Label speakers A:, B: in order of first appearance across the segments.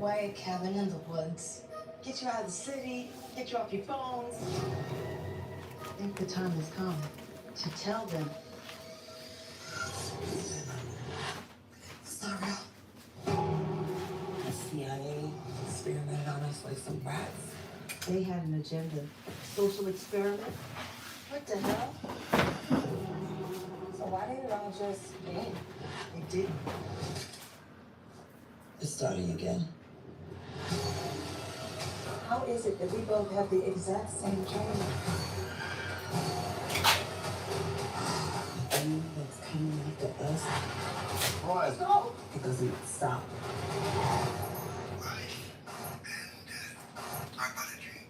A: quiet cabin in the woods. Get you out of the city, get you off your phones. I think the time has come to tell them. It's not real.
B: The CIA experimented on us like some rats.
A: They had an agenda. Social experiment? What the hell?
B: So why didn't it all just end?
A: It didn't.
B: It's starting again.
A: How is it that we both have the exact same dream?
B: The thing that's coming after us,
A: Boys, no!
B: it doesn't stop.
C: Life and death. Talk about a dream.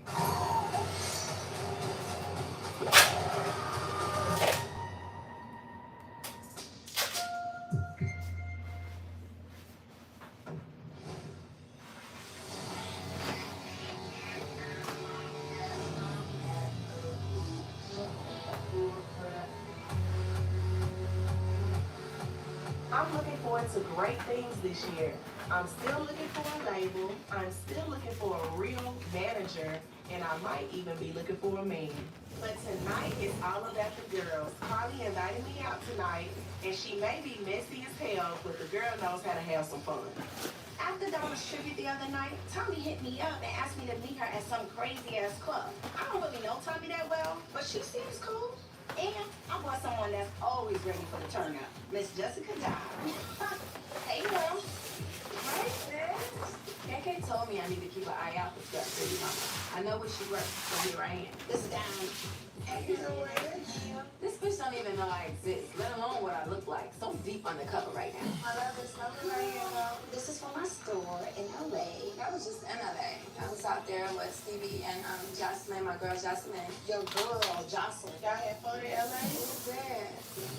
D: I'm looking forward to great things this year. I'm still looking for a label. I'm still looking for a real manager. And I might even be looking for a man. But tonight is all about the girls. Carly invited me out tonight. And she may be messy as hell, but the girl knows how to have some fun.
E: After Donna's tribute the other night, Tommy hit me up and asked me to meet her at some crazy-ass club. I don't really know Tommy that well, but she seems cool. And I want someone that's always ready for the turn up. Miss Jessica Dye. Hey, girl.
F: Hi, sis. KK told me I need to keep an eye out for stuff, too, mama. I know where she works, so here I am.
E: This is down.
F: You know what? This bitch don't even know I exist, let alone what I look like. So deep undercover right now.
E: I love this number right here, though. This is for my store in LA.
F: I was just in LA. I was out there with Stevie and Jocelyn, my girl Jocelyn.
E: Your girl, Jocelyn.
D: Y'all had fun in LA?
F: Yeah.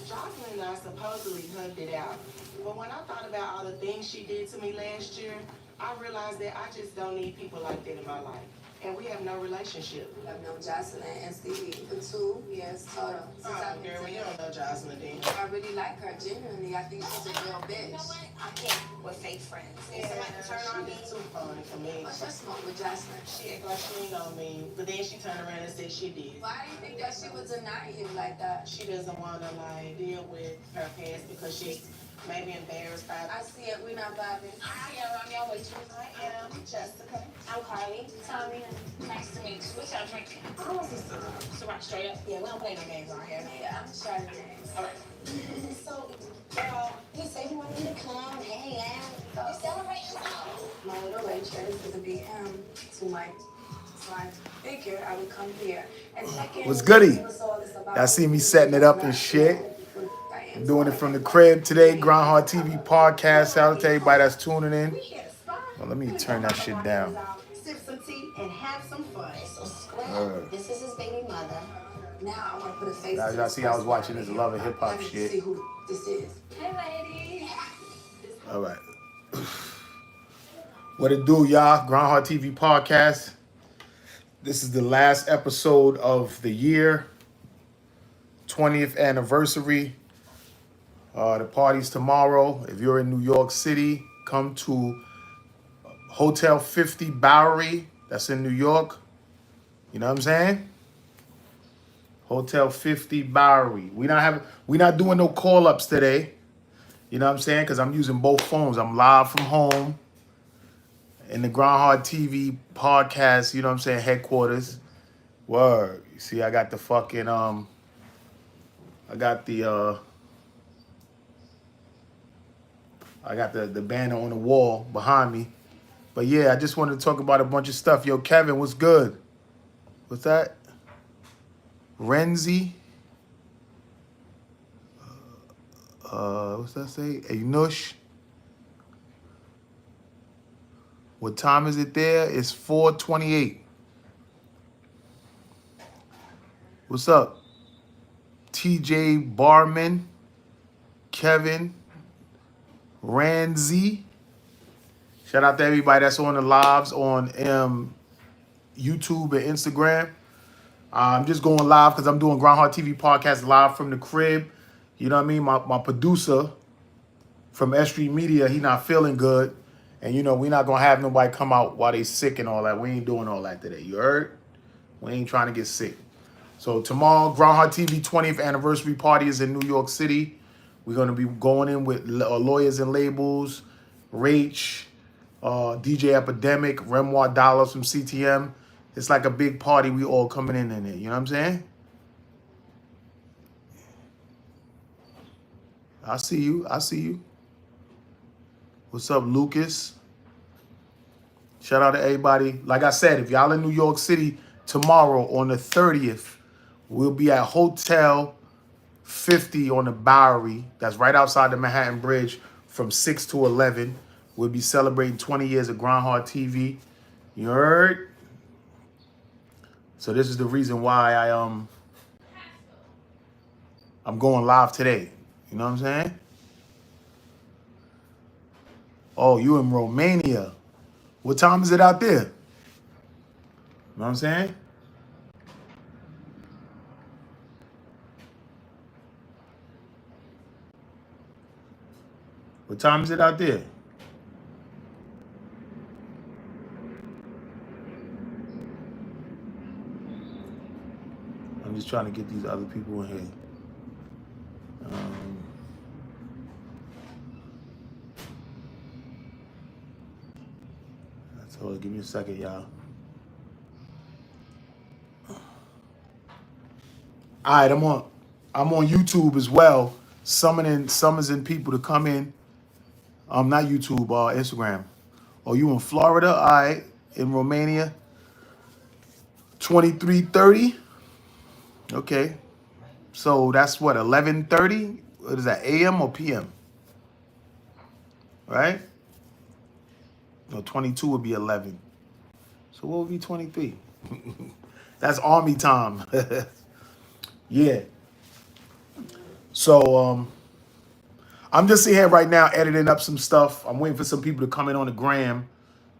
D: Jocelyn and I supposedly hugged it out. But when I thought about all the things she did to me last year, I realized that I just don't need people like that in my life. And we have no relationship.
F: I've known Jocelyn and Stevie for 2 years total. Since
D: Oh,
F: I've been
D: girl, you don't know Jocelyn, then.
F: I really like her, genuinely. I think she's a real bitch.
E: You know what? I can't with fake friends. If somebody turn on me.
D: She's too funny for me.
F: What's your smoke with Jocelyn?
D: She act like she ain't on me, but then she turned around and said she did.
F: Why do you think that she would deny you like that?
D: She doesn't want to like deal with her past because she's maybe embarrassed by
F: I see it. We not vibing.
E: Hi, I'm your waitress.
D: I am Jessica.
E: I'm Carly. Tommy. Nice to meet you. What's y'all drinking?
D: I was just
E: Right straight up. Yeah, we don't play no games on here.
F: Yeah, I'm Chardonnay.
E: All right. So, girl, you say you want me to come, hang out. You celebrate yourself.
F: My little waitress is a BM to my. So I figured I would come here. And second,
G: What's goody?
F: what's all this about?
G: Y'all see me setting it up and shit. I'm doing it from the crib today. Grindhardtv podcast. Shout out to everybody that's tuning in. Well, let me turn that shit down.
D: sip some tea and have some fun.
E: So, Square, this is his baby mother.
F: Now I want to put a face.
G: Now,
F: to
G: y'all
F: this
G: see I was
F: person.
G: watching this love and hip hop
F: Let me
G: shit.
F: See who this is.
E: Hey, lady.
G: All right. What it do, y'all? Grindhardtv podcast. This is the last episode of the year, 20th anniversary. The party's tomorrow. If you're in New York City, come to Hotel 50 Bowery. That's in New York. You know what I'm saying? Hotel 50 Bowery. We not doing no call-ups today. You know what I'm saying? Because I'm using both phones. I'm live from home in the Grindhardtv podcast, you know what I'm saying, headquarters. Word. You see, I got the fucking, I got the banner on the wall behind me. But yeah, I just wanted to talk about a bunch of stuff. Yo, Kevin, what's good? What's that? Renzi? What's that say? Anush? What time is it there? It's 4:28. What's up? TJ Barman, Kevin, Ranzi. Shout out to everybody that's on the lives on YouTube and Instagram. I'm just going live because I'm doing Grindhardtv podcast live from the crib. You know what I mean? My producer from S Street Media, he not feeling good. And you know, we're not gonna have nobody come out while they sick and all that. We ain't doing all that today. You heard? We ain't trying to get sick. So tomorrow, Grindhardtv 20th anniversary party is in New York City. We're gonna be going in with lawyers and labels, Rach, DJ Epidemic, Remoir Dollars from CTM. It's like a big party. We all coming in there. You know what I'm saying? I see you. I see you. What's up, Lucas? Shout out to everybody. Like I said, if y'all in New York City tomorrow on the 30th, we'll be at Hotel 50 on the Bowery. That's right outside the Manhattan Bridge from 6 to 11. We'll be celebrating 20 years of Grindhardtv. You heard? So this is the reason why I'm going live today. You know what I'm saying? Oh, you in Romania. What time is it out there? You know what I'm saying? What time is it out there? I'm just trying to get these other people in here. So give me a second, y'all. All right, I'm on YouTube as well, summoning people to come in. Not YouTube, Instagram. Oh, you in Florida? All right, in Romania. 23:30. Okay, so that's what 11:30. What is that? AM or PM? Right? No, 22 would be 11. So what would be 23? That's army time. Yeah. So I'm just sitting here right now editing up some stuff. I'm waiting for some people to come in on the gram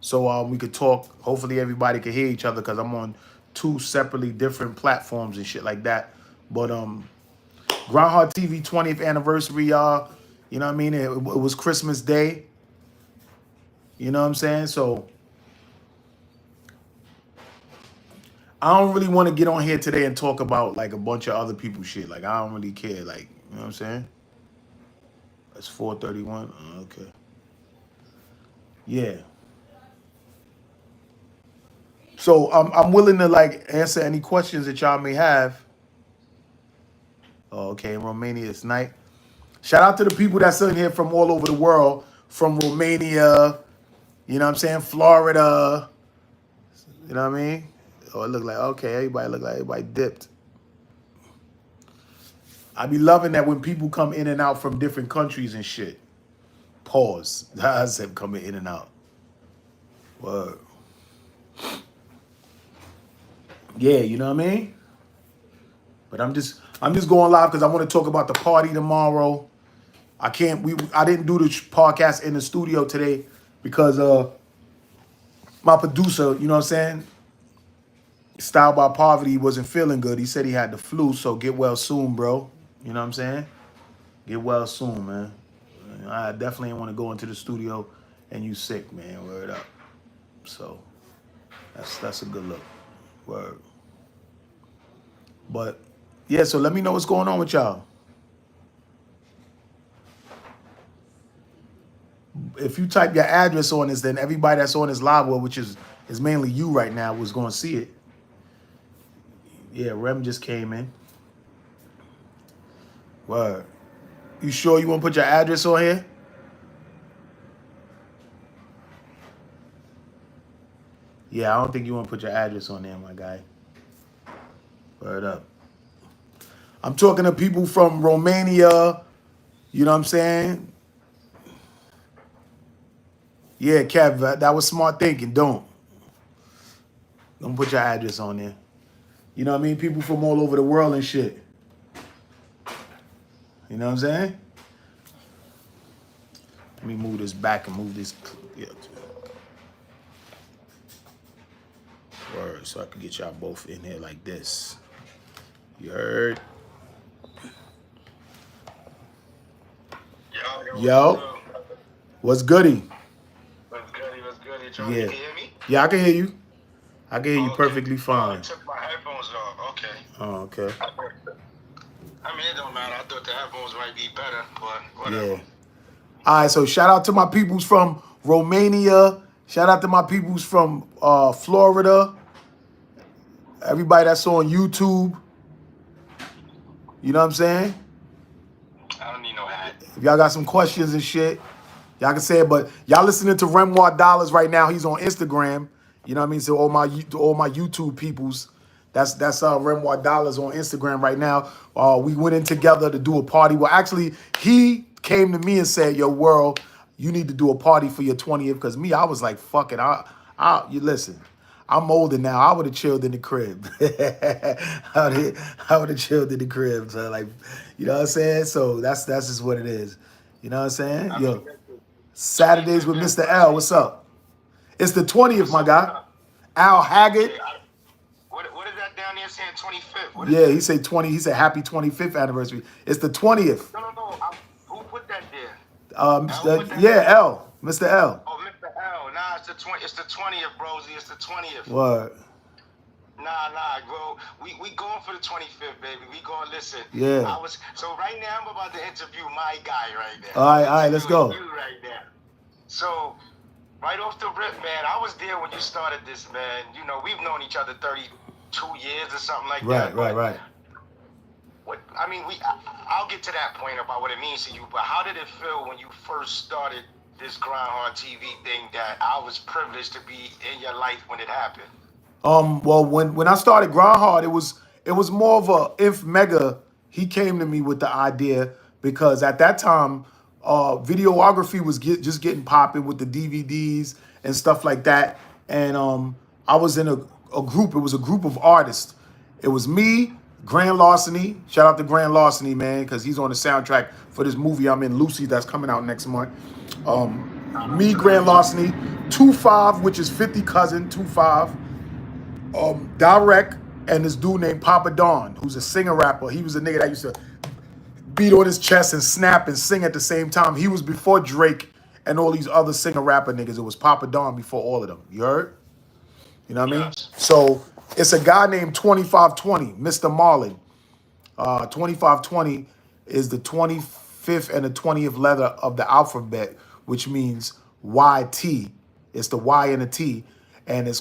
G: so we could talk. Hopefully everybody can hear each other because I'm on 2 separately different platforms and shit like that. But Grindhardtv 20th anniversary, y'all. You know what I mean? It was Christmas Day. You know what I'm saying? So I don't really want to get on here today and talk about like a bunch of other people's shit. Like I don't really care. Like, you know what I'm saying? It's 4:31. Oh, okay. Yeah. So I'm willing to like answer any questions that y'all may have. Oh, okay, in Romania it's night. Shout out to the people that's in here from all over the world, from Romania, you know what I'm saying, Florida. You know what I mean? Oh, it look like okay, everybody dipped. I be loving that when people come in and out from different countries and shit. Pause. I said coming in and out. Word. Yeah, you know what I mean? But I'm just going live because I want to talk about the party tomorrow. I didn't do the podcast in the studio today because my producer, you know what I'm saying, Style by Poverty, wasn't feeling good. He said he had the flu, so get well soon, bro. You know what I'm saying? Get well soon, man. I definitely want to go into the studio and you sick, man. Word up. So that's a good look. Word. But yeah, so let me know what's going on with y'all. If you type your address on this, then everybody that's on this live, well, which is mainly you right now, was going to see it. Yeah, Rem just came in. Word. You sure you want to put your address on here? Yeah, I don't think you want to put your address on there, my guy. Word up. I'm talking to people from Romania. You know what I'm saying? Yeah, Kev, that was smart thinking. Don't put your address on there. You know what I mean? People from all over the world and shit. You know what I'm saying? Let me move this back and move this. Yeah. Word, so I can get y'all both in here like this. You heard?
C: Yo,
G: Yo, what's goody?
C: What's good? Charlie,
G: Yeah.
C: you can hear me?
G: Yeah, I can hear you. I can hear you
C: Okay.
G: perfectly
C: I
G: fine.
C: took my headphones off. Okay.
G: Oh, okay.
C: I mean, it don't matter. I thought the headphones might be better, but whatever.
G: Yeah. All right, so shout out to my peoples from Romania. Shout out to my peoples from Florida. Everybody that's on YouTube. You know what I'm saying?
C: I don't need no hat.
G: If y'all got some questions and shit, y'all can say it. But y'all listening to Renoir Dollars right now. He's on Instagram. You know what I mean? So all my YouTube peoples, that's Renoir Dollars on Instagram right now. We went in together to do a party. Well, actually, he came to me and said, "Yo, World, you need to do a party for your 20th." Because me, I was like, "Fuck it." You listen. I'm older now. I would have chilled in the crib. I would have chilled in the crib. So like, you know what I'm saying? So that's just what it is. You know what I'm saying? Yo, Saturdays with Mr. L. What's up? It's the 20th, my guy. Al Haggard.
C: What is that down there saying 25th?
G: Yeah, he said 20. He said happy 25th anniversary. It's the 20th.
C: No. Who put that there?
G: Yeah, L. Mr. L.
C: Oh, Mr. L. Nah, it's the 20th, Brosy. It's the 20th.
G: What?
C: Nah, bro. We going for the 25th, baby. We going listen.
G: Yeah.
C: So right now I'm about to interview my guy right there.
G: All right, let's go.
C: You right there. So right off the rip, man, I was there when you started this, man. You know, we've known each other 32 years or something like that.
G: Right.
C: I'll get to that point about what it means to you, but how did it feel when you first started this Grindhardtv thing that I was privileged to be in your life when it happened?
G: Well, when I started Grindhard, it was more of a Inf Mega. He came to me with the idea because at that time, videography was just getting popping with the DVDs and stuff like that. And I was in a group. It was a group of artists. It was me, Grand Larceny. Shout out to Grand Larceny, man, because he's on the soundtrack for this movie I'm in, Lucy, that's coming out next month. Me, Grand Larceny, 25, which is 50 cousin, 25. Direct, and this dude named Papa Don, who's a singer rapper. He was a nigga that used to beat on his chest and snap and sing at the same time. He was before Drake and all these other singer rapper niggas. It was Papa Don before all of them. You heard? You know what I mean?
C: Yes.
G: So it's a guy named 2520, Mr. Marlin. 2520 is the 25th and the 20th letter of the alphabet, which means YT. It's the Y and a T. And it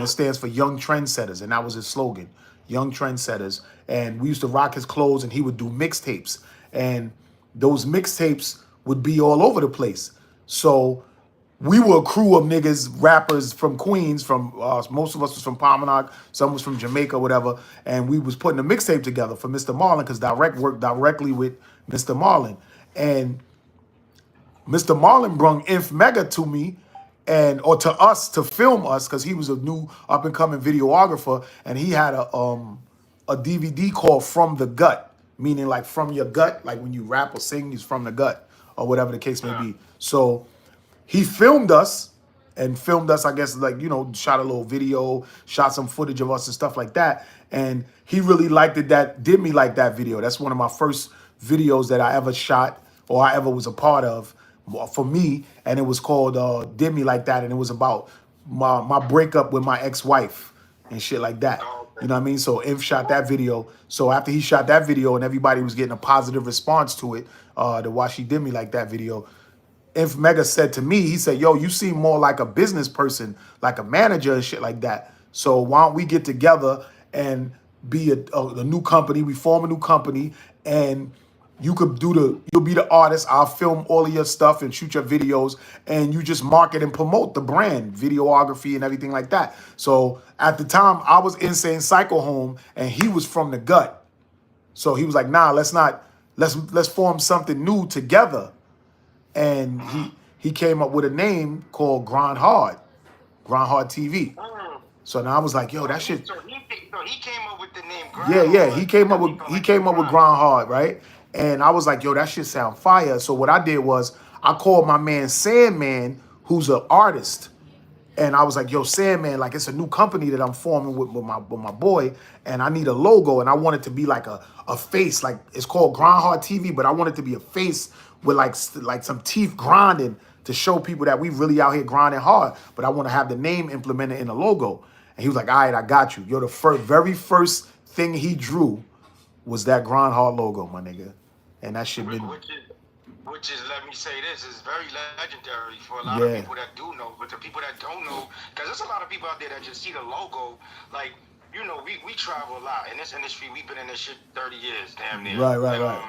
G: stands for Young Trendsetters, and that was his slogan, Young Trendsetters. And we used to rock his clothes, and he would do mixtapes, and those mixtapes would be all over the place. So we were a crew of niggas, rappers from Queens, from most of us was from Palmanock, some was from Jamaica, whatever, and we was putting a mixtape together for Mr. Marlin because Direct worked directly with Mr. Marlin, and Mr. Marlin brung Inf Mega to me. Or to us to film us because he was a new up and coming videographer, and he had a DVD called From the Gut, meaning like from your gut, like when you rap or sing, he's from the gut or whatever the case may be. So he filmed us, I guess, like, you know, shot a little video, shot some footage of us and stuff like that, and he really liked it. That did me like that video. That's one of my first videos that I ever shot or I ever was a part of. For me, and it was called Did Me Like That, and it was about my breakup with my ex-wife and shit like that. You know what I mean? So Inf shot that video. So after he shot that video and everybody was getting a positive response to it, to why she did me like that video, Inf Mega said to me, he said, "Yo, you seem more like a business person, like a manager and shit like that. So why don't we get together and be a new company? We form a new company, and you could you'll be the artist. I'll film all of your stuff and shoot your videos, and you just market and promote the brand, videography and everything like that." So at the time, I was Insane Psycho Home, and he was From the Gut. So he was like, "Nah, let's form something new together." And he came up with a name called Grindhardtv. So now I was like, "Yo, that shit."
C: So he came up with the name Grindhard.
G: Yeah. He came up with Grindhard, right? And I was like, "Yo, that shit sound fire." So what I did was I called my man Sandman, who's an artist, and I was like, "Yo, Sandman, like it's a new company that I'm forming with my boy, and I need a logo, and I want it to be like a face, like it's called Grindhardtv, but I want it to be a face with like some teeth grinding, to show people that we really out here grinding hard, but I want to have the name implemented in the logo. And he was like, all right, I got you. Yo, the very first thing he drew was that Grind Hard logo, my nigga. And that shit been...
C: Which is, let me say this, is very legendary for a lot of
G: Yeah.
C: people that do know. But the people that don't know, because there's a lot of people out there that just see the logo, like, you know, we travel a lot. In this industry, we've been in this shit 30 years, damn near.
G: Right.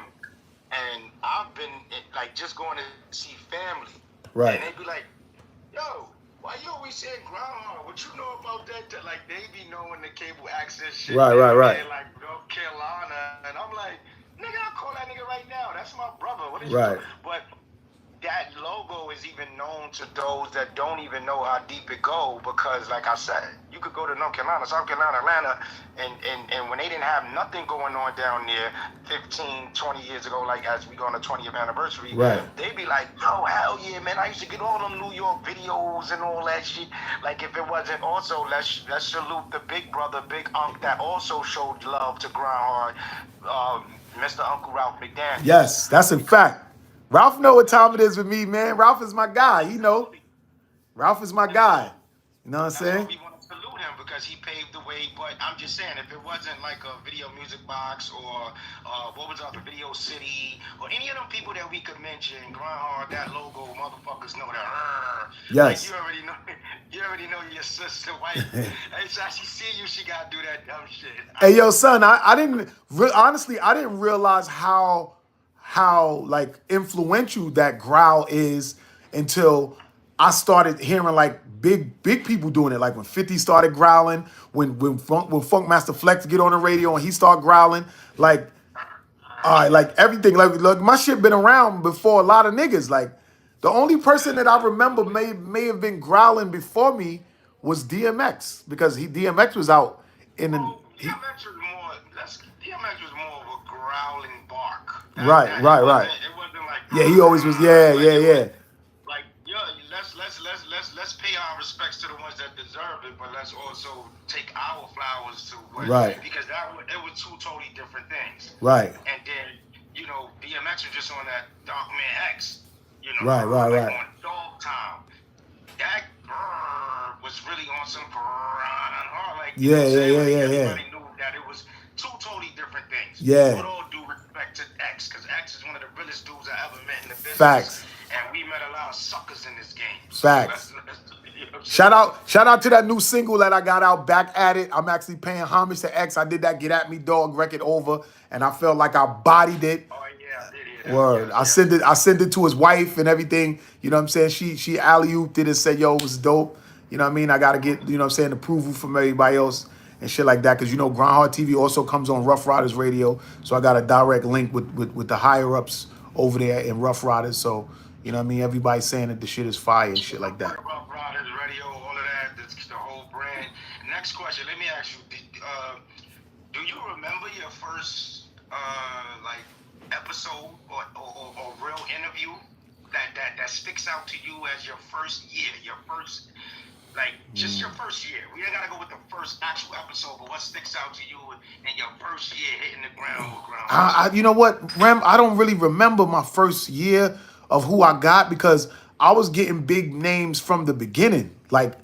C: And I've been, like, just going to see family.
G: Right.
C: And they be like, yo, why you always saying Groundhog? What you know about that? Like, they be knowing the cable access shit.
G: Right.
C: Like, North Carolina. And I'm like, nigga, I'll call that nigga right now. That's my brother. What is you doing? But that logo is even known to those that don't even know how deep it go, because like I said, you could go to North Carolina, South Carolina, Atlanta, and when they didn't have nothing going on down there 15, 20 years ago, like as we go on the 20th anniversary, they'd be like, oh, hell yeah, man, I used to get all them New York videos and all that shit. Like, if it wasn't also, let's salute the big brother, Big Unc, that also showed love to Grindhard, Mr. Uncle Ralph McDaniel.
G: Yes, that's a fact. Ralph know what time it is with me, man. Ralph is my guy. You know, Ralph is my guy. You know what I'm saying?
C: We want to salute him because he paved the way. But I'm just saying, if it wasn't like a Video Music Box or what was up, Video City, or any of them people that we could mention, Grindhard, that logo, motherfuckers know that.
G: Yes.
C: Like, you already know your sister, wife. Anytime she see you, she gotta do that dumb shit.
G: Hey, yo, son, I didn't honestly, I didn't realize how like influential that growl is until I started hearing like big people doing it. Like when 50 started growling, when Funkmaster Flex get on the radio and he start growling, like like everything, like my shit been around before a lot of niggas. Like the only person that I remember may have been growling before me was DMX, because DMX was out in the
C: DMX was more of a growling bark.
G: Right.
C: It wasn't like,
G: yeah, he always was. Yeah.
C: Like, yo, let's pay our respects to the ones that deserve it, but let's also take our flowers too.
G: Right.
C: Because it was two totally different things.
G: Right.
C: And then, you know, DMX was just on that Dark Man X. You know.
G: Right.
C: On Dog Time. That was really on some like,
G: yeah.
C: Everybody knew that it was two totally different things.
G: Yeah.
C: With all due respect to X, because X is one of the realest dudes I ever met in the business.
G: Facts.
C: And we met a lot of suckers in this game.
G: Facts. Shout out to that new single that I got out, Back at It. I'm actually paying homage to X. I did that Get At Me Dog record over, and I felt like I bodied it.
C: Oh yeah, I did hear that.
G: Word.
C: Yeah,
G: I sent it to his wife and everything. You know what I'm saying? She alley-ooped it and said, yo, it was dope. You know what I mean? I gotta get, you know what I'm saying, approval from everybody else and shit like that. Cause you know, Grindhardtv also comes on Rough Riders Radio. So I got a direct link with the higher ups over there in Rough Riders. So, you know what I mean? Everybody's saying that the shit is fire and shit like that.
C: Rough Riders Radio, all of that, the whole brand. Next question, let me ask you, do you remember your first like episode or real interview that sticks out to you as your first year, your first, like, just your first year? We ain't gotta go with the first actual episode, but what sticks out to you in your first year hitting the ground?
G: You know what, Rem? I don't really remember my first year of who I got, because I was getting big names from the beginning. Like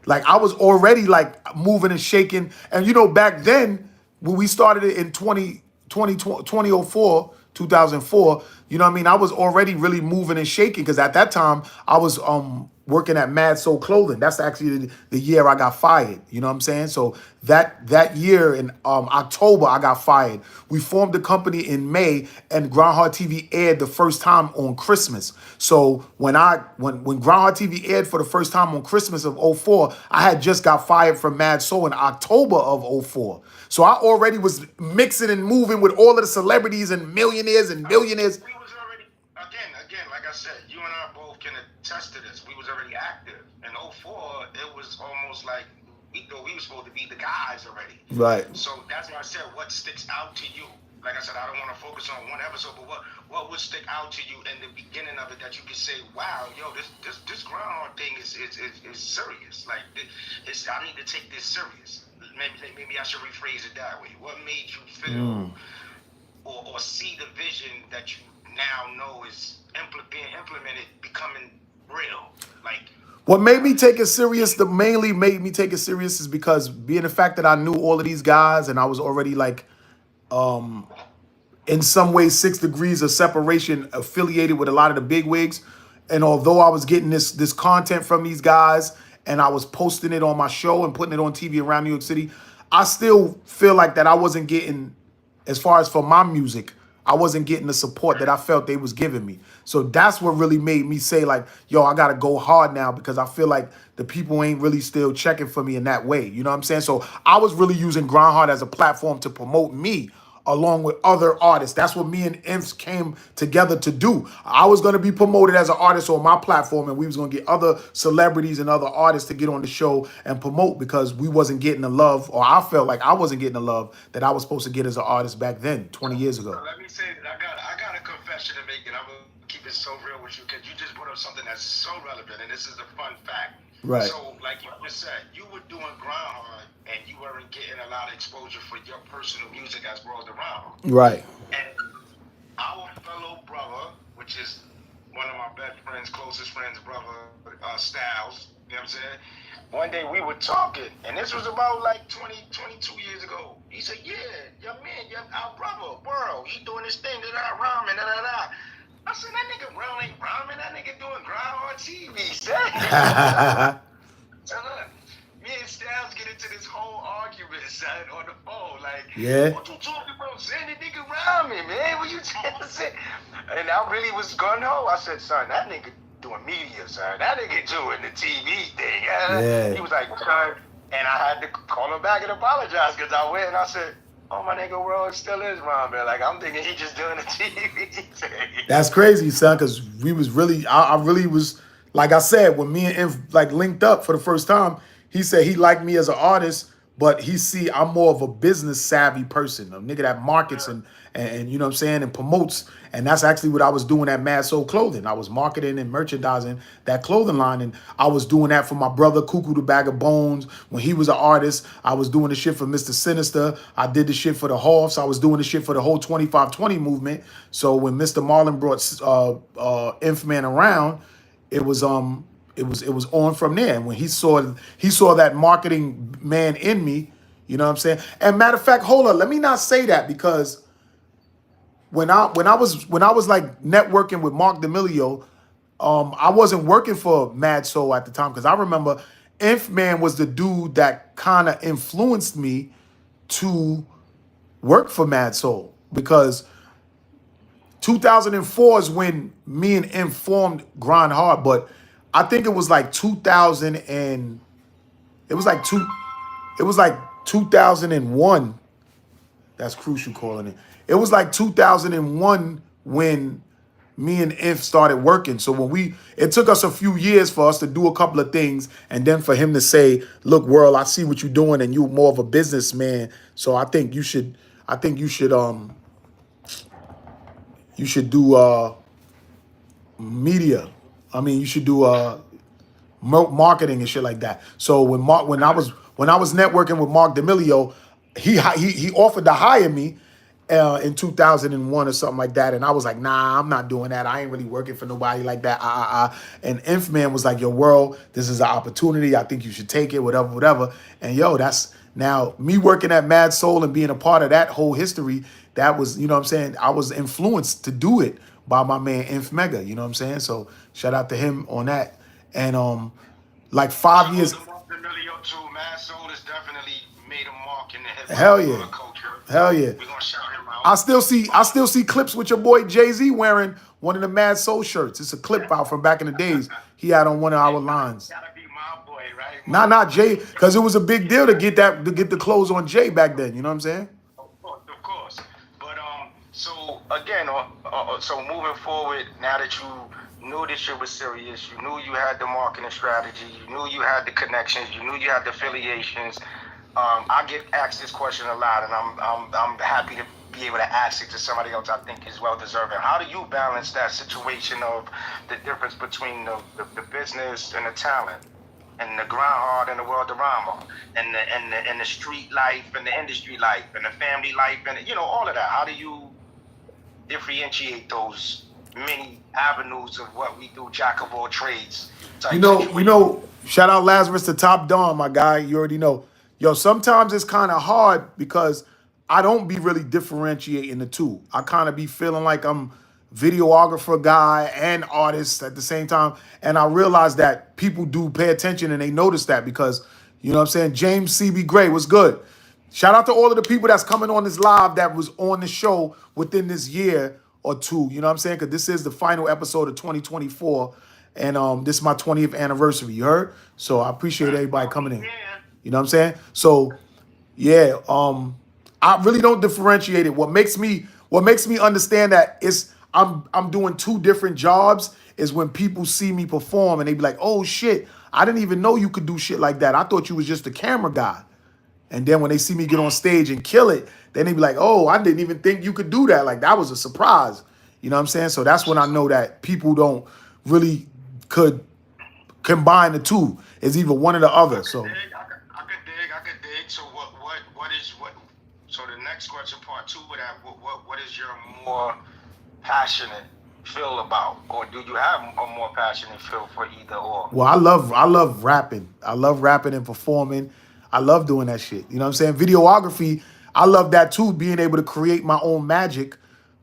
G: I was already like moving and shaking. And you know, back then when we started it in 2004, 2004, you know what I mean? I was already really moving and shaking, because at that time I was working at Mad Soul Clothing. That's actually the year I got fired. You know what I'm saying? So that year in October I got fired. We formed the company in May, and Grindhardtv aired the first time on Christmas. So when Grindhardtv aired for the first time on Christmas of 04, I had just got fired from Mad Soul in October of 04. So I already was mixing and moving with all of the celebrities and millionaires and billionaires.
C: We was already, again, like I said, you and I both can attest to this. We was already active. In 04, it was almost like we thought we were supposed to be the guys already.
G: Right.
C: So that's why I said, what sticks out to you? Like I said, I don't want to focus on one episode, but what would stick out to you in the beginning of it that you could say, wow, yo, this Groundhog thing is serious. Like, I need to take this serious. Maybe I should rephrase it that way. What made you feel or see the vision that you now know is being implemented, becoming real. Like,
G: what made me take it serious, the mainly made me take it serious is because being the fact that I knew all of these guys and I was already like in some ways 6 degrees of separation affiliated with a lot of the big wigs. And although I was getting this content from these guys and I was posting it on my show and putting it on TV around New York City, I still feel like that I wasn't getting, as far as for my music, I wasn't getting the support that I felt they was giving me. So that's what really made me say like, yo, I got to go hard now because I feel like the people ain't really still checking for me in that way. You know what I'm saying? So I was really using Grindhard as a platform to promote me along with other artists. That's what me and Imps came together to do. I was going to be promoted as an artist on my platform, and we was going to get other celebrities and other artists to get on the show and promote because we wasn't getting the love, or I felt like I wasn't getting the love that I was supposed to get as an artist back then, 20 years ago.
C: Let me say that I got a confession to make, and I'm going to keep it so real with you because you just brought up something that's so relevant, and this is a fun fact.
G: Right.
C: So, like you just said, you were doing Grindhard, and you weren't getting a lot of exposure for your personal music as well as around.
G: Right.
C: And our fellow brother, which is one of my best friends, closest friends, brother, Styles, you know what I'm saying? One day we were talking, and this was about like 22 years ago. He said, yeah, your man, our brother, Burrow, he doing this thing, rhyming, I said, that nigga Brown ain't rhyming, that nigga doing Grindhardtv, son. So look, me and Styles get into this whole argument, son, on the phone, like,
G: yeah.
C: What you talking about, son? That nigga rhyming, man, what you trying to say? And I really was gung-ho. I said, son, that nigga doing media, son. That nigga doing the TV thing.
G: Yeah.
C: He was like, son, and I had to call him back and apologize because I went and I said, oh, my nigga, world still is rhyming. Like, I'm thinking he just doing the TV thing.
G: That's crazy, son, because we was really, I really was, like I said, when me and Inf like linked up for the first time, he said he liked me as an artist, but he see I'm more of a business savvy person, a nigga that markets and you know what I'm saying, and promotes. And that's actually what I was doing at Mad Soul Clothing. I was marketing and merchandising that clothing line. And I was doing that for my brother, Cuckoo the Bag of Bones. When he was an artist, I was doing the shit for Mr. Sinister. I did the shit for the Hoffs. I was doing the shit for the whole 2520 movement. So when Mr. Marlon brought Inf Man around, it was on from there. And when he saw that marketing man in me, you know what I'm saying? And matter of fact, hold on, let me not say that, because when I was like networking with Mark D'Amelio, I wasn't working for Mad Soul at the time, because I remember Inf Man was the dude that kind of influenced me to work for Mad Soul, because 2004 is when me and Inf formed Grindhard, but I think it was like 2000 and it was like 2001. That's crucial calling it. It was like 2001 when me and Inf started working. So it took us a few years for us to do a couple of things, and then for him to say, look, world, I see what you're doing and you're more of a businessman. So I think you should do media. I mean, you should do marketing and shit like that. So when I was networking with Mark D'Amelio, he offered to hire me in 2001 or something like that, and I was like, nah, I'm not doing that. I ain't really working for nobody like that. And Inf Man was like, yo, world, this is an opportunity. I think you should take it, whatever. And yo, that's now me working at Mad Soul and being a part of that whole history. That was, you know what I'm saying, I was influenced to do it by my man Inf Mega, you know what I'm saying? So shout out to him on that. And like 5 years.
C: Mad Soul has definitely made a mark in the hip
G: Hell yeah.
C: culture.
G: Hell yeah.
C: We're gonna shout him out.
G: I still see clips with your boy Jay-Z wearing one of the Mad Soul shirts. It's a clip out from back in the days. He had on one of our lines.
C: Gotta be my boy, right?
G: Not Jay, because it was a big deal to get the clothes on Jay back then. You know what I'm saying?
C: Of course. But so again, so moving forward, now that you knew this shit was serious, you knew you had the marketing strategy, you knew you had the connections, you knew you had the affiliations. I get asked this question a lot, and I'm happy to be able to ask it to somebody else I think is well deserving. How do you balance that situation of the difference between the business and the talent, and the Grindhard and the world around, and the street life and the industry life and the family life and all of that? How do you differentiate those many avenues of what we do, jack of all trades.
G: Shout out Lazarus to Top Dom, my guy. You already know. Yo, sometimes it's kind of hard because I don't be really differentiating the two. I kind of be feeling like I'm videographer guy and artist at the same time. And I realize that people do pay attention and they notice that because, you know what I'm saying? James CB Gray was good. Shout out to all of the people that's coming on this live that was on the show within this year or two. You know what I'm saying? Because this is the final episode of 2024. And this is my 20th anniversary, you heard? So I appreciate everybody coming in. You know what I'm saying? So yeah, I really don't differentiate it. What makes me understand that I'm doing two different jobs is when people see me perform and they be like, "Oh shit, I didn't even know you could do shit like that. I thought you was just a camera guy." And then when they see me get on stage and kill it, then they be like, "Oh, I didn't even think you could do that. Like that was a surprise." You know what I'm saying? So that's when I know that people don't really could combine the two. It's either one or the other. So
C: I could dig. So what is what? So the next question, part two of that, what is your more passionate feel about, or do you have a more passionate feel for either or?
G: Well, I love rapping. I love rapping and performing. I love doing that shit. You know what I'm saying? Videography, I love that too, being able to create my own magic.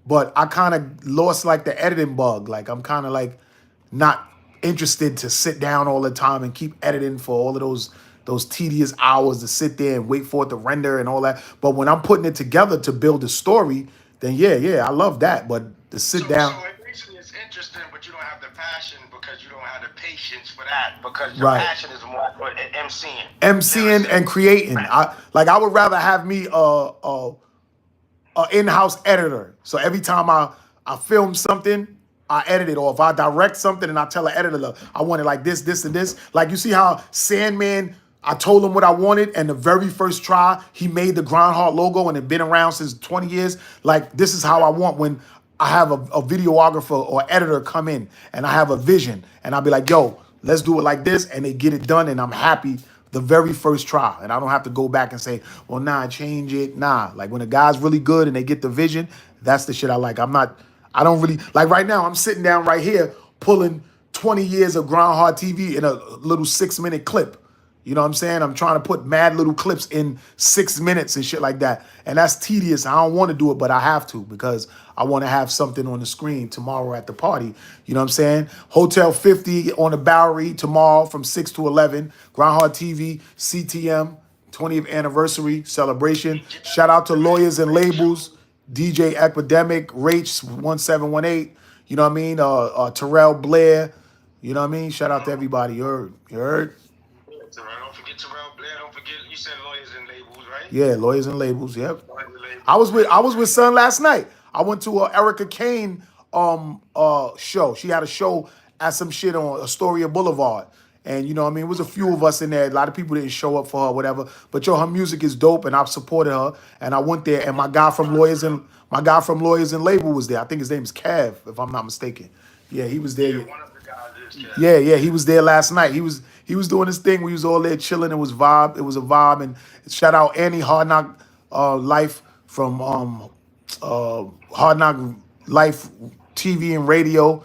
G: But I kind of lost like the editing bug. Like I'm kind of like not interested to sit down all the time and keep editing for all of those tedious hours to sit there and wait for it to render and all that. But when I'm putting it together to build a story, then yeah, I love that. But to sit down.
C: So it's interesting, but you don't have the passion because you don't have the patience for that, because the
G: Right.
C: passion is more for MCing.
G: MCing and creating. I would rather have me a in-house editor. So every time I film something, I edit it. Or if I direct something and I tell an editor, look, I want it like this, this, and this. Like you see how Sandman, I told him what I wanted, and the very first try, he made the Grindhardtv logo and it been around since 20 years. Like this is how I want when I have a videographer or editor come in and I have a vision and I'll be like, yo, let's do it like this. And they get it done and I'm happy the very first try. And I don't have to go back and say, well, nah, change it. Nah, like when a guy's really good and they get the vision, that's the shit I like. I don't really, like right now, I'm sitting down right here pulling 20 years of Grindhardtv in a little 6-minute clip. You know what I'm saying? I'm trying to put mad little clips in 6 minutes and shit like that. And that's tedious. I don't want to do it, but I have to because I want to have something on the screen tomorrow at the party. You know what I'm saying? Hotel 50 on the Bowery tomorrow from 6 to 11. Grindhardtv, CTM, 20th anniversary celebration. Shout out to Lawyers and Labels, DJ Epidemic, Rach 1718. You know what I mean? Terrell Blair. You know what I mean? Shout out to everybody. You heard?
C: Don't forget Terrell Blair. Don't forget, you said Lawyers and Labels, right?
G: Yeah, Lawyers and Labels. Yep. I was with Son last night. I went to Erica Kane show. She had a show at some shit on Astoria Boulevard. And you know what I mean? It was a few of us in there. A lot of people didn't show up for her, whatever. But yo, her music is dope and I've supported her. And I went there and my guy from Lawyers and Label was there. I think his name is Kev, if I'm not mistaken. Yeah, he was there.
C: Yeah, one of the guys is Kev.
G: Yeah, he was there last night. He was doing his thing. We was all there chilling. It was a vibe. And shout out Annie Hard Knock Life from Hard Knock Life TV and radio.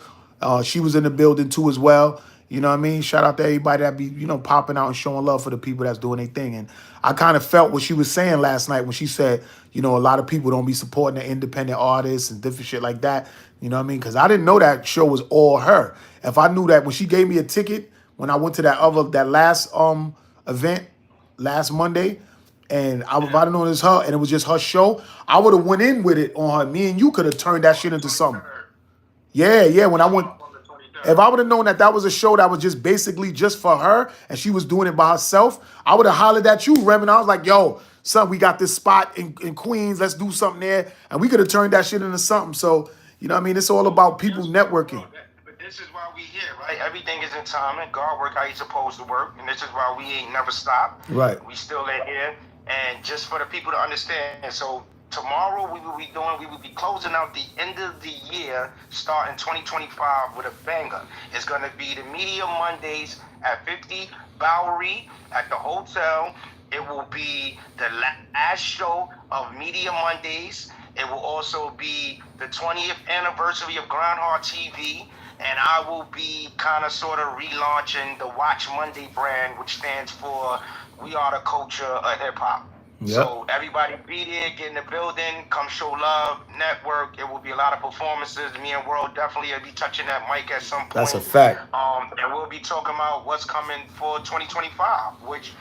G: She was in the building too as well. You know what I mean? Shout out to everybody that be, popping out and showing love for the people that's doing their thing. And I kind of felt what she was saying last night when she said, a lot of people don't be supporting the independent artists and different shit like that. You know what I mean? Because I didn't know that show was all her. If I knew that when she gave me a ticket, when I went to that last event last Monday, and if I'd have known it was her and it was just her show, I would have went in with it on her. Me and you could have turned that shit into something. Yeah. When I went, if I would have known that was a show that was just basically just for her and she was doing it by herself, I would have hollered at you, Rem, and I was like, yo, son, we got this spot in Queens. Let's do something there. And we could have turned that shit into something. So, you know what I mean? It's all about people networking.
C: But this is why we here, right? Everything is in timing. God work how he's supposed to work. And this is why we ain't never stopped.
G: Right.
C: We still in here. And just for the people to understand. And so tomorrow we will be closing out the end of the year, starting 2025 with a banger. It's going to be the Media Mondays at 50 Bowery at the hotel. It will be the last show of Media Mondays. It will also be the 20th anniversary of Grindhardtv, and I will be kind of sort of relaunching the Watch Monday brand, which stands for We Are the Culture of Hip Hop.
G: Yep.
C: So everybody be there, get in the building, come show love, network. It will be a lot of performances. Me and World definitely will be touching that mic at some point.
G: That's a fact.
C: And we'll be talking about what's coming for 2025, which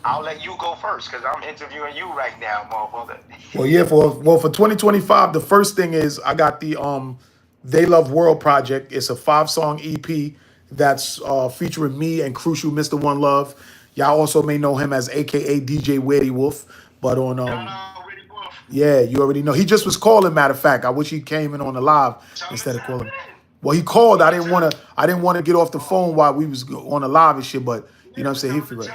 C: I'll let you go first because I'm interviewing you right now, motherfucker.
G: Well, yeah, for 2025, the first thing is I got the They Love World project. It's a 5-song EP that's featuring me and Crucial Mr. One Love. Y'all also may know him as AKA DJ Weirdy Wolf. But on yeah, you already know. He just was calling, matter of fact. I wish he came in on the live instead of calling. Well, he called. I didn't want to get off the phone while we was on the live and shit, but you know what I'm saying? He figured.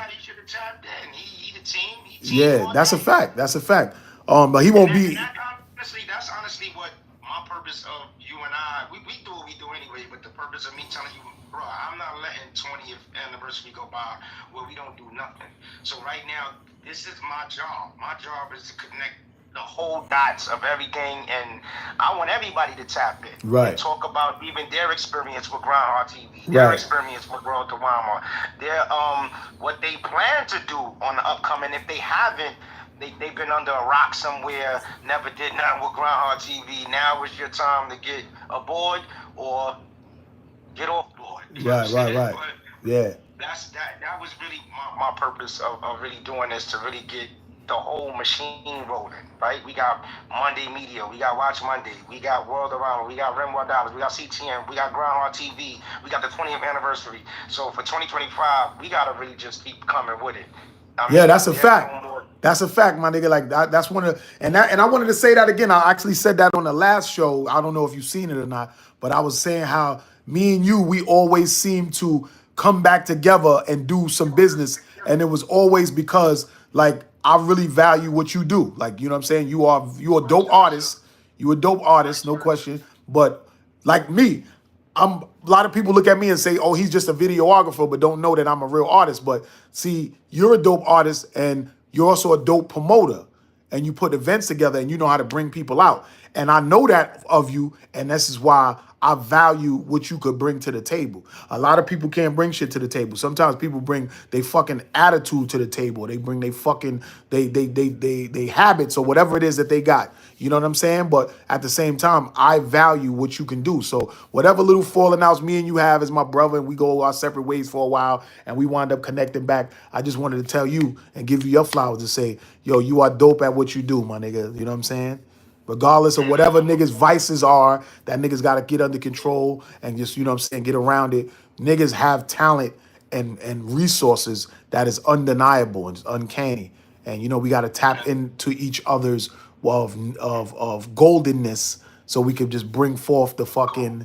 G: Yeah, that's a fact. That's a fact. But he won't be.
C: That's honestly what my purpose of you and I. We do what we do anyway. But the purpose of me telling you, bro, I'm not letting 20th anniversary go by where we don't do nothing. So right now, this is my job. My job is to connect the whole dots of everything, and I want everybody to tap in.
G: Right.
C: And talk about even their experience with Grindhardtv, their experience with World to Walmart, their what they plan to do on the upcoming. If they haven't, they've been under a rock somewhere, never did nothing with Grindhardtv. Now is your time to get aboard or get off board.
G: Right. Yeah.
C: That was really my purpose of really doing this, to really get the whole machine rolling, right? We got Monday Media, we got Watch Monday, we got World Around, we got Rimward Dollars, we got CTM, we got Grindhardtv, we got the 20th anniversary. So for 2025, we gotta really just keep coming with it.
G: Yeah, that's a fact. That's a fact, my nigga. Like that's one of and I wanted to say that again. I actually said that on the last show. I don't know if you've seen it or not, but I was saying how me and you, we always seem to come back together and do some business, and it was always because like I really value what you do. Like, you know what I'm saying? You're a dope artist. You a dope artist, no question. But like me, a lot of people look at me and say, oh, he's just a videographer, but don't know that I'm a real artist. But see, you're a dope artist and you're also a dope promoter. And you put events together and you know how to bring people out. And I know that of you, and this is why I value what you could bring to the table. A lot of people can't bring shit to the table. Sometimes people bring they fucking attitude to the table. They bring they fucking they habits or whatever it is that they got. You know what I'm saying? But at the same time, I value what you can do. So whatever little falling outs me and you have as my brother, and we go our separate ways for a while, and we wind up connecting back. I just wanted to tell you and give you your flowers to say, yo, you are dope at what you do, my nigga. You know what I'm saying? Regardless of whatever niggas' vices are, that niggas got to get under control and just, you know what I'm saying, get around it. Niggas have talent and resources that is undeniable and uncanny. And, you know, we got to tap into each other's of goldenness so we can just bring forth the fucking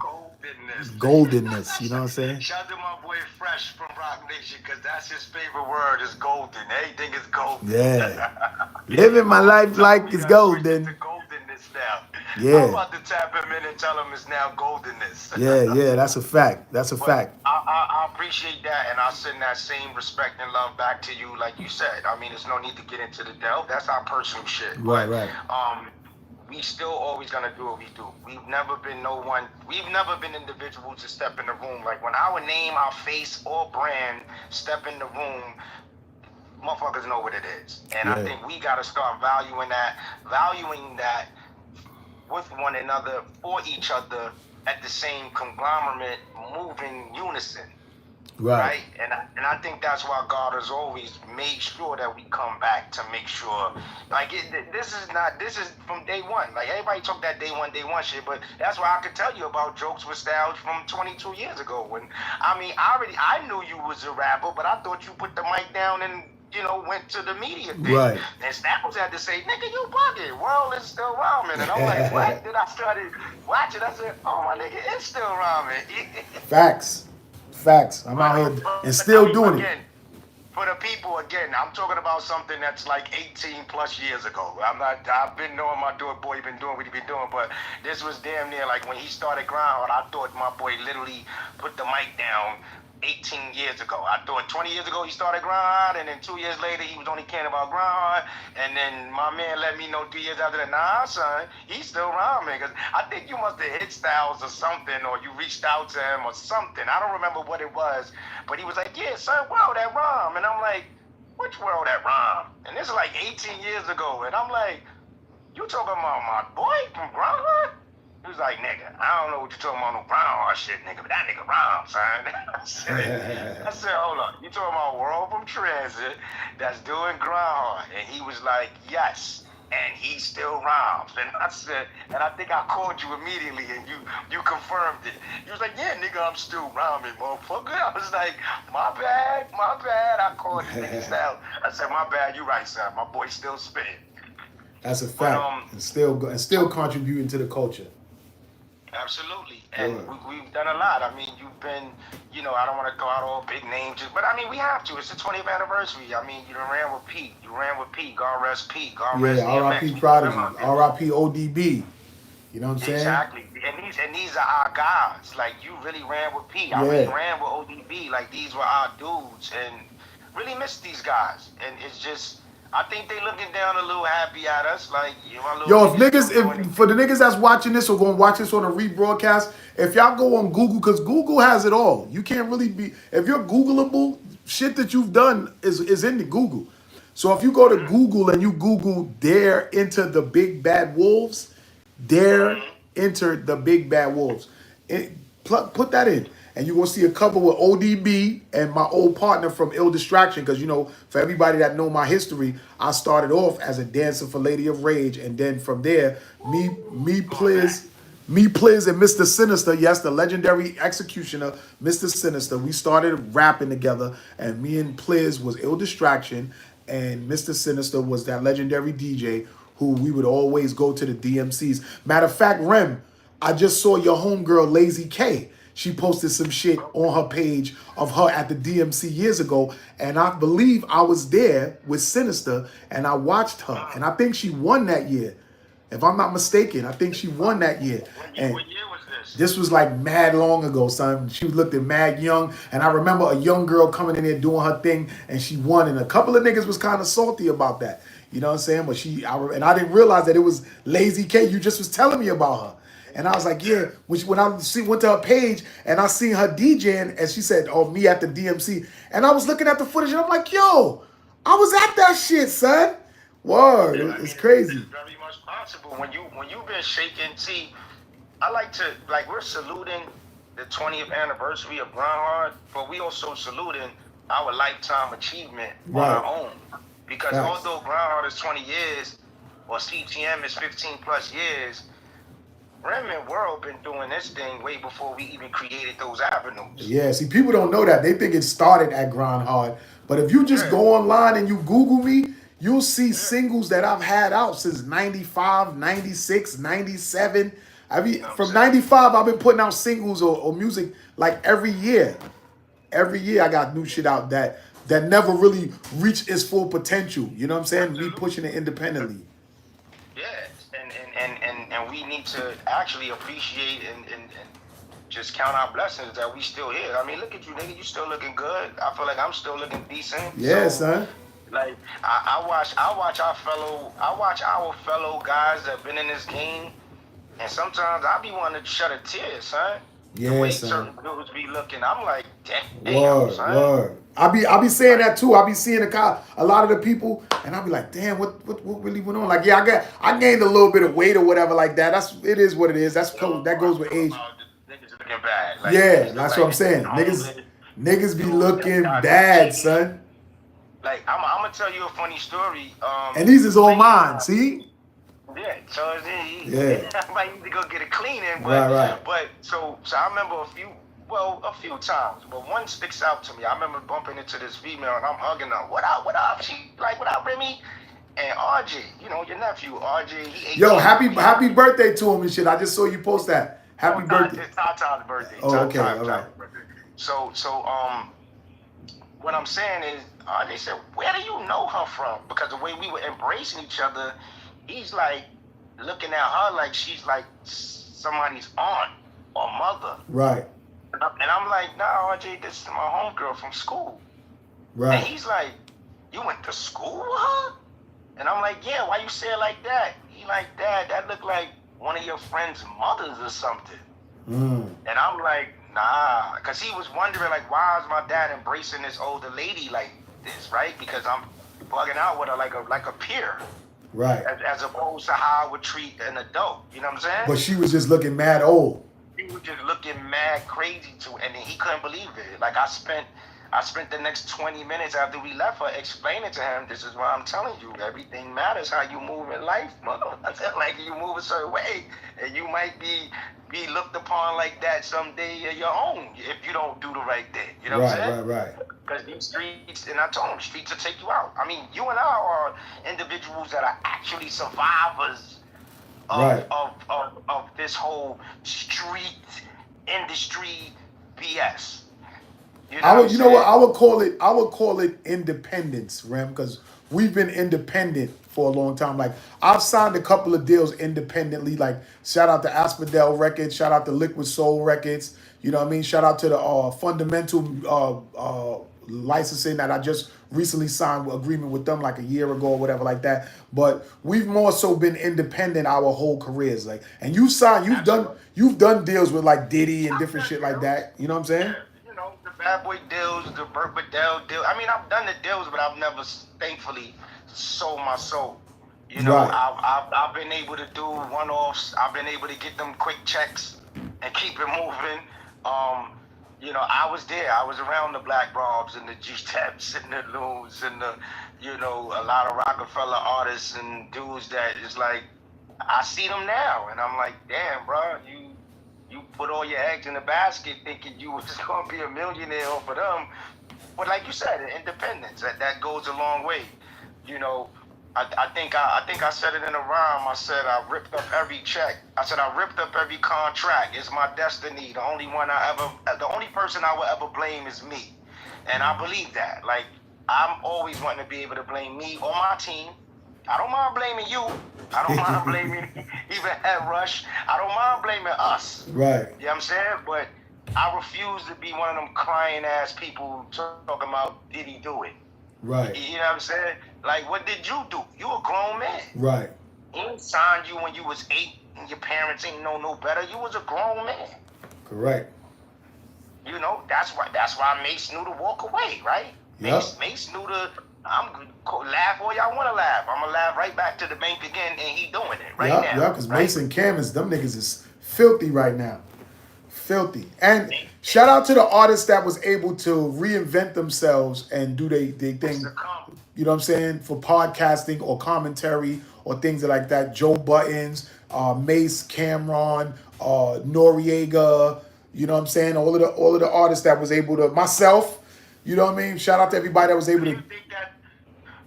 G: goldenness. You know what I'm saying?
C: Shout out to my boy Fresh from Rock Nation, because that's his favorite word is golden. Everything is golden.
G: Yeah. Living my life like it's golden.
C: Now.
G: Yeah.
C: I'm about to tap him in and tell him it's now goldenness.
G: Yeah, that's a fact. That's a fact.
C: I appreciate that, and I'll send that same respect and love back to you, like you said. I mean, there's no need to get into the delve. That's our personal shit.
G: Right.
C: We still always gonna do what we do. We've never been individuals to step in the room. Like when our name, our face, or brand step in the room, motherfuckers know what it is. And I think we gotta start valuing that with one another, for each other, at the same conglomerate, moving unison. Right? And I think that's why God has always made sure that we come back to make sure. Like, this is from day one. Like, everybody talk that day one shit, but that's why I could tell you about Jokes with Styles from 22 years ago. When, I knew you was a rapper, but I thought you put the mic down and, you know, went to the media thing.
G: Right.
C: And Staples had to say, nigga, you bugging. World is still rhyming. And I'm like, what? Then I started watching. I said, oh, my nigga, it's still rhyming.
G: Facts. I'm out here and still doing it.
C: For the people, again, I'm talking about something that's like 18 plus years ago. I've been knowing my boy been doing what he been doing, but this was damn near like when he started Grindhard, I thought my boy literally put the mic down 18 years ago. I thought 20 years ago he started Grindhard, and then 2 years later he was only caring about Grindhard. And then my man let me know 3 years after that, nah, son, he's still rhyming. Cause I think you must have hit Styles or something, or you reached out to him or something. I don't remember what it was, but he was like, yeah, son, wow, that rhyme. And I'm like, which world that rhyme? And this is like 18 years ago. And I'm like, you talking about my boy from Grindhard? He was like, nigga, I don't know what you're talking about, no Grindhard shit, nigga, but that nigga rhymes, son. I said, hold on, you talking about World from Transit that's doing Grindhard? And he was like, yes, and he still rhymes. And I said, and I think I called you immediately, and you confirmed it. He was like, yeah, nigga, I'm still rhyming, motherfucker. I was like, my bad. I called this nigga Style. I said, my bad, you right, son. My boy still spitting.
G: That's a fact. And still contributing to the culture.
C: Absolutely. And we've done a lot. I mean, you've been, you know, I don't want to throw out all big names, but I mean, we have to. It's the 20th anniversary. I mean, you done ran with Pete. You ran with Pete. God rest Pete. God rest
G: R.I.P. Prodigy. R.I.P. ODB. You know what I'm saying?
C: Exactly. And these are our guys. Like, you really ran with Pete. I really ran with ODB. Like, these were our dudes. And really missed these guys. And it's just, I think they looking down a little happy at us, like,
G: yo, if for the niggas that's watching this or going to watch this on a rebroadcast, if y'all go on Google, because Google has it all. You can't really be, if you're Googleable, shit that you've done is in the Google. So if you go to Google and you Google Dare Enter the Big Bad Wolves, Dare Enter the Big Bad Wolves, put that in. And you're going to see a couple with ODB and my old partner from Ill Distraction. Because, you know, for everybody that know my history, I started off as a dancer for Lady of Rage. And then from there, me, Pliz, and Mr. Sinister, yes, the legendary executioner, Mr. Sinister, we started rapping together. And me and Pliz was Ill Distraction. And Mr. Sinister was that legendary DJ who we would always go to the DMCs. Matter of fact, Rem, I just saw your homegirl, Lazy K. She posted some shit on her page of her at the DMC years ago. And I believe I was there with Sinister and I watched her. And I think she won that year. If I'm not mistaken, I think she won that year. And
C: what year was this?
G: This was like mad long ago, son. She looked at mad young. And I remember a young girl coming in there doing her thing and she won. And a couple of niggas was kind of salty about that. You know what I'm saying? But I didn't realize that it was Lazy K. You just was telling me about her. And I was like, yeah. When I went to her page and I seen her DJing, and she said, "Oh, me at the DMC." And I was looking at the footage, and I'm like, "Yo, I was at that shit, son." Word, it's crazy.
C: It's very much possible when you've been shaking. See, I like to we're saluting the 20th anniversary of Grindhard, but we also saluting our lifetime achievement on our own. Because although Grindhard is 20 years, or CTM is 15 plus years. Rem and World been doing this thing way before we even created those avenues.
G: Yeah, see, people don't know that. They think it started at Grindhard. But if you just go online and you Google me, you'll see singles that I've had out since 95, 96, 97. I mean, from 95, I've been putting out singles or music like every year. Every year I got new shit out that never really reached its full potential. You know what I'm saying? Me pushing it independently.
C: And we need to actually appreciate and just count our blessings that we still here. I mean, look at you, nigga. You still looking good. I feel like I'm still looking decent.
G: Yeah, son.
C: Like I watch our fellow guys that been in this game, and sometimes I be wanting to shed a tear, son.
G: Yeah,
C: the way
G: son.
C: certain dudes be looking, I'm like, damn, son.
G: Word. I be saying that too. I be seeing a lot of the people, and I be like, damn, what really went on? Like, yeah, I gained a little bit of weight or whatever like that. It is what it is. That goes with age.
C: Niggas looking bad. Like,
G: yeah, that's what I'm saying. Niggas be looking bad, son.
C: Like, I'm gonna tell you a funny story.
G: And these is all mine. See.
C: Yeah, so I might need to go get a cleaning, but
G: right.
C: But so I remember a few times, but one sticks out to me. I remember bumping into this female and I'm hugging her. What up? She like, what up, Remy? And RJ, you know, your nephew, RJ, he 18.
G: Yo, happy birthday to him and shit. I just saw you post that. Happy birthday.
C: It's Tata's birthday.
G: Oh, okay, all right.
C: So what I'm saying is, RJ said, where do you know her from? Because the way we were embracing each other, he's like looking at her like she's like somebody's aunt or mother.
G: Right.
C: And I'm like, nah, RJ, this is my homegirl from school.
G: Right.
C: And he's like, you went to school with her? And I'm like, yeah, why you say it like that? He like, Dad, that looked like one of your friend's mothers or something. And I'm like, nah, because he was wondering, like, why is my dad embracing this older lady like this, right? Because I'm bugging out with her like a peer.
G: Right.
C: As opposed to how I would treat an adult. You know what I'm saying?
G: But she was just looking mad old.
C: He was just looking mad crazy too, and he couldn't believe it. Like I spent the next 20 minutes after we left her explaining to him, this is why I'm telling you, everything matters how you move in life, mother. I said, like you move a certain way, and you might be looked upon like that someday of your own if you don't do the right thing. You know what I'm saying?
G: Right.
C: Because these streets, and I told him, streets will take you out. I mean, you and I are individuals that are actually survivors of this whole street industry BS. You know what?
G: I would call it independence, Rem, because we've been independent for a long time. Like I've signed a couple of deals independently. Like shout out to Asphodel Records, shout out to Liquid Soul Records. You know what I mean? Shout out to the Fundamental licensing that I just recently signed an agreement with them like a year ago or whatever like that. But we've more so been independent our whole careers. Like, and you've done deals with like Diddy and different shit like that. You know what I'm saying?
C: You know, the Bad Boy deals, the Burt Bedell deal. I mean, I've done the deals, but I've never, thankfully, sold my soul. You know, I've been able to do one-offs. I've been able to get them quick checks and keep it moving. You know, I was there. I was around the Black Robs and the G-Taps and the Loons and the, you know, a lot of Rockefeller artists and dudes that is like, I see them now. And I'm like, damn, bro, you put all your eggs in the basket thinking you was just going to be a millionaire off of them. But like you said, independence, that goes a long way. You know, I think I said it in a rhyme. I said I ripped up every check. I said I ripped up every contract. It's my destiny. The only person I will ever blame is me, and I believe that. Like I'm always wanting to be able to blame me or my team. I don't mind blaming you. I don't mind blaming even Head Rush. I don't mind blaming us.
G: Right.
C: You know what I'm saying? But I refuse to be one of them crying ass people talking about did he do it?
G: Right.
C: You know what I'm saying? Like, what did you do? You a grown man.
G: Right.
C: He signed you when you was 8 and your parents ain't know no better. You was a grown man.
G: Correct.
C: You know, that's why Mace knew to walk away, right?
G: Yep.
C: Mace knew to, I'm laugh all y'all want to laugh. I'm going to laugh right back to the bank again, and he doing it right now.
G: Yeah, because
C: right?
G: Mace and Cam, them niggas is filthy right now. Filthy. And shout out to the artists that was able to reinvent themselves and do they thing, you know what I'm saying, for podcasting or commentary or things like that. Joe Buttons, Mace, Cameron, Noriega, you know what I'm saying? All of the artists that was able to, myself, you know what I mean? Shout out to everybody that was able to.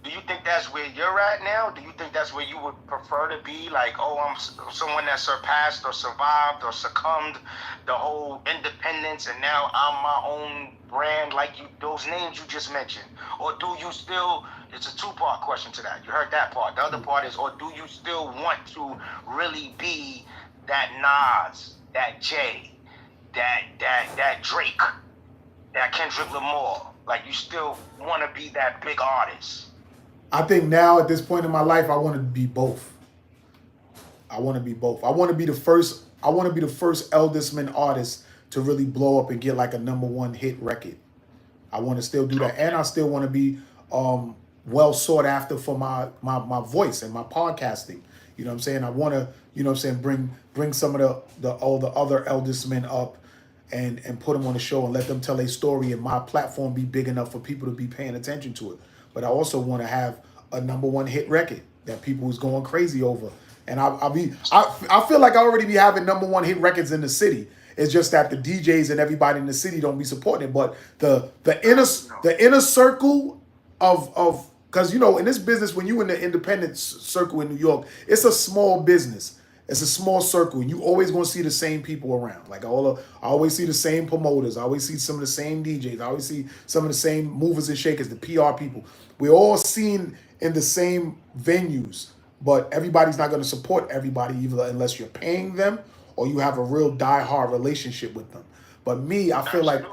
C: Do you think that's where you're at now? Do you think that's where you would prefer to be? Like, oh, I'm someone that surpassed or survived or succumbed the whole independence, and now I'm my own brand, like you, those names you just mentioned? Or do you still? It's a two-part question to that. You heard that part. The other part is, or do you still want to really be that Nas, that Jay, that Drake, that Kendrick Lamar? Like, you still want to be that big artist?
G: I think now at this point in my life, I want to be both. I want to be both. I want to be the first Eldestman artist to really blow up and get like a #1 hit record. I want to still do that, and I still want to be well sought after for my voice and my podcasting. You know what I'm saying? I want to, you know what I'm saying, bring some of the other Eldestmen up and put them on the show and let them tell their story, and my platform be big enough for people to be paying attention to it. But I also want to have a #1 hit record that people is going crazy over. And I feel like I already be having #1 hit records in the city. It's just that the DJs and everybody in the city don't be supporting it. But the inner circle of because you know, in this business, when you in the independent circle in New York, it's a small business. It's a small circle, and you always gonna see the same people around. Like I always see the same promoters. I always see some of the same DJs. I always see some of the same movers and shakers, the PR people. We're all seen in the same venues, but everybody's not gonna support everybody either unless you're paying them or you have a real die-hard relationship with them. But me, I feel like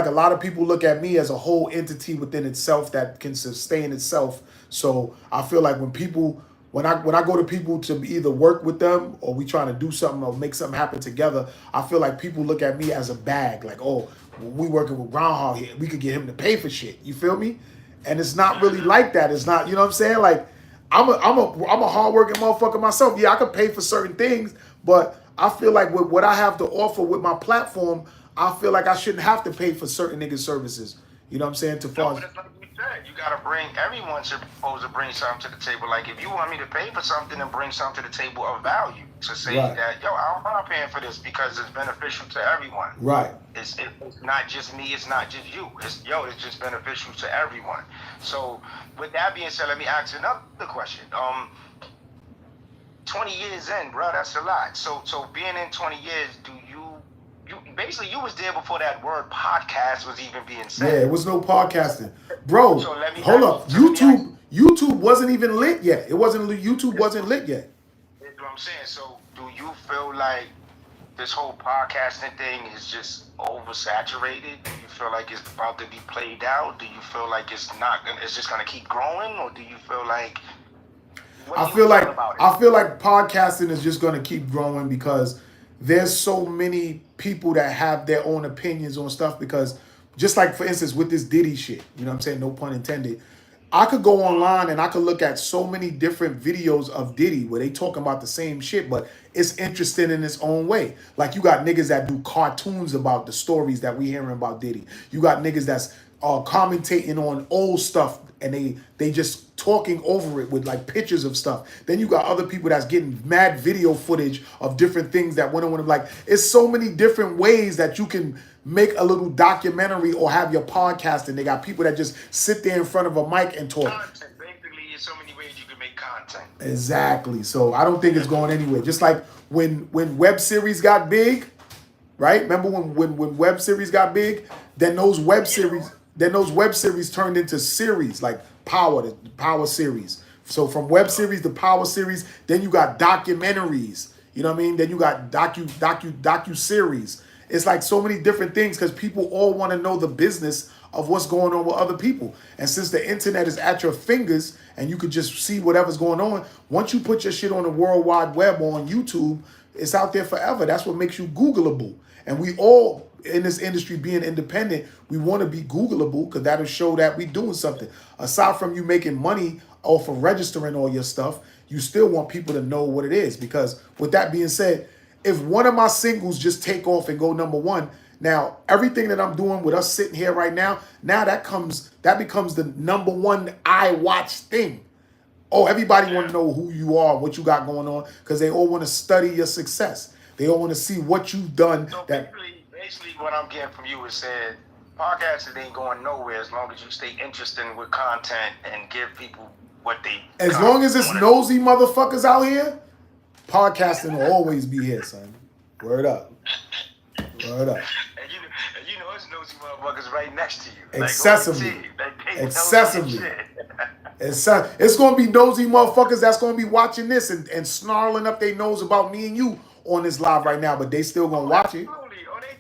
G: a lot of people look at me as a whole entity within itself that can sustain itself. So I feel like when I go to people to either work with them or we trying to do something or make something happen together, I feel like people look at me as a bag. Like, oh, when we working with Groundhog here, we could get him to pay for shit. You feel me? And it's not really like that. It's not, you know what I'm saying? Like, I'm a hardworking motherfucker myself. Yeah, I could pay for certain things, but I feel like with what I have to offer with my platform, I feel like I shouldn't have to pay for certain niggas' services. You know what I'm saying? To far
C: But it's like you said, you gotta bring, everyone's supposed to bring something to the table. Like if you want me to pay for something, then bring something to the table of value. To say that, yo, I don't mind paying for this because it's beneficial to everyone.
G: Right.
C: It's not just me, it's not just you. It's just beneficial to everyone. So with that being said, let me ask another question. 20 years in, bro, that's a lot. So being in 20 years, basically you was there before that word podcast was even being said.
G: Yeah, it was no podcasting. Bro,
C: So
G: hold up. YouTube wasn't even lit yet. YouTube wasn't lit yet.
C: That's what I'm saying. So do you feel like this whole podcasting thing is just oversaturated? Do you feel like it's about to be played out? Do you feel like it's just gonna keep growing? Or do you feel like
G: I feel like podcasting is just going to keep growing because there's so many people that have their own opinions on stuff. Because just like, for instance, with this Diddy shit, you know what I'm saying? No pun intended. I could go online and I could look at so many different videos of Diddy where they talking about the same shit, but it's interesting in its own way. Like you got niggas that do cartoons about the stories that we hearing about Diddy. You got niggas that's commentating on old stuff and they just talking over it with like pictures of stuff. Then you got other people that's getting mad video footage of different things that went on. Like it's so many different ways that you can make a little documentary or have your podcast, and they got people that just sit there in front of a mic and talk.
C: Content. Basically, there's so many ways you can make content.
G: Exactly. So I don't think it's going anywhere. Just like when web series got big, right? Remember when web series got big? Then those web series turned into series like the Power series. So from web series to Power series, then you got documentaries. You know what I mean? Then you got docu series. It's like so many different things because people all want to know the business of what's going on with other people. And since the internet is at your fingers and you could just see whatever's going on, once you put your shit on the World Wide Web or on YouTube, it's out there forever. That's what makes you Googleable. And we all in this industry being independent, we want to be Googleable because that'll show that we doing something. Aside from you making money off of registering all your stuff, you still want people to know what it is. Because with that being said, if one of my singles just take off and go number one, now everything that I'm doing with us sitting here right now, that becomes the number one I watch thing. Oh, everybody want to know who you are, what you got going on, because they all want to study your success. They all want to see what you've done.
C: So basically what I'm getting from you is said, podcasting ain't going nowhere as long as you stay interested with content and give people what they.
G: As long as it's nosy motherfuckers out here, podcasting will always be here, son. Word up. Word up.
C: And you know it's nosy motherfuckers right next to you.
G: Excessively. Excessively.
C: Excessively.
G: It's going to be nosy motherfuckers that's going to be watching this and snarling up their nose about me and you on this live right now, but they still going to watch it.
C: Oh,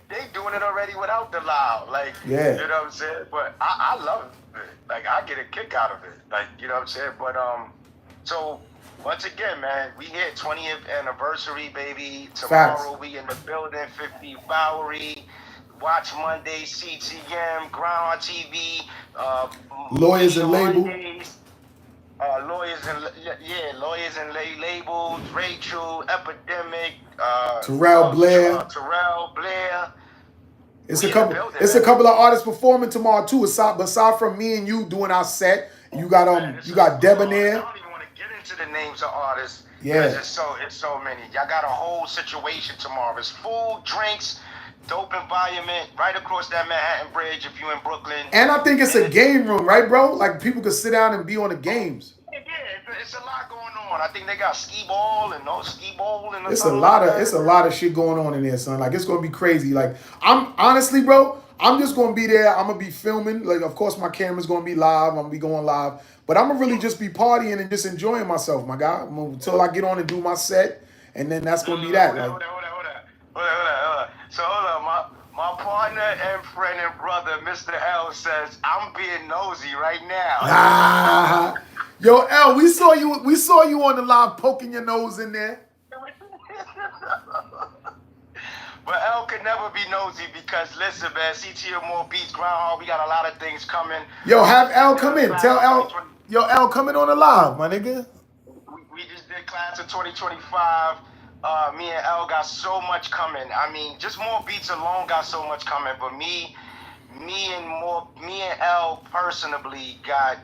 C: they doing it already without the loud. Like,
G: yeah.
C: You know what I'm saying? But I love it. Like, I get a kick out of it. Like, you know what I'm saying? But, so, once again, man, we hit 20th anniversary, baby. Tomorrow we in the building, 50 Bowery. Watch Monday, CTM, Grindhardtv,
G: Lawyers and Label.
C: Lawyers and Labels, Rachel, Epidemic,
G: Terrell Blair. It's a couple of artists performing tomorrow too. Aside from me and you doing our set, you got Debonair.
C: I don't even want to get into the names of artists.
G: Yeah.
C: It's so many. Y'all got a whole situation tomorrow. It's food, drinks, dope environment right across that Manhattan Bridge if you're in Brooklyn.
G: And I think it's a game room, right, bro? Like people could sit down and be on the games.
C: Yeah, it's a lot going on. I think they got skee ball and no skee ball and
G: it's a lot of shit going on in there, son. Like it's gonna be crazy. Like I'm honestly, bro, I'm just gonna be there. I'm gonna be filming. Like of course my camera's gonna be live. I'm gonna be going live, but I'm gonna really just be partying and just enjoying myself, my guy. Until I get on and do my set, and then that's gonna be that.
C: Hold on. So hold on. My partner and friend and brother, Mr. L, says, I'm being nosy right now.
G: Ah, yo, L, we saw you on the live poking your nose in there.
C: But L could never be nosy because, listen, man, CT more beats, Groundhog, we got a lot of things coming.
G: Yo, have L come in. Tell L, yo, L, come in on the live, my nigga.
C: We just did class of 2025. Me and L got so much coming. I mean, just more beats alone got so much coming. But me and L personally got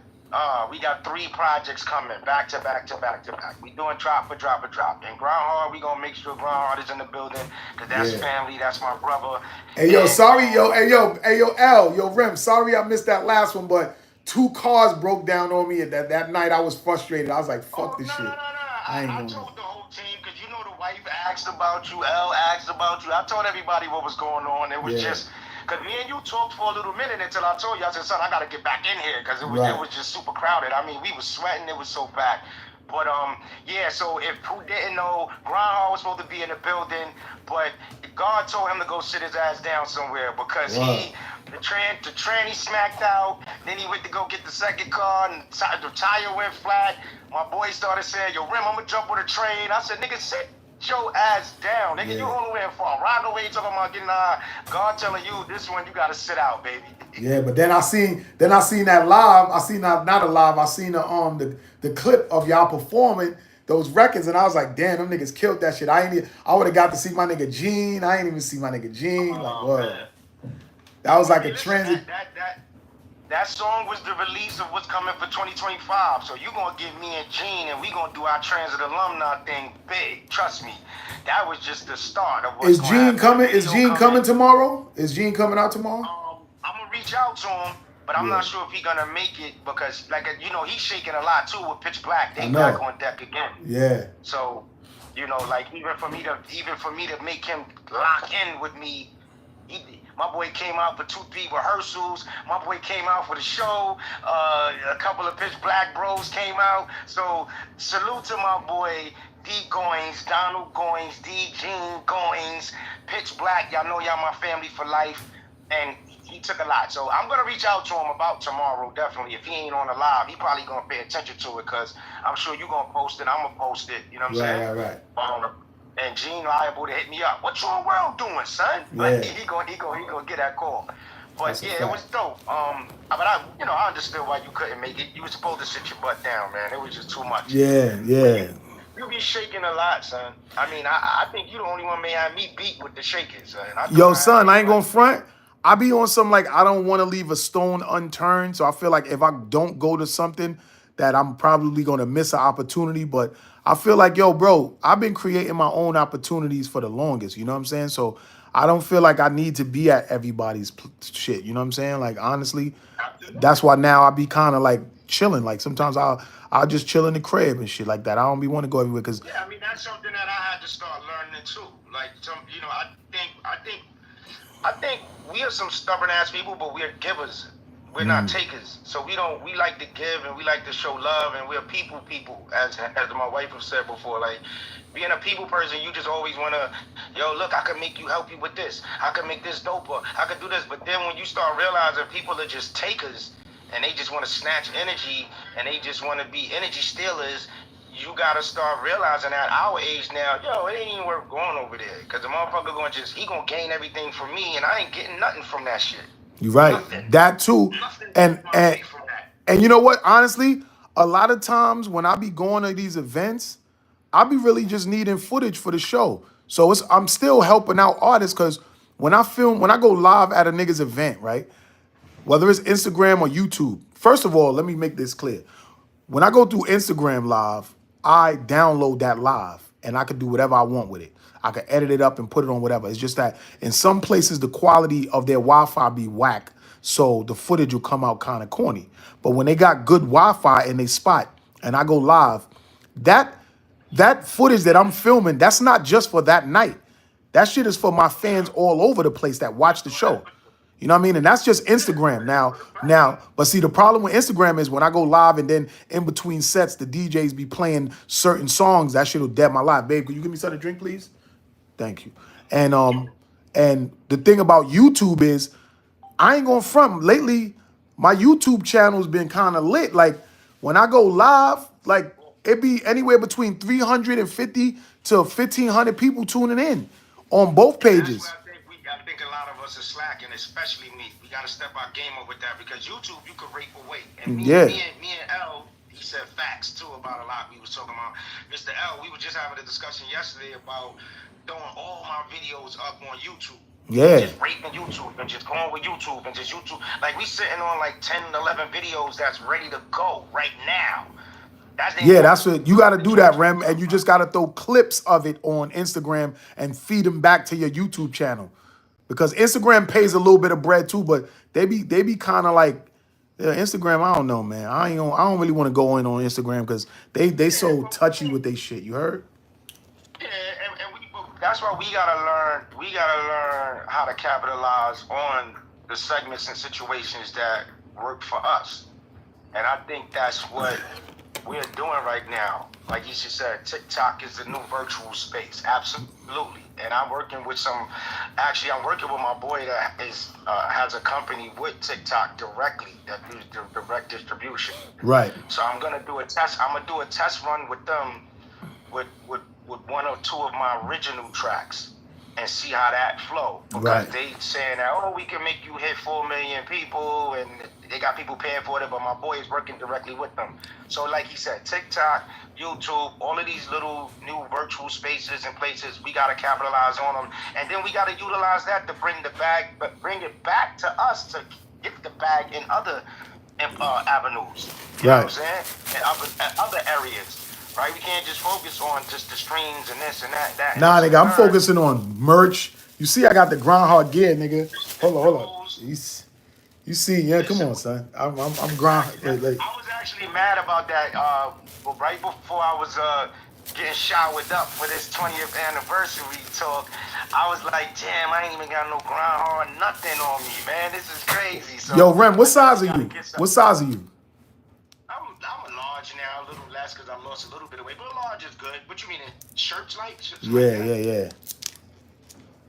C: we got 3 projects coming back to back to back to back. We doing drop for drop for drop. And Groundhard, we gonna make sure Groundhard is in the building because that's family. That's my brother.
G: Hey yo, sorry, yo, L, yo, Rem, sorry I missed that last one, but 2 cars broke down on me, and that night I was frustrated. I was like, fuck this shit.
C: I told the whole team because you know the wife asked about you, L asked about you. I told everybody what was going on. It was just because me and you talked for a little minute until I told you. I said, son, I got to get back in here because it was just super crowded. I mean, we was sweating. It was so bad. But yeah. So if who didn't know, Grindhard was supposed to be in the building, but God told him to go sit his ass down somewhere because the tranny smacked out. Then he went to go get the second car, and the tire went flat. My boy started saying, "Yo, Rim, I'm gonna jump with a train." I said, "Nigga, sit your ass down, nigga. You all the way in Far Rockaway talking about getting God telling you this one you gotta sit out, baby."
G: Yeah, but then I seen that live. I seen not a live. I seen the clip of y'all performing those records, and I was like, damn, them niggas killed that shit. I would have got to see my nigga Gene. I ain't even see my nigga Gene. Like, what? That was like a transit.
C: That song was the release of what's coming for 2025. So you gonna get me and Gene, and we gonna do our transit alumni thing big. Trust me, that was just the start of what's
G: Is Gene coming? Is Gene coming tomorrow? Is Gene coming out tomorrow?
C: I'm gonna reach out to him, but I'm not sure if he's gonna make it because, like, you know, he's shaking a lot too with Pitch Black. They back on deck again.
G: Yeah.
C: So, you know, like even for me to make him lock in with me. My boy came out for 2-3 rehearsals. My boy came out for the show. A couple of Pitch Black bros came out. So salute to my boy D Goings, Donald Goings, D Gene Goings, Pitch Black. Y'all know y'all my family for life. And he took a lot. So I'm going to reach out to him about tomorrow, definitely. If he ain't on the live, he probably going to pay attention to it because I'm sure you're going to post it. I'm going to post it. You know what I'm saying?
G: Right.
C: And Gene liable to hit me up. What your world doing, son? But he gonna get that call. But it was dope. But I understood why you couldn't make it. You were supposed to sit your butt down, man. It was just too much.
G: Yeah.
C: You be shaking a lot, son. I mean, I think you the only one may have me beat with the shaking, son.
G: Yo, son, I ain't gonna front. I be on some like I don't want to leave a stone unturned. So I feel like if I don't go to something that I'm probably gonna miss an opportunity, but I feel like, yo, bro, I've been creating my own opportunities for the longest, you know what I'm saying? So I don't feel like I need to be at everybody's shit, you know what I'm saying? Like, honestly, that's why now I be kind of like chilling. Like, sometimes I'll just chill in the crib and shit like that. I don't be want to go everywhere because...
C: Yeah, I mean, that's something that I had to start learning too. Like, I think we are some stubborn-ass people, but we're givers. We're not takers, so we like to give and we like to show love, and we're people, as my wife has said before. Like, being a people person, you just always want to, yo, look, I can help you with this. I can make this doper. I can do this. But then when you start realizing people are just takers and they just want to snatch energy and they just want to be energy stealers, you got to start realizing at our age now, yo, it ain't even worth going over there because the motherfucker he going to gain everything from me and I ain't getting nothing from that shit.
G: You're right. That too. And you know what? Honestly, a lot of times when I be going to these events, I be really just needing footage for the show. So I'm still helping out artists because when I go live at a nigga's event, right? Whether it's Instagram or YouTube. First of all, let me make this clear. When I go through Instagram live, I download that live and I can do whatever I want with it. I can edit it up and put it on whatever. It's just that in some places, the quality of their Wi-Fi be whack. So the footage will come out kind of corny. But when they got good Wi-Fi in they spot and I go live, that footage that I'm filming, that's not just for that night. That shit is for my fans all over the place that watch the show. You know what I mean? And that's just Instagram now. But see, the problem with Instagram is when I go live and then in between sets, the DJs be playing certain songs. That shit will dead my life. Babe, could you give me something to drink, please? Thank you. And And the thing about YouTube is, I ain't gonna front. Lately, my YouTube channel's been kind of lit. Like when I go live, like it be anywhere between 350 to 1,500 people tuning in on both
C: And that's
G: pages.
C: where I think a lot of us are slacking, especially me. We got to step our game up with that because YouTube, you could rape away. And me and L, he said facts too about a lot. We was talking about Mr. L. We were just having a discussion yesterday about throwing all my videos up on YouTube.
G: Yeah.
C: Just raping YouTube and just going with YouTube and just YouTube. Like we sitting on like 10, 11 videos that's ready to go right now.
G: That's what you got to do, that Rem, and you just got to throw clips of it on Instagram and feed them back to your YouTube channel, because Instagram pays a little bit of bread too, but they be kind of like, yeah, Instagram. I don't know, man. I don't really want to go in on Instagram because they so touchy with they shit. You heard?
C: Yeah, that's why we gotta learn. We gotta learn how to capitalize on the segments and situations that work for us, and I think that's what we're doing right now. Like you just said, TikTok is the new virtual space. Absolutely. And I'm working with I'm working with my boy that has a company with TikTok directly that do direct distribution.
G: Right.
C: So I'm gonna do a test. I'm gonna do a test run with them with one or two of my original tracks and see how that flow. Because they saying that, oh, we can make you hit 4 million people and they got people paying for it, but my boy is working directly with them. So like he said, TikTok, YouTube, all of these little new virtual spaces and places, we gotta capitalize on them. And then we gotta utilize that to bring it back to us to get the bag in other avenues. You know what I'm saying? In other areas. Right, we can't just focus on just the streams and this and that.
G: Nah, nigga, I'm focusing on merch. You see, I got the Grindhardtv gear, nigga. Hold on. You see, yeah, come on, son. I'm Grindhardtv.
C: I was actually mad about that. Right before I was getting showered up for this 20th anniversary talk, I was like, damn, I ain't even got no Grindhardtv, nothing on me, man. This is crazy. So,
G: yo, Rem, what size are you? What size are you?
C: I'm a large now, a little less because I lost a little bit of weight, but large is good. What you mean, in shirts like?
G: Yeah.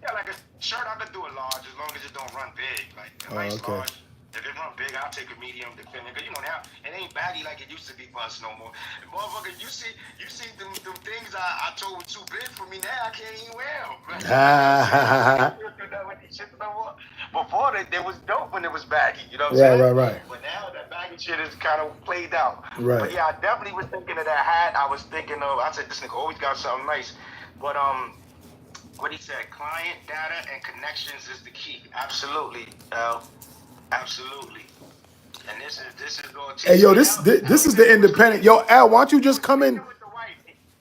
C: Yeah, like a shirt, I could do a large as long as it don't run big. Like a nice large. If it run big, I'll take a medium depending. Because, now, it ain't baggy like it used to be for us no more. And motherfucker, you see them things I told were too big for me now, I can't even wear them. Before they was dope when it was baggy, you know what I'm saying?
G: Right.
C: But now that baggy shit is kind of played out.
G: Right.
C: But yeah, I definitely was thinking of that hat. I said, this nigga always got something nice. But what he said, client data and connections is the key. Absolutely, absolutely. And this is going to.
G: Hey, yo, this is the independent. Yo, Al, why don't you just come in?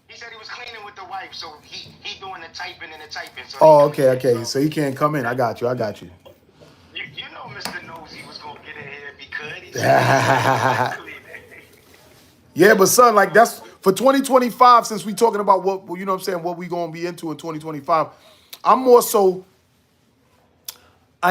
C: He said he was cleaning with the wife, so he doing the typing and the typing. So
G: okay. So he can't come in. I got you.
C: You know Mr. Nosy was going to get in here if he could. He said,
G: yeah, but son, like that's for 2025, since we talking about what, you know what I'm saying, what we going to be into in 2025, I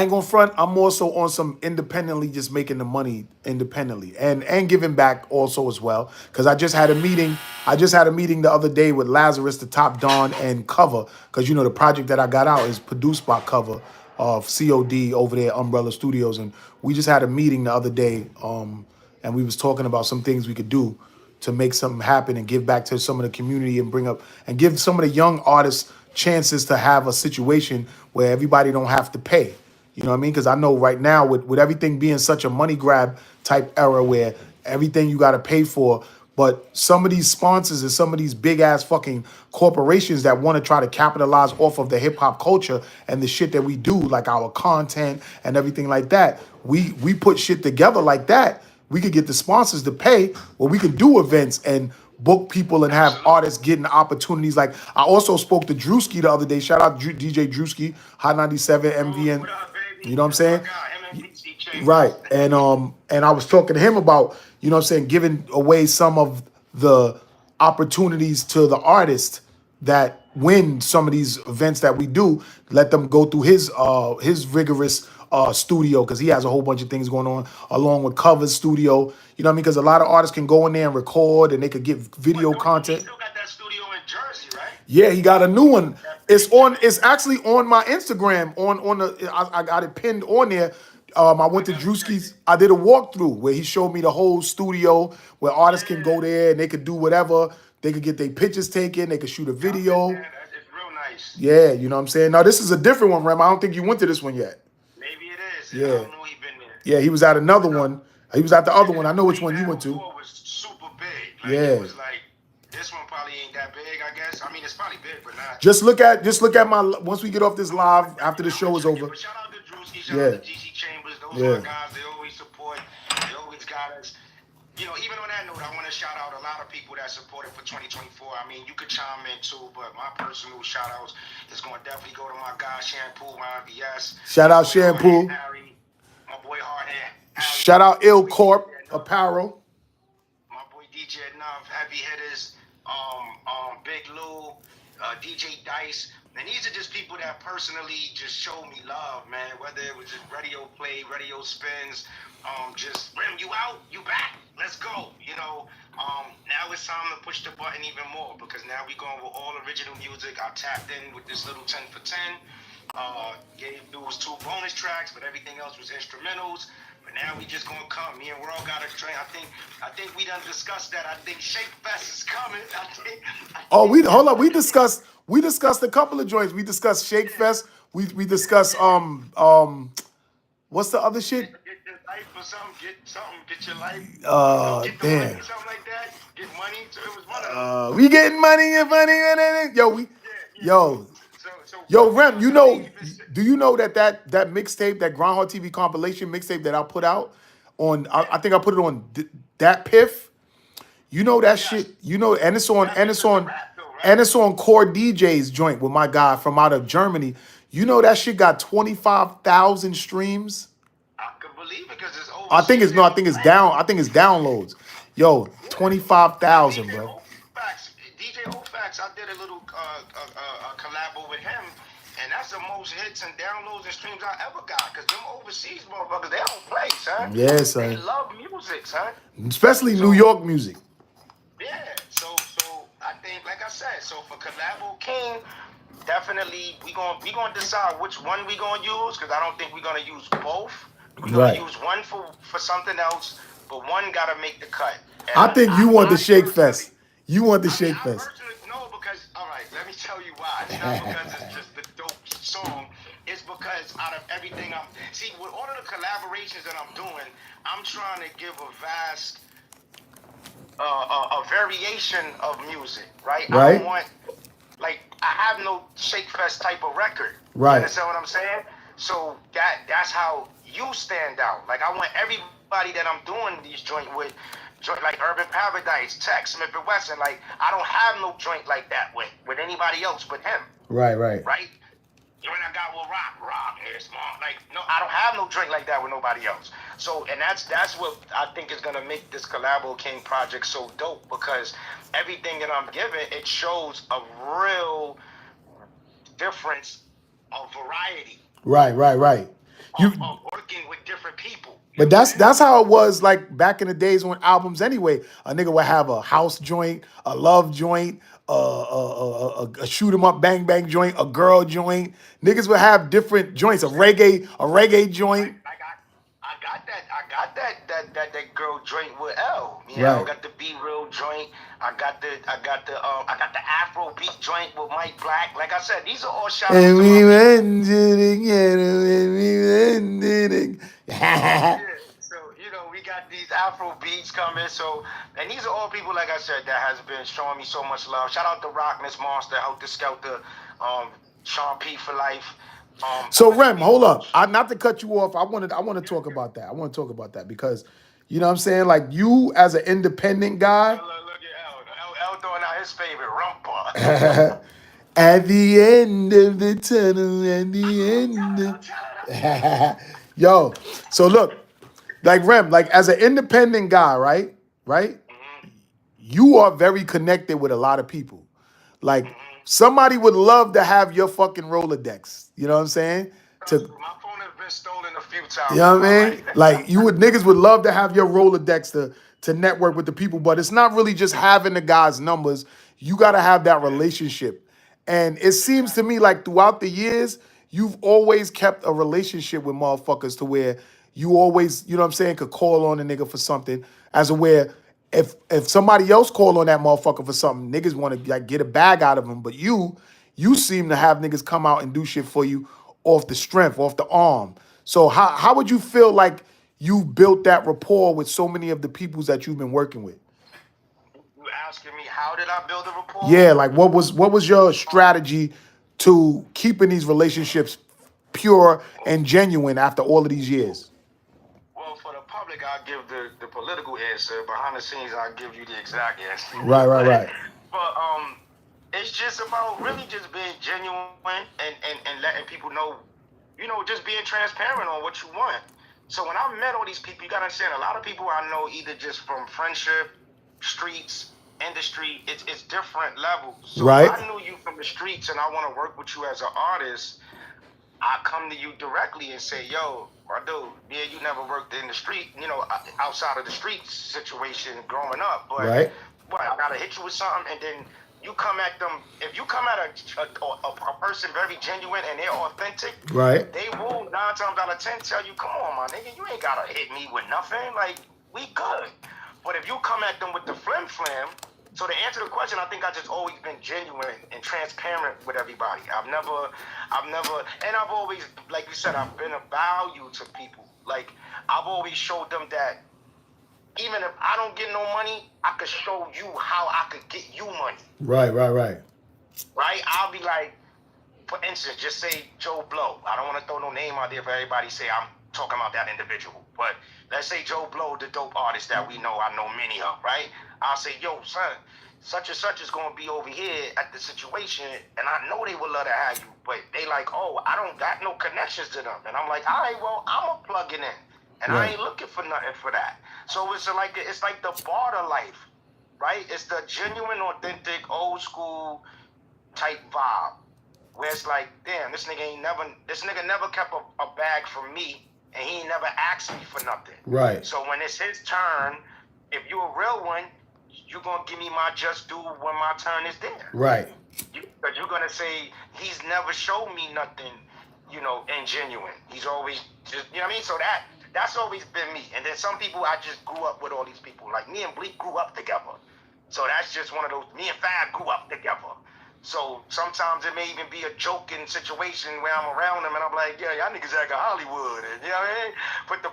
G: ain't gonna front. I'm more so on some independently, just making the money independently and giving back also as well. Because I just had a meeting. The other day with Lazarus, the Top Don, and Cover. Because the project that I got out is produced by Cover of COD over there, Umbrella Studios, and we just had a meeting the other day. And we was talking about some things we could do to make something happen and give back to some of the community and give some of the young artists chances to have a situation where everybody don't have to pay. You know what I mean? Because I know right now with everything being such a money grab type era where everything you got to pay for, but some of these sponsors and some of these big ass fucking corporations that want to try to capitalize off of the hip hop culture and the shit that we do, like our content and everything like that, we put shit together like that. We could get the sponsors to pay, or we could do events and book people and have artists getting opportunities. Like I also spoke to Drewski the other day. Shout out DJ Drewski, Hot 97, MVN. You know what I'm saying? Right. And I was talking to him about, you know what I'm saying, giving away some of the opportunities to the artists that win some of these events that we do, let them go through his rigorous studio, because he has a whole bunch of things going on along with Cover's studio. You know what I mean? Because a lot of artists can go in there and record and they could get video content.
C: He still got that studio in Jersey, right?
G: Yeah, he got a new one. It's on. It's actually on my Instagram. On the. I got it pinned on there. I went to Drewski's. I did a walkthrough where he showed me the whole studio where artists can go there and they could do whatever. They could get their pictures taken. They could shoot a video.
C: It's real nice.
G: Yeah, you know what I'm saying. Now this is a different one, Rem. I don't think you went to this one yet.
C: Maybe it is. I
G: Yeah,
C: don't know he been there.
G: yeah. He was at another one. He was at the other one. I know which one you went to.
C: Before was super big. Like,
G: Yeah.
C: It was like, this one probably ain't that big, I guess. I mean, it's probably big, but not.
G: Just look at my. Once we get off this live after the show is over.
C: But shout out to Drewski, shout out to GC Chambers. Those are guys. They always support. They always got us. You know, even on that note, I want to shout out a lot of people that supported for 2024. I mean, you could chime in too, but my personal shout outs is going to definitely go to my guy Shampoo, my IBS.
G: Shout out Shampoo.
C: Harry, my boy Hardhead.
G: Shout out Ill Corp Apparel.
C: My boy DJ Enough, Heavy Hitters, Big Lou, DJ Dice. And these are just people that personally just show me love, man. Whether it was just radio play, radio spins, just Rim, you out, you back, let's go. You know, now it's time to push the button even more because now we going with all original music. I tapped in with this little 10 for 10. Gave dudes 2 bonus tracks, but everything else was instrumentals. But now we just gonna come. Me and World got a train. I think we done discussed that. I think Shake Fest is coming.
G: Hold up. We discussed a couple of joints. We discussed Shake Fest. We discussed what's the other shit?
C: Get your life or something. Get your life. Get the money, something like that. Get money. So it was one of them.
G: We getting money and money and Yo, Rem, you know, do you know that mixtape, that Grindhardtv compilation mixtape that I put out on, I think I put it on that Piff. You know that shit. You know, and it's on Core DJ's joint with my guy from out of Germany. You know that shit got 25,000 streams.
C: I could believe it because it's over.
G: I think it's downloads. Yo, 25,000, bro.
C: DJ Ofax, I did a little collabo with him, and that's the most hits and downloads and streams I ever got. Cause them overseas motherfuckers, they don't play, son.
G: Yeah, son.
C: They love music, son.
G: Especially New York music.
C: Yeah, so I think, like I said, so for Collabo King, definitely we gonna decide which one we gonna use, because I don't think we're gonna use both. We're gonna use one for something else, but one gotta make the cut. And
G: I think you want the Shake Fest. You want the Shake Fest.
C: No, because, all right, let me tell you why. It's not because it's just the dope song. It's because out of everything see, with all of the collaborations that I'm doing, I'm trying to give a vast a variation of music, right? I don't want, like, I have no Shake Fest type of record.
G: Right.
C: You understand what I'm saying? So that's how you stand out. Like, I want everybody that I'm doing these joint with, like Urban Paradise, Tech, Smith and Wesson, like, I don't have no joint like that with anybody else but him.
G: Right.
C: Right? You know, and I got with Rock, here, small. Like, no, I don't have no drink like that with nobody else. So, and that's what I think is gonna make this Collabo King project so dope, because everything that I'm giving, it shows a real difference of variety.
G: Right.
C: Of working with different people.
G: But that's how it was like back in the days on albums anyway. A nigga would have a house joint, a love joint, a shoot 'em up bang bang joint, a girl joint. Niggas would have different joints, a reggae joint.
C: I got that girl joint with L. You know, I got the Be Real joint. I got the Afro beat joint with Mike Black. Like I said, these are all shout outs to yeah, so, you know, we got these Afro beats coming. So, and these are all people, like I said, that has been showing me so much love. Shout out to Rock, Miss Monster, Helter Skelter, Sean P for life.
G: So Rem, hold up. Not to cut you off. I want to talk about that. I want to talk about that because, you know what I'm saying? Like, you as an independent guy.
C: Look at L throwing out his favorite rumpa.
G: At the end of the tunnel, at the end. Yo, so look, like Rem, like as an independent guy, right?
C: Mm-hmm.
G: You are very connected with a lot of people. Like, somebody would love to have your fucking Rolodex. You know what I'm saying?
C: My phone has been stolen a few times.
G: You know what I mean? Like, niggas would love to have your Rolodex to network with the people, but it's not really just having the guy's numbers. You got to have that relationship. And it seems to me like throughout the years, you've always kept a relationship with motherfuckers to where you always, you know what I'm saying, could call on a nigga for something. As a where if somebody else call on that motherfucker for something, niggas want to like get a bag out of him. But you seem to have niggas come out and do shit for you off the strength, off the arm. So how would you feel like you built that rapport with so many of the peoples that you've been working with?
C: You asking me how did I build a rapport?
G: Yeah, like what was your strategy to keeping these relationships pure and genuine after all of these years?
C: Well, for the public, I'll give the political answer. Behind the scenes, I'll give you the exact answer.
G: Right.
C: But it's just about really just being genuine and letting people know, you know, just being transparent on what you want. So when I met all these people, you gotta understand, a lot of people I know either just from friendship, streets, industry, it's different levels. So
G: Right.
C: if I knew you from the streets and I want to work with you as an artist, I come to you directly and say, yo, my dude, yeah, you never worked in the street, you know, outside of the streets situation growing up, but
G: Right.
C: I gotta hit you with something, and then you come at them. If you come at a person very genuine and they're authentic,
G: Right.
C: they will 9 times out of 10 tell you, come on, my nigga, you ain't gotta hit me with nothing. Like, we good. But if you come at them with the flim, so to answer the question, I think I just always been genuine and transparent with everybody. I've never, and I've always, like you said, I've been a value to people. Like, I've always showed them that even if I don't get no money, I could show you how I could get you money.
G: Right.
C: Right? I'll be like, for instance, just say Joe Blow. I don't want to throw no name out there for everybody say I'm talking about that individual. But let's say Joe Blow, the dope artist that we know, I know many of, right? I'll say, yo, son, such and such is going to be over here at the situation, and I know they would love to have you, but they like, oh, I don't got no connections to them. And I'm like, all right, well, I'm going to plug it in. And I ain't looking for nothing for that. So it's like the barter life, right? It's the genuine, authentic, old school type vibe. Where it's like, damn, this nigga never kept a bag from me, and he ain't never asked me for nothing.
G: Right.
C: So when it's his turn, if you a real one, you're gonna give me my just due when my turn is there.
G: Right.
C: You're gonna say he's never showed me nothing, you know, ingenuine. He's always just, you know what I mean? So that's always been me. And then some people, I just grew up with all these people. Like me and Bleak grew up together. So that's just one of those. Me and Fab grew up together. So sometimes it may even be a joking situation where I'm around them and I'm like, yeah, y'all niggas act like Hollywood. And you know what I mean?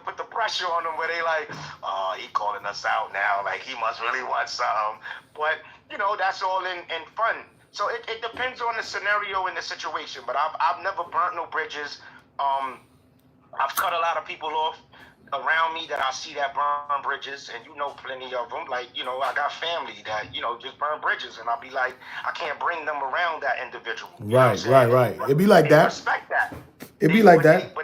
C: Put the pressure on them where they like, oh, he calling us out now. Like he must really want something. But, you know, that's all in fun. So it depends on the scenario and the situation. But I've never burnt no bridges. I've cut a lot of people off around me that I see that burn bridges, and you know plenty of them. Like, you know, I got family that, you know, just burn bridges, and I'll be like, I can't bring them around that individual.
G: Right. It'd be like that.
C: Respect that.
G: It'd be like that.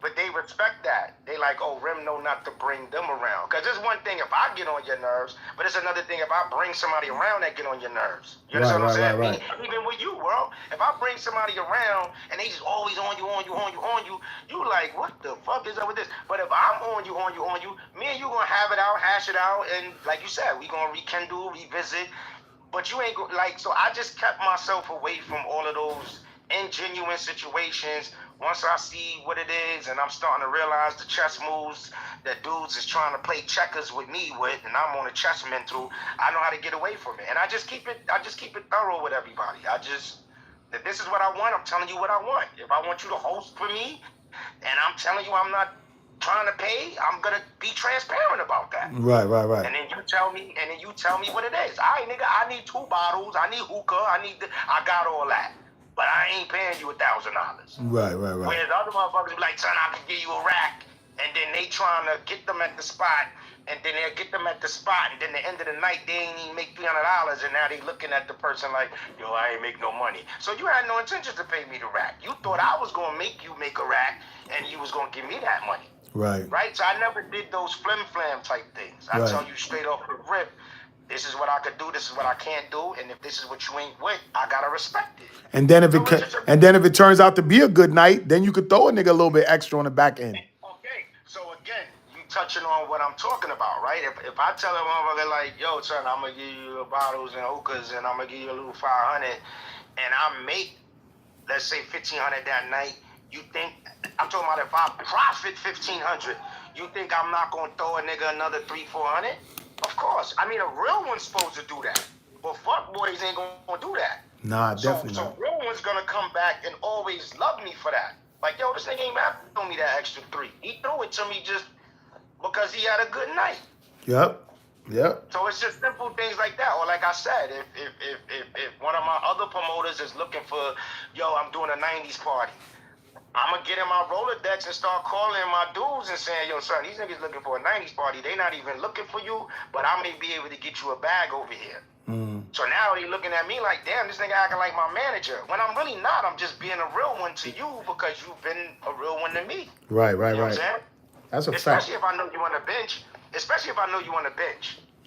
C: But they respect that. They like, oh, Rim know not to bring them around. Because it's one thing if I get on your nerves, but it's another thing if I bring somebody around that get on your nerves. You understand what I'm saying?
G: Right.
C: Even with you, bro. If I bring somebody around and they just always on you, you like, what the fuck is up with this? But if I'm on you, me and you gonna have it out, hash it out, and like you said, we gonna rekindle, revisit. But you ain't like, so I just kept myself away from all of those ingenuine situations. Once I see what it is, and I'm starting to realize the chess moves that dudes is trying to play checkers with me with, and I'm on a chess mental, I know how to get away from it. And I just keep it thorough with everybody. If this is what I want, I'm telling you what I want. If I want you to host for me, and I'm telling you I'm not trying to pay, I'm gonna be transparent about that.
G: Right.
C: And then you tell me what it is. All right, nigga, I need 2 bottles, I need hookah, I got all that. But I ain't paying you $1,000.
G: Right.
C: Whereas other motherfuckers be like, son, I can give you a rack. And then they trying to get them at the spot. And then they'll get them at the spot. And then at the end of the night, they ain't even make $300. And now they looking at the person like, yo, I ain't make no money. So you had no intention to pay me the rack. You thought I was going to make you make a rack. And you was going to give me that money.
G: Right.
C: So I never did those flim type things. I tell you straight off the rip, this is what I could do, this is what I can't do, and if this is what you ain't with, I gotta respect it.
G: And then if it turns out to be a good night, then you could throw a nigga a little bit extra on the back end.
C: Okay, so again, you touching on what I'm talking about, right? If I tell a motherfucker like, yo, son, I'm gonna give you bottles and hookahs and I'm gonna give you a little 500, and I make, let's say, 1,500 that night, you think, I'm talking about if I profit 1,500, you think I'm not gonna throw a nigga another 300-400? Of course. I mean, a real one's supposed to do that, but fuck boys ain't gonna do that.
G: Nah, definitely
C: so
G: not.
C: real one's gonna come back and always love me for that. Like, yo, this nigga ain't mad on me that extra 3. He threw it to me just because he had a good night.
G: Yep.
C: So it's just simple things like that. Or like I said, if one of my other promoters is looking for, yo, I'm doing a 90s party, I'm going to get in my Rolodex and start calling my dudes and saying, yo, son, these niggas looking for a 90s party. They not even looking for you, but I may be able to get you a bag over here. So now he looking at me like, damn, this nigga acting like my manager. When I'm really not. I'm just being a real one to you because you've been a real one to me.
G: Right.
C: You know what I'm saying?
G: That's a
C: Especially
G: fact.
C: if I know you on the bench.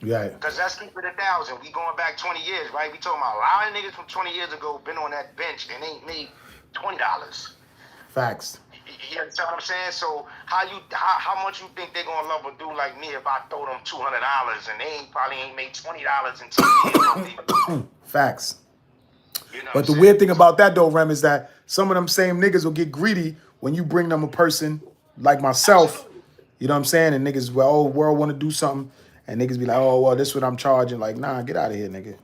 G: Right.
C: Because that's keep it 1,000. We going back 20 years, right? We talking about a lot of niggas from 20 years ago been on that bench and ain't made $20.
G: Facts.
C: You understand what I'm saying? So how much you think they gonna love a dude like me if I throw them $200 and they probably ain't made $20 in 10 years?
G: Facts.
C: You know
G: But the weird thing about that though, Rem, is that some of them same niggas will get greedy when you bring them a person like myself.
C: Absolutely.
G: You know what I'm saying? And niggas, well, oh, world want to do something, and niggas be like, oh, well, this what I'm charging. Like, nah, get out of here, nigga.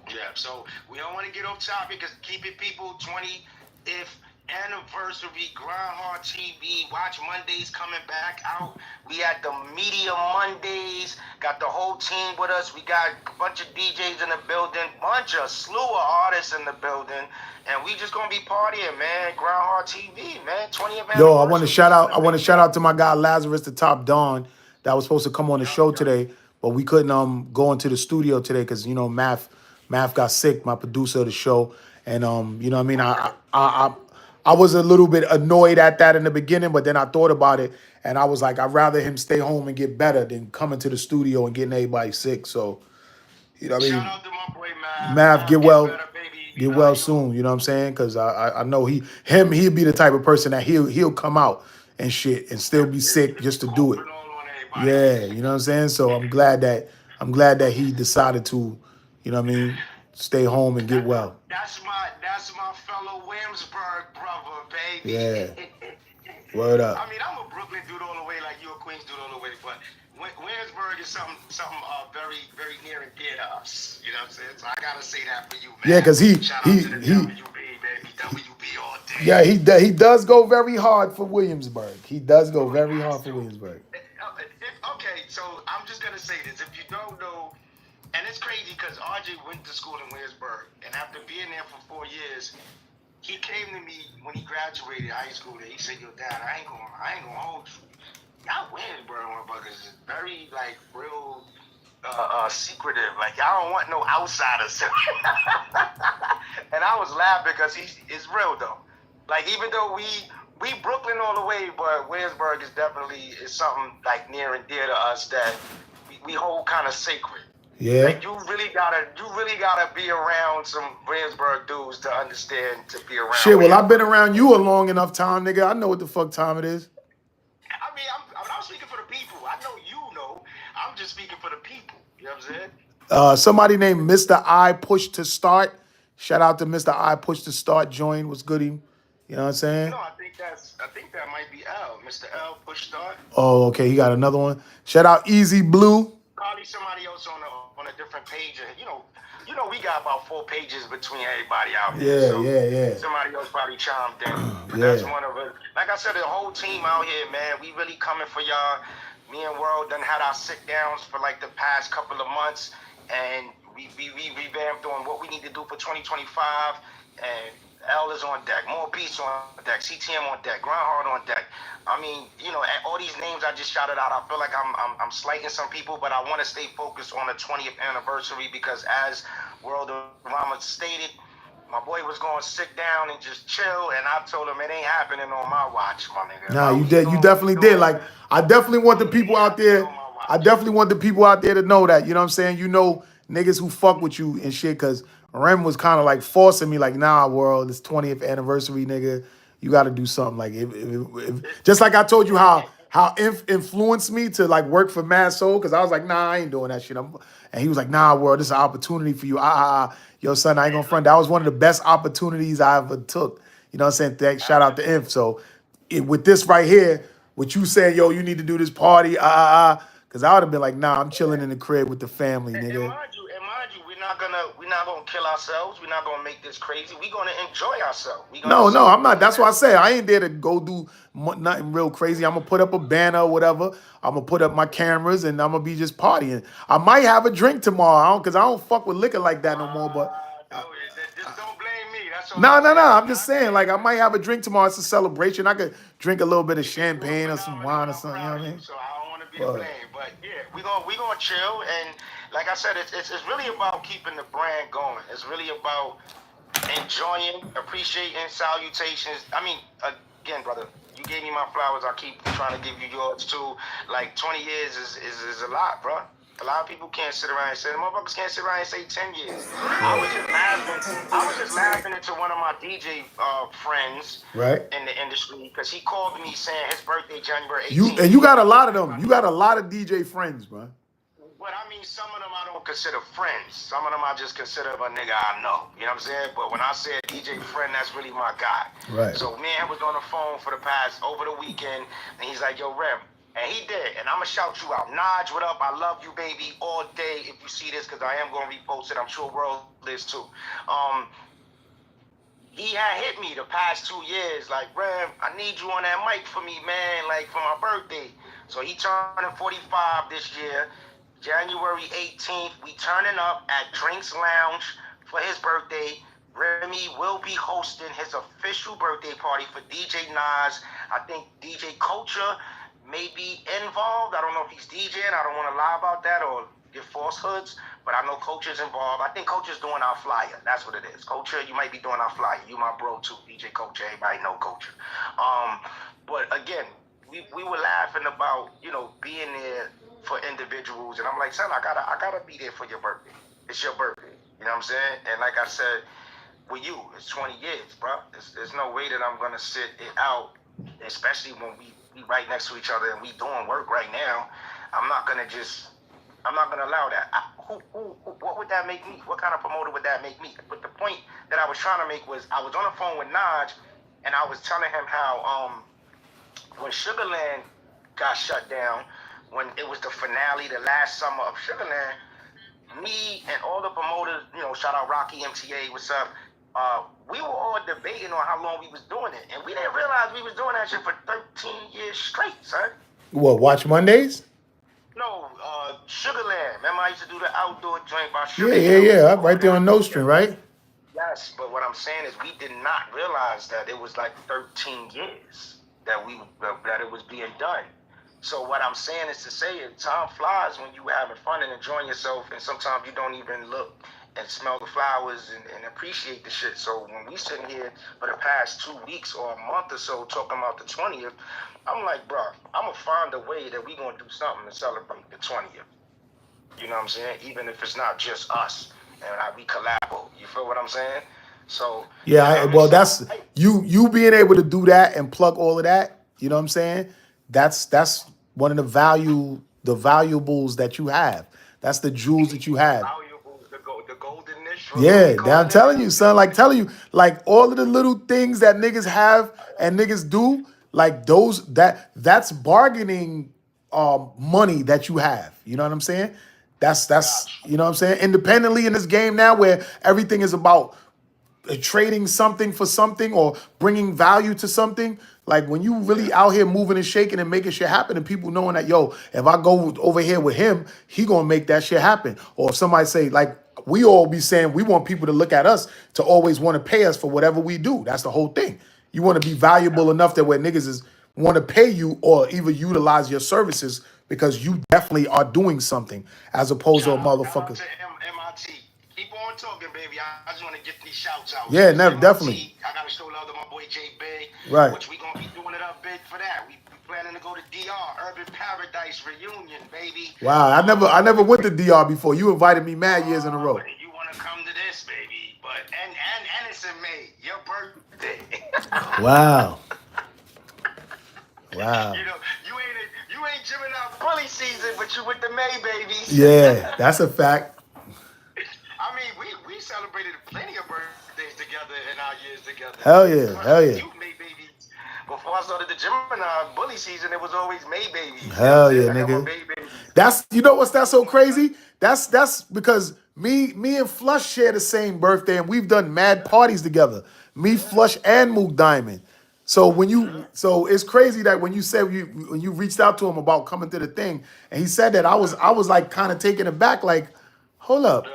C: Yeah, so we don't want to get off topic because keep it people 20th anniversary Grindhardtv. Watch Mondays coming back out. We at the Media Mondays. Got the whole team with us. We got a bunch of DJs in the building, slew of artists in the building. And we just gonna be partying, man. Grindhardtv, man. 20th anniversary.
G: Yo, I want to shout out to my guy Lazarus, the Top Don, that was supposed to come on the show today, but we couldn't go into the studio today because you know Math got sick, my producer of the show, and you know what I mean. I was a little bit annoyed at that in the beginning, but then I thought about it, and I was like, I'd rather him stay home and get better than coming to the studio and getting everybody sick. So, you know what I mean?
C: Shout out to my boy Mav.
G: Mav, get well.
C: Better, baby.
G: Get well soon, you know what I'm saying? Because I know he'll be the type of person that he'll come out and shit and still be sick just to do it. Yeah, you know what I'm saying? So I'm glad that he decided to, you know what I mean, stay home and get well.
C: That's my fellow Williamsburg brother, baby.
G: Yeah. Word up.
C: I mean, I'm a Brooklyn dude all the way, like you a Queens dude all the way, but Williamsburg is something very, very near and dear to us. You know what I'm saying? So I gotta say that for you, man.
G: Yeah, because
C: Shout out to the WB, baby. WB all day.
G: Yeah, he does go very hard for Williamsburg. He does go very hard for Williamsburg.
C: Okay, so I'm just gonna say this. If you don't know, and it's crazy because RJ went to school in Williamsburg, and after being there for 4 years, he came to me when he graduated high school. He said, "Yo, Dad, I ain't gonna hold you. Y'all Williamsburg motherfuckers is very like real secretive. Like y'all don't want no outsiders." And I was laughing because it's real though. Like even though we Brooklyn all the way, but Williamsburg is something like near and dear to us that we hold kind of sacred.
G: Yeah.
C: Like you really gotta be around some Williamsburg dudes to understand to be around.
G: Shit, well, I've been around you a long enough time, nigga. I know what the fuck time it is.
C: I mean, I'm speaking for the people. I know you know. I'm just speaking for the people. You know what I'm saying?
G: Somebody named Mr. I Push to Start. Shout out to Mr. I Push to Start. Join. What's good? You know what I'm saying?
C: No, I think that might be L. Mr. L Push Start.
G: Oh, okay. He got another one. Shout out Easy Blue.
C: Probably somebody else on a different page. And, you know, we got about 4 pages between everybody out here.
G: Yeah.
C: Somebody else probably chimed in. That's one of it. Like I said, the whole team out here, man, we really coming for y'all. Me and World done had our sit downs for like the past couple of months, and we revamped on what we need to do for 2025. And L is on deck, more beats on deck, CTM on deck, Grindhard on deck. I mean, you know, all these names I just shouted out, I feel like I'm slighting some people, but I want to stay focused on the 20th anniversary because as World of Rama stated, my boy was going to sit down and just chill, and I told him it ain't happening on my watch, my nigga.
G: Nah, you did. You definitely did. Like, I definitely want the people out there. I definitely want the people out there to know that. You know what I'm saying? You know, niggas who fuck with you and shit, because Rem was kind of like forcing me, like, nah, World, it's 20th anniversary, nigga. You got to do something. Like, if just like I told you how how influenced me to like work for Mad Soul, because I was like, nah, I ain't doing that shit. And he was like, nah, world, this is an opportunity for you. Yo, son, I ain't gonna front. That was one of the best opportunities I ever took. You know what I'm saying? Shout out to Inf. So with this right here, what you saying, yo, you need to do this party, because I would have been like, nah, I'm chilling in the crib with the family,
C: And
G: nigga.
C: mind you, we're not gonna kill ourselves. We're not gonna make this crazy. We're gonna enjoy ourselves.
G: No, I'm not. That's why I say I ain't there to go do nothing real crazy. I'm gonna put up a banner or whatever. I'm gonna put up my cameras and I'm gonna be just partying. I might have a drink tomorrow, because I don't fuck with liquor like that no more. But
C: just don't blame me. That's all.
G: no. I'm just saying, like, I might have a drink tomorrow. It's a celebration. I could drink a little bit of champagne or some wine or something. You know what I mean?
C: So I don't want to be to blame, but yeah, we gonna chill, and like I said, it's really about keeping the brand going. It's really about enjoying, appreciating, salutations. I mean, again, brother, you gave me my flowers. I keep trying to give you yours too. Like 20 years is a lot, bro. A lot of people can't sit around and say, the motherfuckers can't sit around and say 10 years. I was just laughing into one of my DJ friends in the industry, because he called me saying his birthday January 18th.
G: You got a lot of them. You got a lot of DJ friends, bro.
C: But I mean, some of them I don't consider friends. Some of them I just consider a nigga I know. You know what I'm saying? But when I say DJ friend, that's really my guy.
G: Right.
C: So man was on the phone over the weekend, and he's like, yo, Rem. And he did. And I'm going to shout you out. Naj, what up? I love you, baby, all day if you see this, because I am going to repost it. I'm sure World is too. He had hit me the past 2 years, like, Rem, I need you on that mic for me, man, like for my birthday. So he turning 45 this year. January 18th, we turning up at Drinks Lounge for his birthday. Remy will be hosting his official birthday party for DJ Nas. I think DJ Culture may be involved. I don't know if he's DJing. I don't want to lie about that or give falsehoods, but I know Culture's involved. I think Culture's doing our flyer. That's what it is. Culture, you might be doing our flyer. You my bro too, DJ Culture. Everybody know Culture. But again, we were laughing about, you know, being there for individuals, and I'm like, son, I gotta be there for your birthday. It's your birthday. You know what I'm saying? And like I said, with you, it's 20 years, bro. There's no way that I'm gonna sit it out, especially when we right next to each other and we doing work right now. I'm not gonna allow that. What would that make me? What kind of promoter would that make me? But the point that I was trying to make was, I was on the phone with Naj, and I was telling him how when Sugarland got shut down, when it was the finale, the last summer of Sugarland, me and all the promoters, you know, shout out Rocky MTA, what's up? We were all debating on how long we was doing it, and we didn't realize we was doing that shit for 13 years straight, son.
G: What, Watch Mondays?
C: No, Sugarland. Remember I used to do the outdoor joint by Sugarland?
G: Yeah. Right there on No String, right?
C: Yes, but what I'm saying is we did not realize that it was like 13 years that it was being done. So what I'm saying is to say it, time flies when you having fun and enjoying yourself, and sometimes you don't even look and smell the flowers and appreciate the shit. So when we sitting here for the past 2 weeks or a month or so talking about the 20th, I'm like, bro, I'm going to find a way that we going to do something to celebrate the 20th. You know what I'm saying? Even if it's not just us and we collabo. You feel what I'm saying? So
G: yeah, that's you being able to do that and plug all of that. You know what I'm saying? That's one of the valuables that you have. That's the jewels that you have.
C: The golden niche.
G: Yeah, I'm telling you, son. Like all of the little things that niggas have and niggas do, like that's bargaining money that you have. You know what I'm saying? That's you know what I'm saying? Independently in this game now, where everything is about trading something for something or bringing value to something. Like when you really out here moving and shaking and making shit happen, and people knowing that, yo, if I go over here with him, he gonna make that shit happen. Or if somebody say, like, we all be saying we want people to look at us to always want to pay us for whatever we do. That's the whole thing. You want to be valuable enough that where niggas is want to pay you or even utilize your services because you definitely are doing something, as opposed to a motherfucker.
C: MIT. Keep on talking, baby. I just want to get these shouts out.
G: Yeah, definitely.
C: I gotta show love to my boy J Big.
G: Right.
C: Which we gonna be doing it up big for that. We planning to go to DR, Urban Paradise reunion, baby.
G: Wow, I never went to DR before. You invited me mad years in a row.
C: You wanna come to this, baby? But and it's in May, your birthday.
G: Wow. Wow.
C: You know, you ain't a season, but you with the May babies.
G: Yeah, that's a fact.
C: I mean, we celebrated plenty of birthdays together in our years together.
G: Hell yeah, hell yeah.
C: You May babies. Before I started the Gemini bully season, it was always May babies.
G: Hell
C: You
G: yeah,
C: know what I'm saying? I got my
G: nigga.
C: May babies.
G: That's, you know what's that's so crazy? That's because me and Flush share the same birthday and we've done mad parties together. Me, Flush, and Mook Diamond. So so it's crazy that when you said when you reached out to him about coming to the thing and he said that I was like kind of taken aback, like, hold up.
C: Yeah.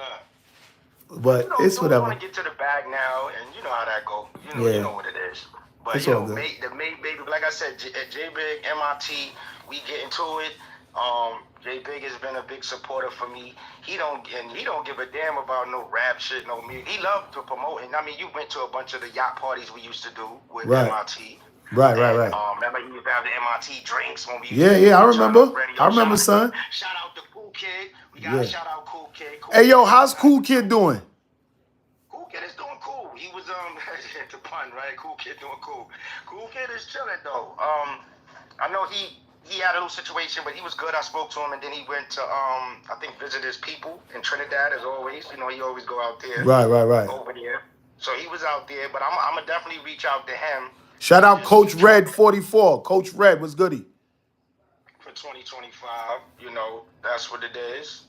G: But it's
C: Dudes want
G: whatever.
C: to get to the bag now, and you know how that go.
G: Yeah.
C: You know what it is. But
G: It's all good.
C: the May baby, like I said, J Big, MIT, we get into it. J Big has been a big supporter for me. He don't give a damn about no rap shit, no music. He loved to promote, and I mean, you went to a bunch of the yacht parties we used to do with
G: Right.
C: MIT.
G: Right.
C: Remember you used to have the MIT drinks when we used
G: Yeah,
C: to
G: I
C: turn
G: remember.
C: up radio.
G: I remember, son.
C: Shout out to Cool Kid. We gotta shout out Cool Kid.
G: Hey, yo, how's Cool Kid doing?
C: Cool Kid is doing cool. He was the pun, right? Cool Kid doing cool. Cool Kid is chilling though. I know he had a little situation, but he was good. I spoke to him, and then he went to I think visit his people in Trinidad as always. You know, he always go out there.
G: Right.
C: Over there. So he was out there, but I'm gonna definitely reach out to him.
G: Shout out Coach Red 44. Coach Red, what's goody?
C: For 2025, you know, that's what it is.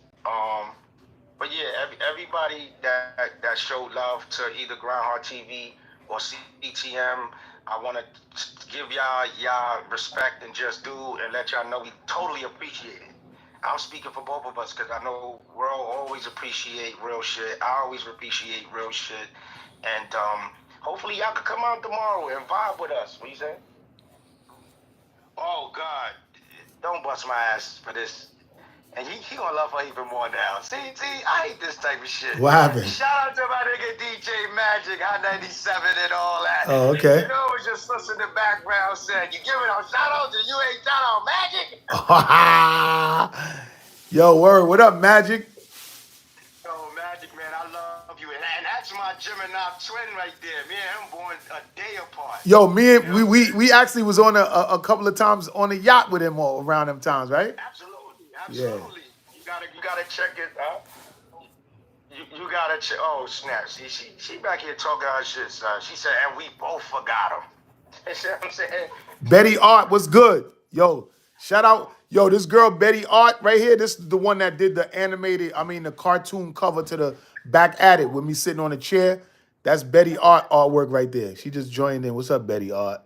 C: But yeah, everybody that showed love to either Grindhardtv or CTM, I want to give y'all respect and just do and let y'all know we totally appreciate it. I'm speaking for both of us because I know we'll always appreciate real shit. I always appreciate real shit. And hopefully y'all can come out tomorrow and vibe with us. What you say? Oh, God. Don't bust my ass for this. And he gonna love her even more now. See, I hate this type of shit.
G: What happened?
C: Shout out to my nigga DJ Magic, Hot 97 and all that.
G: Oh, okay.
C: You know, it was just us in the background saying, you giving out shout out to you ain't shout out Magic.
G: Yo, word, what up, Magic?
C: Yo, Magic, man, I love you. And that's my Gemini twin right there. Me and him born a day apart.
G: Yo, me and we actually was on a couple of times on a yacht with him all around them times, right?
C: Absolutely.
G: Yeah.
C: You gotta check it out. You gotta check. Oh snap! She back here talking her shit, son. She said, and we both forgot him. You see what I'm saying?
G: Betty Art, what's good? Yo, shout out. Yo, this girl Betty Art right here. This is the one that did the cartoon cover to the Back at It with me sitting on a chair. That's Betty Art artwork right there. She just joined in. What's up, Betty Art?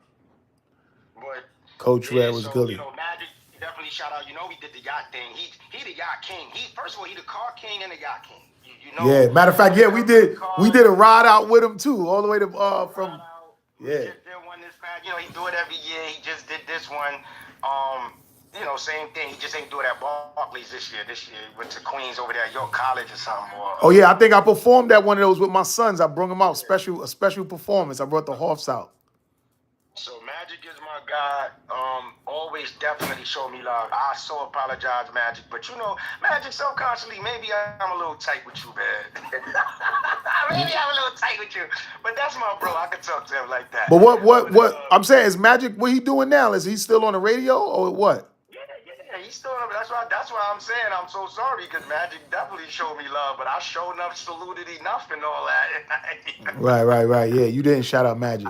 C: But
G: Coach Red was good.
C: You know, Magic, definitely shout out. You know, we did the yacht thing. He the yacht king. First of all, he the car king and the yacht king. You know.
G: Yeah, matter of fact, yeah, we did a ride out with him too, all the way to from. Yeah.
C: Just did one this past. You know, he do it every year. He just did this one. You know, same thing. He just ain't do it at Barclays this year. This year he went to Queens over there at York College or something.
G: Oh yeah, I think I performed at one of those with my sons. I brought them out a special performance. I brought the Hoffs out.
C: So Magic is my guy. Always definitely show me love. I so apologize, Magic, but you know, Magic subconsciously, maybe I'm a little tight with you, man. Maybe I'm a little tight with you, but that's my bro. I can talk to him like that.
G: But what I'm saying is Magic. What he doing now? Is he still on the radio or what?
C: Yeah, he's still. That's why I'm saying I'm so sorry because Magic definitely showed me love, but I showed enough, saluted enough, and all that.
G: Right. Yeah, you didn't shout out Magic.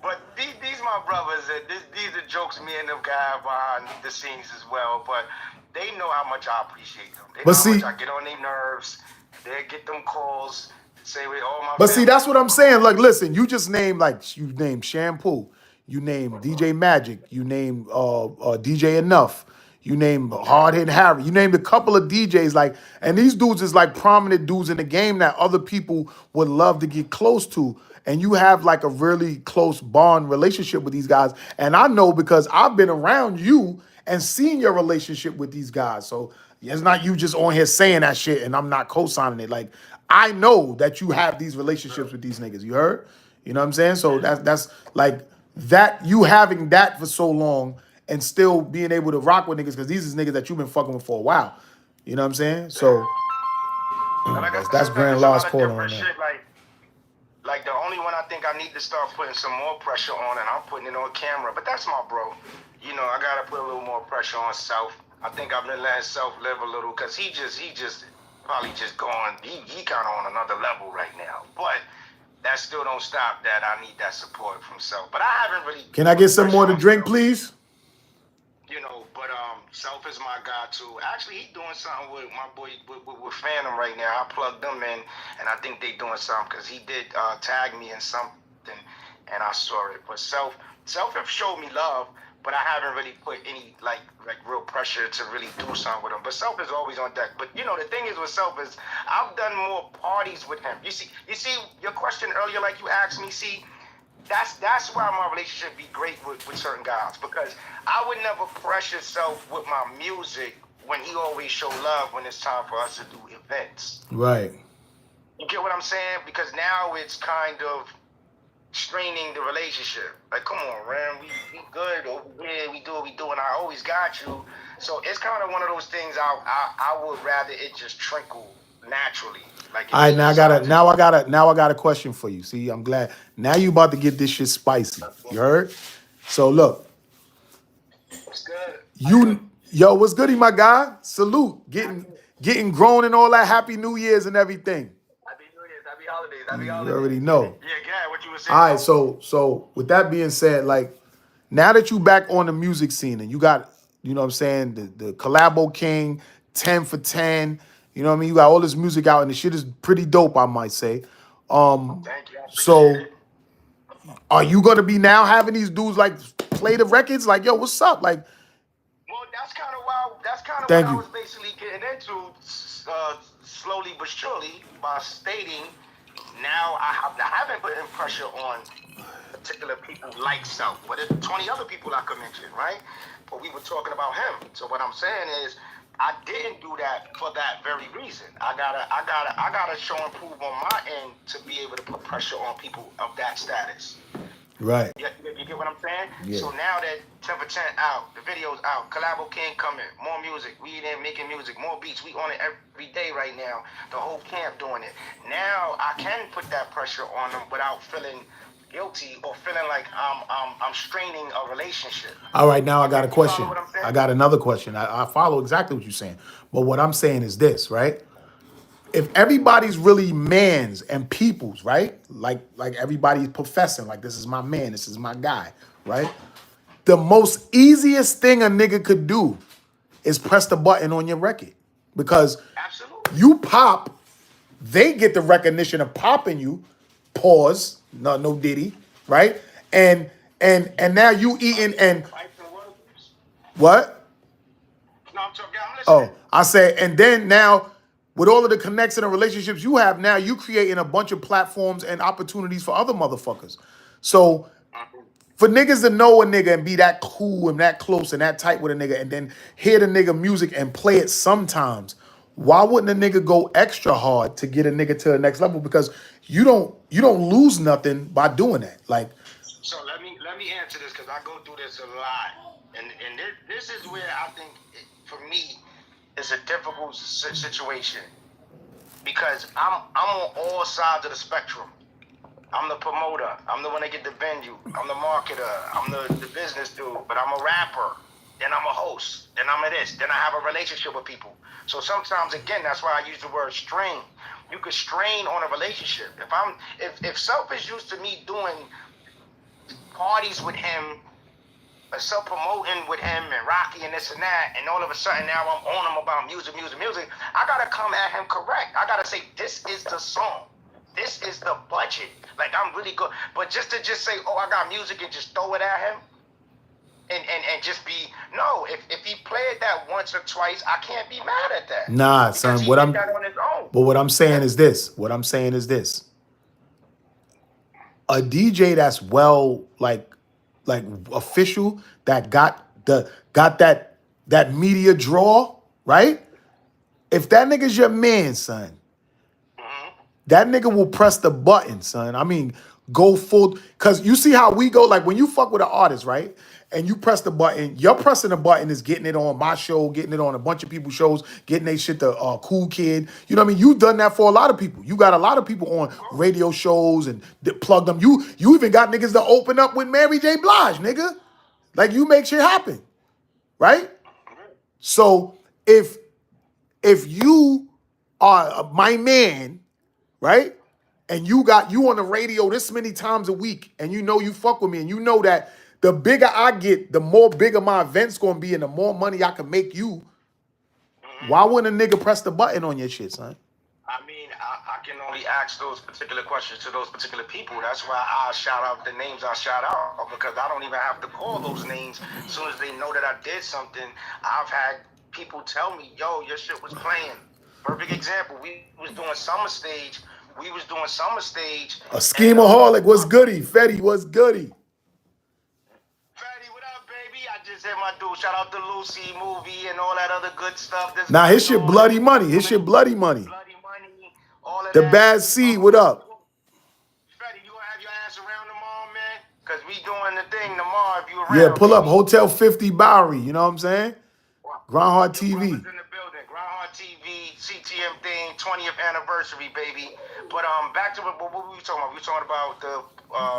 C: But these my brothers, and these are jokes me and them guys behind the scenes as well. But they know how much I appreciate them. They know how much I get on their nerves. They get them calls, say with all my.
G: But see, that's what I'm saying. Like, listen, you just named you named Shampoo, you named DJ Magic, you named DJ Enough. You named Hard Hit Harry. You named a couple of DJs, and these dudes is like prominent dudes in the game that other people would love to get close to. And you have like a really close bond relationship with these guys. And I know because I've been around you and seen your relationship with these guys. So it's not you just on here saying that shit and I'm not co-signing it. Like, I know that you have these relationships with these niggas. You heard? You know what I'm saying? So that's like that, you having that for so long and still being able to rock with niggas, because these is niggas that you've been fucking with for a while. You know what I'm saying? So that's Grand Loss calling right now.
C: Like the only one I think I need to start putting some more pressure on, and I'm putting it on camera. But that's my bro. You know, I gotta put a little more pressure on South. I think I've been letting Self live a little because he just probably just going. He kind of on another level right now. But that still don't stop that I need that support from Self. But I haven't really.
G: Can I get some more to drink, please?
C: You know, but Self is my guy too. Actually, he doing something with my boy with Phantom right now. I plugged them in, and I think they doing something because he did tag me in something, and I saw it. But Self have showed me love, but I haven't really put any like real pressure to really do something with him. But Self is always on deck. But you know, the thing is with Self is I've done more parties with him. You see your question earlier, like you asked me. See. That's why my relationship be great with certain guys, because I would never pressure Self with my music when he always show love when it's time for us to do events.
G: Right.
C: You get what I'm saying? Because now it's kind of straining the relationship. Like, come on, Ram, we good over here, we do what we do, and I always got you. So it's kind of one of those things I would rather it just trickle naturally. Like,
G: all right, now I got a question for you. See, I'm glad now you about to get this shit spicy. You heard? So look,
C: it's good.
G: Yo, what's goody, my guy? Salute, getting grown and all that. Happy New Year's and everything.
C: Happy New Year's, happy holidays, happy
G: You
C: holidays.
G: already know.
C: Yeah, what you were saying.
G: All right, so with that being said, like now that you back on the music scene and you got, you know what I'm saying, the Collabo King, 10 for 10, you know what I mean? You got all this music out and the shit is pretty dope, I might say.
C: Thank you.
G: So are you gonna be now having these dudes like play the records? Like, yo, what's up? Like,
C: well, that's kind of what
G: Thank
C: I
G: you.
C: was basically getting into slowly but surely by stating now I haven't put in pressure on particular people like Self, but there's 20 other people I could mention, right? But we were talking about him. So what I'm saying is I didn't do that for that very reason. I gotta show and prove on my end to be able to put pressure on people of that status.
G: right.
C: You get what I'm saying?
G: Yeah.
C: So now that 10 for 10 out, the video's out, Collabo King coming, more music, we in making music, more beats, we on it every day right now, the whole camp doing it. Now I can put that pressure on them without feeling guilty or feeling like I'm straining a relationship.
G: All right, now I got a question.
C: You follow what I'm saying?
G: I got another question. I follow exactly what you're saying. But what I'm saying is this, right? If everybody's really mans and peoples, right? Like everybody's professing, like this is my man, this is my guy, right? The most easiest thing a nigga could do is press the button on your record. Because
C: Absolutely.
G: you pop, they get the recognition of popping you, pause, no diddy, right? And now you eating and what?
C: No, I'm talking, I'm listening.
G: Oh, I say, and then now with all of the connections and relationships you have now, you creating a bunch of platforms and opportunities for other motherfuckers. So for niggas to know a nigga and be that cool and that close and that tight with a nigga and then hear the nigga music and play it sometimes, why wouldn't a nigga go extra hard to get a nigga to the next level? Because you don't lose nothing by doing that. Like,
C: so let me answer this because I go through this a lot, and this is where I think for me it's a difficult situation because I'm on all sides of the spectrum. I'm the promoter. I'm the one that get the venue. I'm the marketer. I'm the business dude. But I'm a rapper. Then I'm a host. Then I'm a this. Then I have a relationship with people. So sometimes, again, that's why I use the word strain. You could strain on a relationship. If Self is used to me doing parties with him, self-promoting with him and Rocky and this and that, and all of a sudden now I'm on him about music, I gotta come at him correct. I gotta say, this is the song. This is the budget. Like, I'm really good. But just to say, oh, I got music and just throw it at him and just be, no, if he played that once or twice, I can't be mad at that.
G: nah, son,
C: He did that on his own.
G: But what I'm saying is this. A DJ that's well, like official, that got that media draw, right? If that nigga's your man, son, that nigga will press the button, son. I mean, go full, cause you see how we go, like when you fuck with an artist, right? And you press the button, your pressing the button is getting it on my show, getting it on a bunch of people's shows, getting they shit to Cool Kid. You know what I mean? You've done that for a lot of people. You got a lot of people on radio shows and plug them. You even got niggas to open up with Mary J. Blige, nigga. Like, you make shit happen, right? So if you are my man, right? And you on the radio this many times a week, and you know you fuck with me, and you know that the bigger I get, the more bigger my event's gonna be, and the more money I can make you. Why wouldn't a nigga press the button on your shit, son?
C: I mean, I can only ask those particular questions to those particular people. That's why I shout out the names I shout out, because I don't even have to call those names. As soon as they know that I did something, I've had people tell me, yo, your shit was playing. Perfect example, we was doing summer stage.
G: A schemaholic, what's goody? Fetty, what's goody?
C: Fetty, what up, baby? I just hit my dude. Shout out to Lucy movie and all that other good stuff.
G: Nah, his shit bloody money. His shit bloody money.
C: Bloody money. All of
G: The
C: that.
G: Bad Seed, what up?
C: Fetty, you gonna have your ass around tomorrow, man? Because we doing the thing tomorrow if you around.
G: Yeah, pull up Hotel 50 Bowery, you know what I'm saying? Grindhardtv.
C: In the building. Grindhardtv, CTM thing, 20th anniversary, baby. But back to what were we talking about? We were talking about the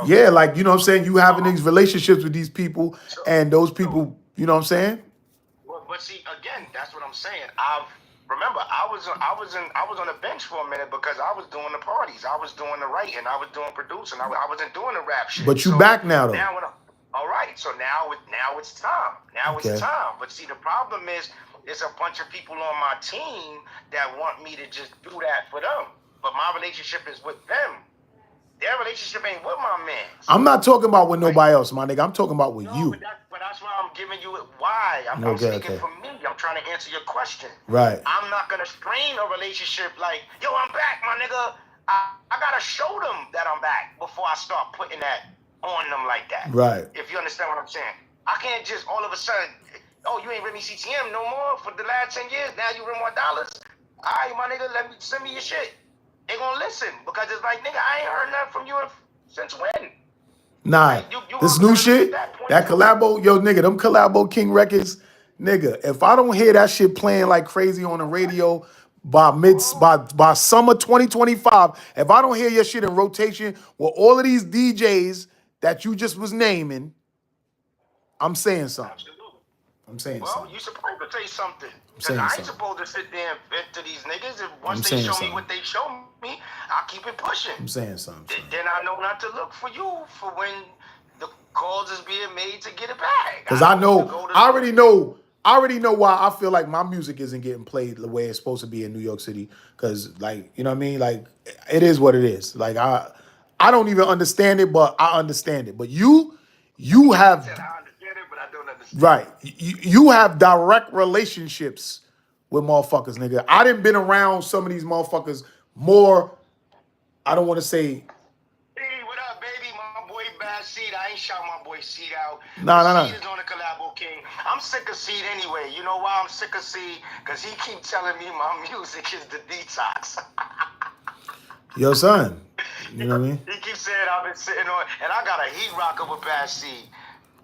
G: yeah, like, you know what I'm saying? You having these relationships with these people, and those people, you know what I'm saying?
C: But see, again, that's what I'm saying. Remember, I was on the bench for a minute because I was doing the parties, I was doing the writing, I was doing producing, I wasn't doing the rap shit.
G: But you back now, though.
C: All right, so now it's time. It's time. But see, the problem is, there's a bunch of people on my team that want me to just do that for them. But my relationship is with them. Their relationship ain't with my man.
G: I'm not talking about with nobody else, my nigga. I'm talking about with you.
C: But that's why I'm giving you why. I'm speaking for me. I'm trying to answer your question.
G: Right.
C: I'm not going to strain a relationship like, yo, I'm back, my nigga. I got to show them that I'm back before I start putting that on them like that.
G: Right.
C: If you understand what I'm saying. I can't just all of a sudden, oh, you ain't with me CTM no more for the last 10 years. Now you win $1. All right, my nigga, send me your shit. They gonna listen because it's like, nigga, I ain't heard nothing from you since when?
G: Nah, this new shit, that collabo, yo, nigga, them collabo King records, nigga, if I don't hear that shit playing like crazy on the radio by summer 2025, if I don't hear your shit in rotation with all of these DJs that you just was naming, I'm saying something.
C: Absolutely.
G: I'm saying
C: well,
G: something.
C: You supposed to say something. Because I ain't supposed to sit there and vent to these niggas. If once they show me what they show me, I keep it pushing.
G: I'm saying something.
C: Then I know not to look for you for when the calls is being made to get it back.
G: Because I already know why I feel like my music isn't getting played the way it's supposed to be in New York City. Because, like, you know what I mean? Like, it is what it is. Like, I don't even understand it, but I understand it. But you have... Right. You have direct relationships with motherfuckers, nigga. I done been around some of these motherfuckers more, I don't want to say...
C: Hey, what up, baby? My boy Bad Seed. I ain't shout my boy Seed out.
G: Nah.
C: Seed is on the collabo king. I'm sick of Seed anyway. You know why I'm sick of Seed? Because he keep telling me my music is the detox.
G: Yo, son. You know what I mean?
C: He keeps saying I've been sitting on... And I got a heat rocker with Bad Seed.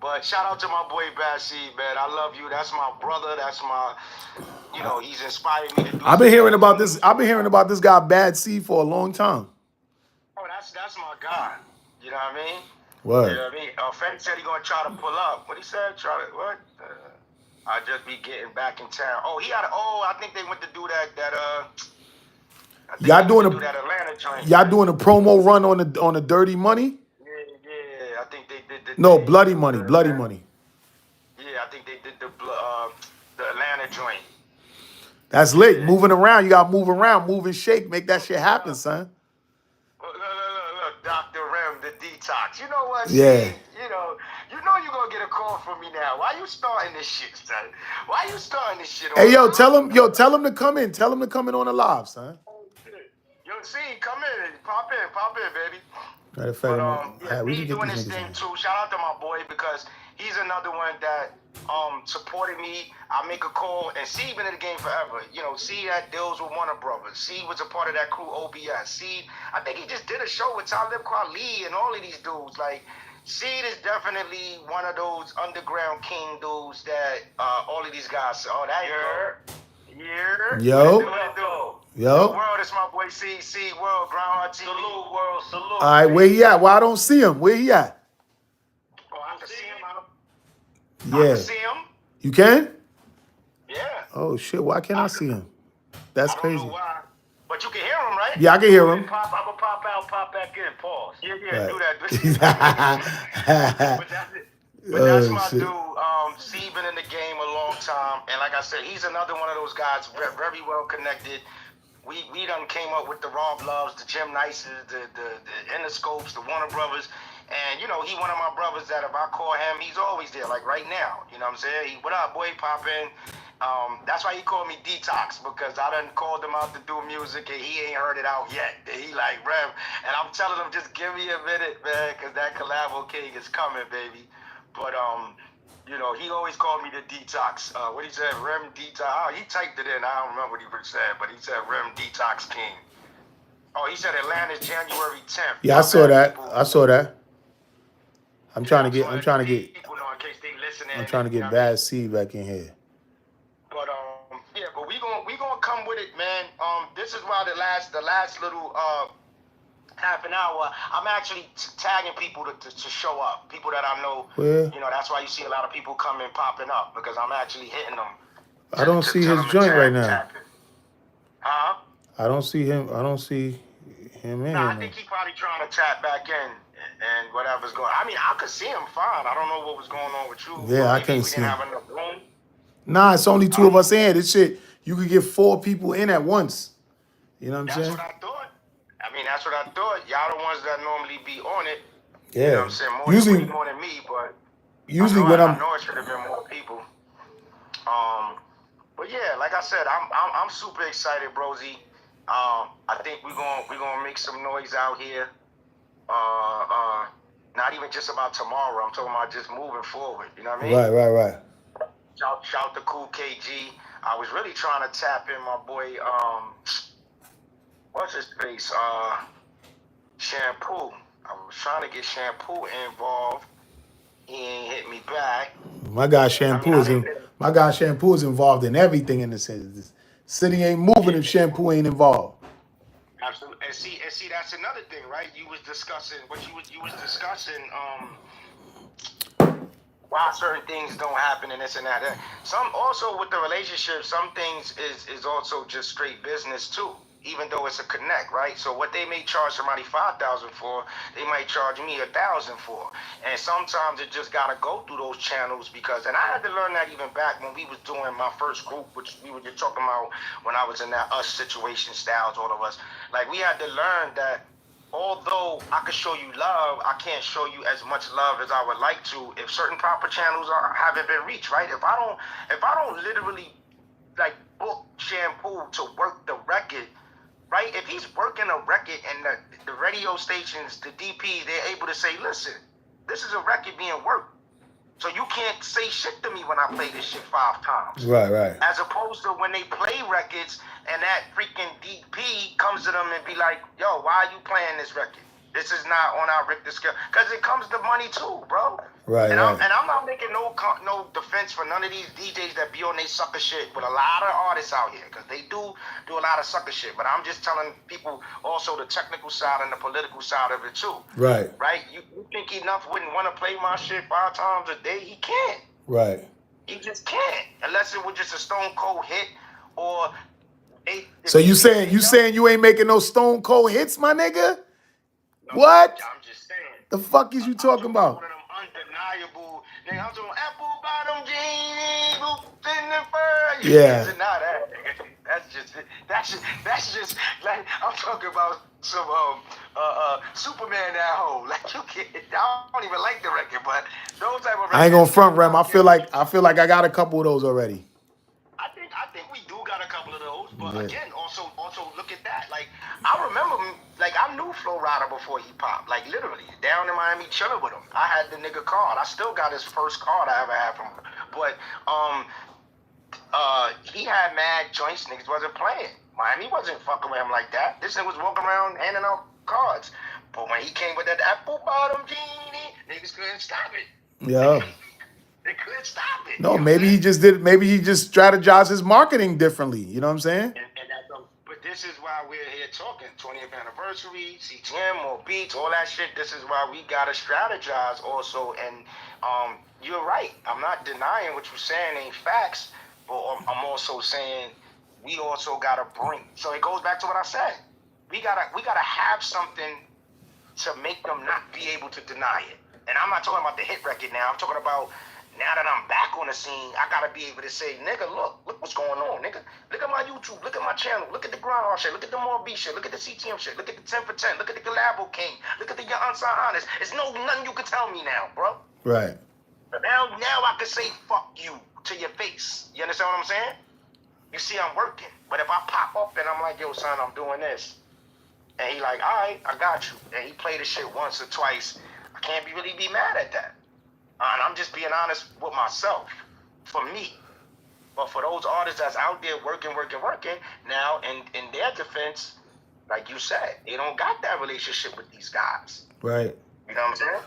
C: But shout out to my boy Bad Seed, man. I love you. That's my brother. That's my, he's inspired me to do.
G: I've been hearing about this guy Bad Seed for a long time.
C: Oh, that's my guy. You know what I mean?
G: What?
C: You know what I mean? Fenty said he gonna try to pull up. What he said? What? I'll just be getting back in town. Oh, I think they went to do that.
G: Y'all doing
C: that Atlanta joint.
G: Y'all doing a promo run on the Dirty Money?
C: Yeah. I think they did.
G: No, Bloody Money. Yeah,
C: I think they did the Atlanta joint.
G: That's lit. Yeah. Moving around. You got to move around, move and shake, make that shit happen, son.
C: Look, Dr. Rem, the detox. You know what?
G: Yeah.
C: You know you're going to get a call from me now. Why you starting this shit, son? Why you starting this shit?
G: Hey, tell him to come in. Tell him to come in on the live, son.
C: Yo, see, come in. Pop in, baby.
G: Matter of fact,
C: we doing this thing too. Shout out to my boy because he's another one that supported me. I make a call, and C been in the game forever. C that deals with Warner Brothers. C was a part of that crew OBS. C, I think he just did a show with Talib Kweli and all of these dudes. Like, Seed is definitely one of those underground king dudes that all of these guys say, oh, that
G: Yo.
C: Yo. World, it's my boy C World, Grindhardtv. Salute, world, salute.
G: All right, where he at? Well, I don't see him. Where he at?
C: Oh, I can see him.
G: Yeah.
C: I can see him.
G: You can?
C: Yeah.
G: Oh shit! Why can't I see him? That's
C: I don't know
G: crazy.
C: why. But you can hear him, right?
G: Yeah, I can hear him.
C: Pop, I'm gonna pop out, pop back in. Pause. Yeah, do that. But that's it. But that's
G: Oh
C: my
G: shit!
C: dude. C been in the game a long time, and like I said, he's another one of those guys very well connected. We done came up with the Rob Loves, the Jim Nices, the Interscopes, the Warner Brothers, and you know he one of my brothers that if I call him, he's always there. Like right now, you know what I'm saying? What up, boy? Pop in. That's why he called me Detox, because I done called him out to do music and he ain't heard it out yet. And he like, Rev, and I'm telling him just give me a minute, man, because that collabo king is coming, baby. But you know, he always called me the Detox. What he said, Rem Detox. Oh, he typed it in. I don't remember what he said, but he said Rem Detox King. Oh, he said Atlanta's January 10th.
G: Yeah, I saw that.
C: People.
G: I saw that. I'm trying to get
C: People know in case they listening.
G: I'm trying to get Bad C back in here.
C: But yeah, but we gonna come with it, man. This is why the last little half an hour, I'm actually tagging people to show up. People that I know.
G: Where?
C: You know, that's why you see a lot of people coming popping up, because I'm actually hitting them.
G: I don't see his joint right now.
C: Huh?
G: I don't see him. I don't see him in.
C: Nah, I think he probably trying to tap back in and whatever's going. I mean, I could see him fine. I don't know what was going on with you.
G: Yeah, I
C: Maybe
G: can't
C: we
G: see
C: didn't
G: him.
C: have enough room.
G: Nah, it's only two of us in. This shit, you could get 4 people in at once. You know what I'm saying?
C: That's what I thought. I mean, that's what I thought. Y'all the ones that normally be on it.
G: Yeah.
C: You know what I'm saying? More than me, but
G: usually
C: I know it should have been more people. But yeah, like I said, I'm super excited, Brosy. I think we're gonna make some noise out here. Not even just about tomorrow. I'm talking about just moving forward. You know what I mean?
G: Right.
C: Shout to Cool KG. I was really trying to tap in my boy. What's his face? Shampoo. I was trying to get Shampoo involved. He ain't hit me back.
G: My guy Shampoo is involved in everything in the city. The city ain't moving if Shampoo ain't involved.
C: Absolutely. And see, that's another thing, right? You was discussing why certain things don't happen and this and that. Some also with the relationship, some things is also just straight business too, even though it's a connect, right? So what they may charge somebody $5,000 for, they might charge me $1,000 for. And sometimes it just gotta go through those channels, because, and I had to learn that even back when we was doing my first group, which we were just talking about when I was in that us situation styles, all of us. Like we had to learn that although I could show you love, I can't show you as much love as I would like to if certain proper channels haven't been reached, right? If I don't literally like book Shampoo to work the record, right? If he's working a record and the radio stations, the DP, they're able to say, listen, this is a record being worked. So you can't say shit to me when I play this shit 5 times.
G: Right.
C: As opposed to when they play records and that freaking DP comes to them and be like, yo, why are you playing this record? This is not on our Richter scale. Because it comes to money too, bro.
G: Right.
C: I'm not making no defense for none of these DJs that be on they sucker shit with a lot of artists out here, because they do a lot of sucker shit. But I'm just telling people also the technical side and the political side of it too.
G: Right.
C: You think Enough wouldn't want to play my shit 5 times a day? He can't.
G: Right.
C: He just can't, unless it was just a stone cold hit or.
G: So you saying you ain't making no stone cold hits, my nigga? What?
C: I'm just saying.
G: The fuck is you talking about?
C: One of them undeniable. Nigga, I'm talking apple bottom jeans, boots in the fur.
G: Yeah.
C: Not that. That's just like I'm talking about some Superman that hoe. Like you can't. I don't even like the record, but those type of records.
G: I ain't gonna front, Rem. I feel like I got a couple of those already.
C: I think we do got a couple of those, but again, also look at that. Like I remember, like I knew Flo Rida before he popped. Like literally down in Miami chilling with him. I had the nigga card. I still got his first card I ever had from him. But he had mad joints. Niggas wasn't playing. Miami wasn't fucking with him like that. This nigga was walking around handing out cards. But when he came with that apple bottom genie, niggas couldn't stop it.
G: Yeah.
C: They couldn't stop it.
G: No, maybe he just strategized his marketing differently. You know what I'm saying?
C: But this is why we're here talking 20th anniversary, CTM, more beats, all that shit. This is why we gotta strategize also. And you're right. I'm not denying what you're saying ain't facts. but I'm also saying we also gotta bring. So it goes back to what I said. We gotta have something to make them not be able to deny it. And I'm not talking about the hit record now. I'm talking about now that I'm back on the scene, I gotta be able to say, nigga, look what's going on, nigga. Look at my YouTube, look at my channel, look at the Grindhardtv shit, look at the More B shit, look at the CTM shit, look at the 10 for 10, look at the Collabo King, look at the Young Unsigned Honest. It's nothing you can tell me now, bro.
G: Right.
C: But now I can say fuck you to your face. You understand what I'm saying? You see I'm working. But if I pop up and I'm like, yo, son, I'm doing this. And he like, all right, I got you. And he played the shit once or twice. I can't really be mad at that. And I'm just being honest with myself. For me. But for those artists that's out there working, now in their defense, like you said, they don't got that relationship with these guys.
G: Right.
C: You know what I'm saying?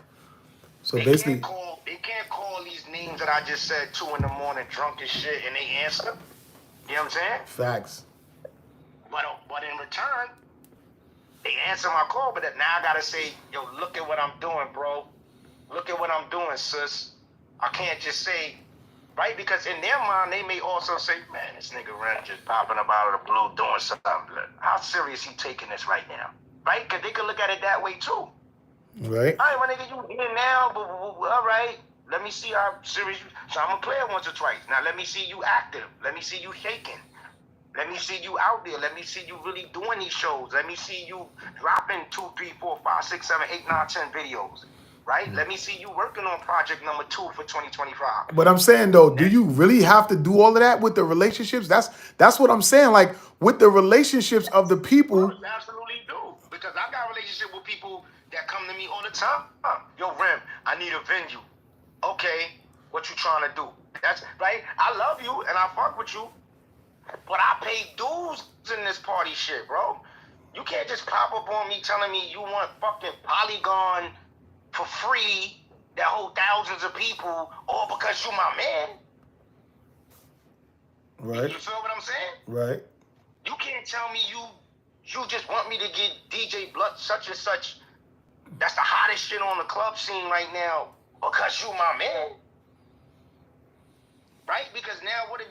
G: So
C: they
G: basically,
C: can't call these names that I just said 2 in the morning drunk as shit and they answer. You know what I'm saying?
G: facts.
C: But in return, they answer my call, but now I gotta say, yo, look at what I'm doing, bro. Look at what I'm doing, sis. I can't just say, right? Because in their mind, they may also say, man, this nigga Ren just popping up out of the blue doing something. How serious he taking this right now? Right? Because they could look at it that way too.
G: Right.
C: All right, my nigga, you in now, but all right. Let me see how serious you. So I'm gonna play it once or twice. Now let me see you active. Let me see you shaking. Let me see you out there. Let me see you really doing these shows. Let me see you dropping 2, 3, 4, 5, 6, 7, 8, 9, 10 videos. Right? Let me see you working on project number 2 for 2025.
G: But I'm saying though, do you really have to do all of that with the relationships? That's what I'm saying. Like with the relationships of the people.
C: You absolutely do. Because I got a relationship with people that come to me all the time. Yo, Rem, I need a venue. Okay, what you trying to do? That's right. I love you and I fuck with you. But I pay dues in this party shit, bro. You can't just pop up on me telling me you want fucking Polygon for free that hold thousands of people all because you my man.
G: Right.
C: You feel what I'm saying?
G: Right.
C: You can't tell me you just want me to get DJ Blood such and such. That's the hottest shit on the club scene right now because you my man. Right? Because now what if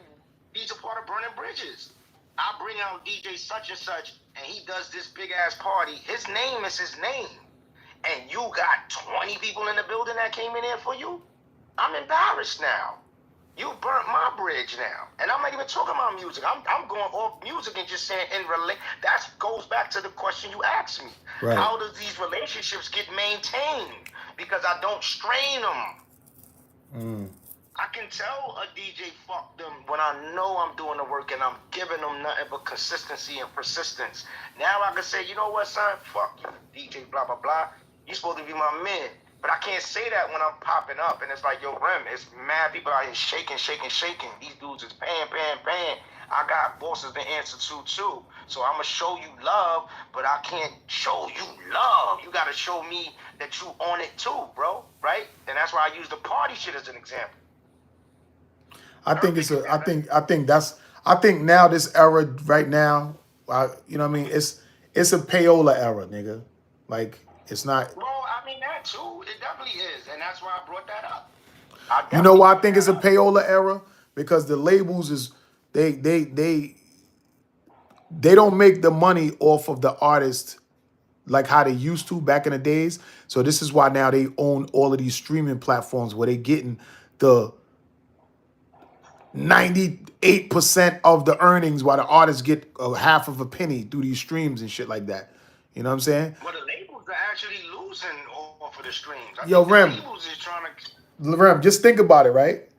C: he's a part of Burning Bridges? I bring out DJ such and such and he does this big ass party. His name is his name. And you got 20 people in the building that came in there for you? I'm embarrassed now. You burnt my bridge now. And I'm not even talking about music. I'm going off music and just saying that goes back to the question you asked me.
G: Right.
C: How does these relationships get maintained? Because I don't strain them. I can tell a DJ fuck them when I know I'm doing the work and I'm giving them nothing but consistency and persistence. Now I can say, you know what, son? Fuck you, DJ blah, blah, blah. You supposed to be my man. But I can't say that when I'm popping up and it's like, yo, Rem, it's mad people out here shaking. These dudes is paying. I got bosses to answer to too. So I'm going to show you love, but I can't show you love. You got to show me that you on it too, bro. Right? And that's why I use the party shit as an example.
G: I think now this era right now, you know what I mean? It's a payola era, nigga. Like it's not.
C: Well, I mean that too. It definitely is, and that's why I brought that up.
G: You know why I think it's a payola era? Because the labels is they don't make the money off of the artist like how they used to back in the days. So this is why now they own all of these streaming platforms where they getting the 98% of the earnings while the artists get a half of a penny through these streams and shit like that. You know what I'm saying?
C: Well, the labels are actually losing off of the streams.
G: Yo, Rem.
C: The labels is trying to...
G: Rem, just think about it, right?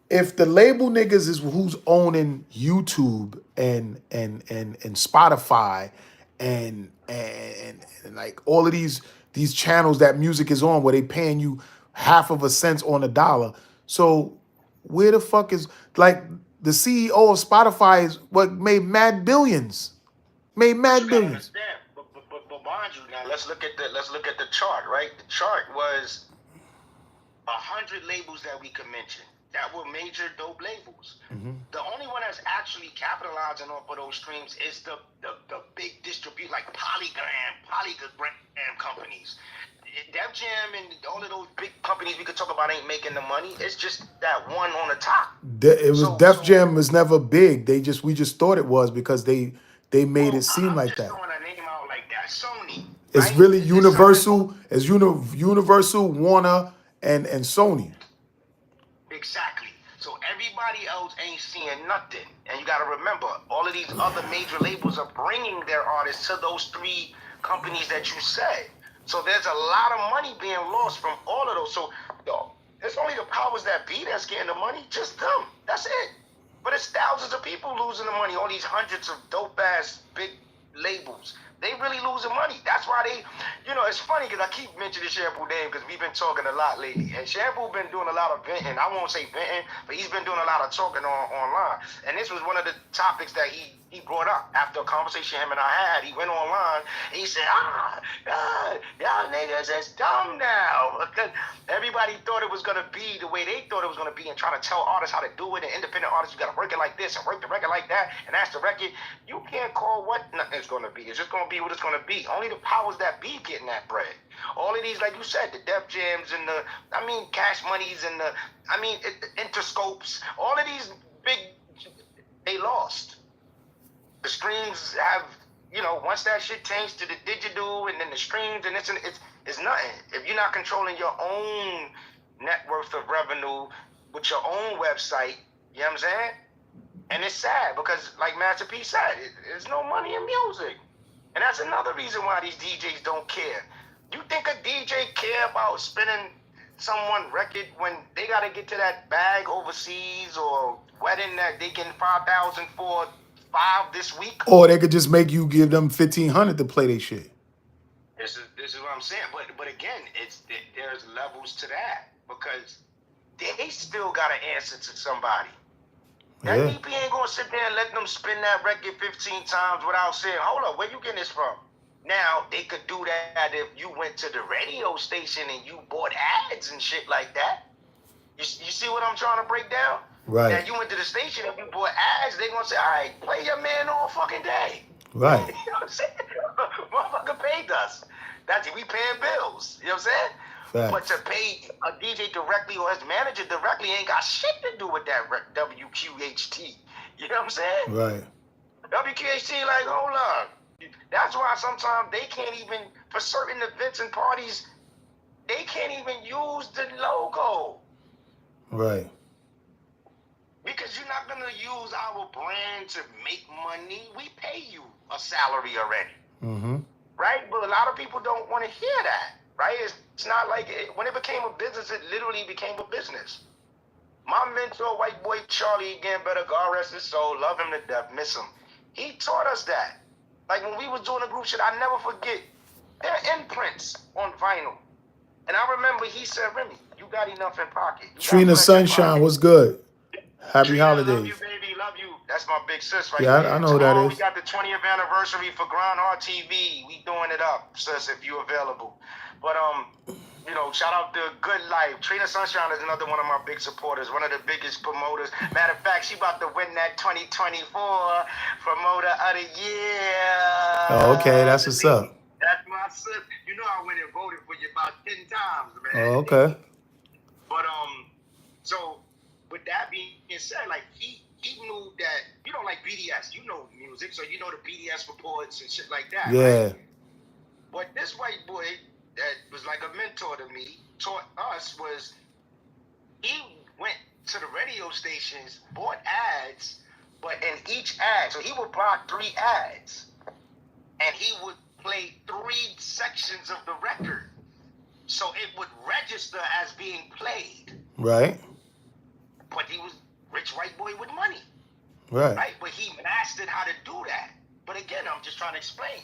G: If the label niggas is who's owning YouTube and Spotify and like all of these channels that music is on where they paying you half of a cent on the dollar. So where the fuck is like the CEO of Spotify is what made mad billions. Made mad billions.
C: But mind you, now let's look at the chart, right? The chart was 100 labels that we could mention that were major dope labels. The only one that's actually capitalizing off of those streams is the big distribute like Polygram companies. Def Jam and all of those big companies we could talk about ain't making the money. It's just that one on the top.
G: It was Def Jam was never big. We just thought it was because they made it seem like that.
C: I'm just throwing a name out like that. Sony.
G: It's
C: right?
G: really Universal. It's Universal, Warner, and Sony.
C: Exactly. So everybody else ain't seeing nothing. And you got to remember, all of these other major labels are bringing their artists to those three companies that you said. So there's a lot of money being lost from all of those. So it's only the powers that be that's getting the money, just them. That's it. But it's thousands of people losing the money, all these hundreds of dope-ass big labels. They really losing money. That's why they, it's funny because I keep mentioning Shampoo name because we've been talking a lot lately. And Shampoo been doing a lot of venting. I won't say venting, but he's been doing a lot of talking online. And this was one of the topics that he brought up after a conversation him and I had. He went online and he said, y'all niggas is dumb now. Because everybody thought it was going to be the way they thought it was going to be and trying to tell artists how to do it. And independent artists, you got to work it like this and work the record like that. And that's the record. You can't call what nothing's going to be. It's just going to be what it's going to be. Only the powers that be getting that bread. All of these, like you said, the Def Jams and Cash Moneys and Interscopes, all of these big, they lost. The streams have, once that shit changed to the digital and then the streams and it's nothing. If you're not controlling your own net worth of revenue with your own website, you know what I'm saying? And it's sad because, like Master P said, there's no money in music. And that's another reason why these DJs don't care. You think a DJ care about spinning someone record when they got to get to that bag overseas or wedding that they getting 5,000 for 5 this week?
G: Or they could just make you give them 1,500 to play their shit.
C: This is what I'm saying. But again, there's levels to that because they still got to answer to somebody. That EP ain't gonna sit there and let them spin that record 15 times without saying, hold up, where you getting this from? Now, they could do that if you went to the radio station and you bought ads and shit like that. You see what I'm trying to break down?
G: Right.
C: Now, you went to the station and you bought ads, they gonna say, all right, play your man all fucking day.
G: Right.
C: You know what I'm saying? Motherfucker paid us. We paying bills. You know what I'm saying?
G: Facts.
C: But to pay a DJ directly or his manager directly ain't got shit to do with that WQHT. You know what I'm saying?
G: Right.
C: WQHT, like, hold on. That's why sometimes they can't even, for certain events and parties, they can't even use the logo.
G: Right.
C: Because you're not going to use our brand to make money. We pay you a salary already.
G: Mm-hmm. Right?
C: But a lot of people don't want to hear that. Right? It's not like when it became a business, it literally became a business. My mentor, white boy Charlie, again, better God rest his soul, love him to death, miss him. He taught us that. Like when we was doing the group shit, I never forget. There are imprints on vinyl. And I remember he said, Remy, you got enough in pocket.
G: Trina Sunshine was good. Happy
C: Trina,
G: holidays.
C: love you, baby, love you. That's my big sis right
G: there.
C: there.
G: I know who that is.
C: We got the 20th anniversary for Grindhardtv. We doing it up, sis, if you available. But shout out to Good Life. Trina Sunshine is another one of my big supporters, one of the biggest promoters. Matter of fact, she about to win that 2024 Promoter of the Year.
G: Oh, okay, that's what's up.
C: That's my sis. You know I went and voted for you about 10 times, man.
G: Oh, okay.
C: But so with that being said, like he knew that like BDS, music, so you know the BDS reports and shit like that.
G: Yeah.
C: Right? What this white boy that was like a mentor to me taught us was he went to the radio stations, bought ads, but in each ad, so he would buy 3 ads, and he would play 3 sections of the record, so it would register as being played.
G: Right.
C: But he was rich white boy with money.
G: Right.
C: But he mastered how to do that. But again, I'm just trying to explain.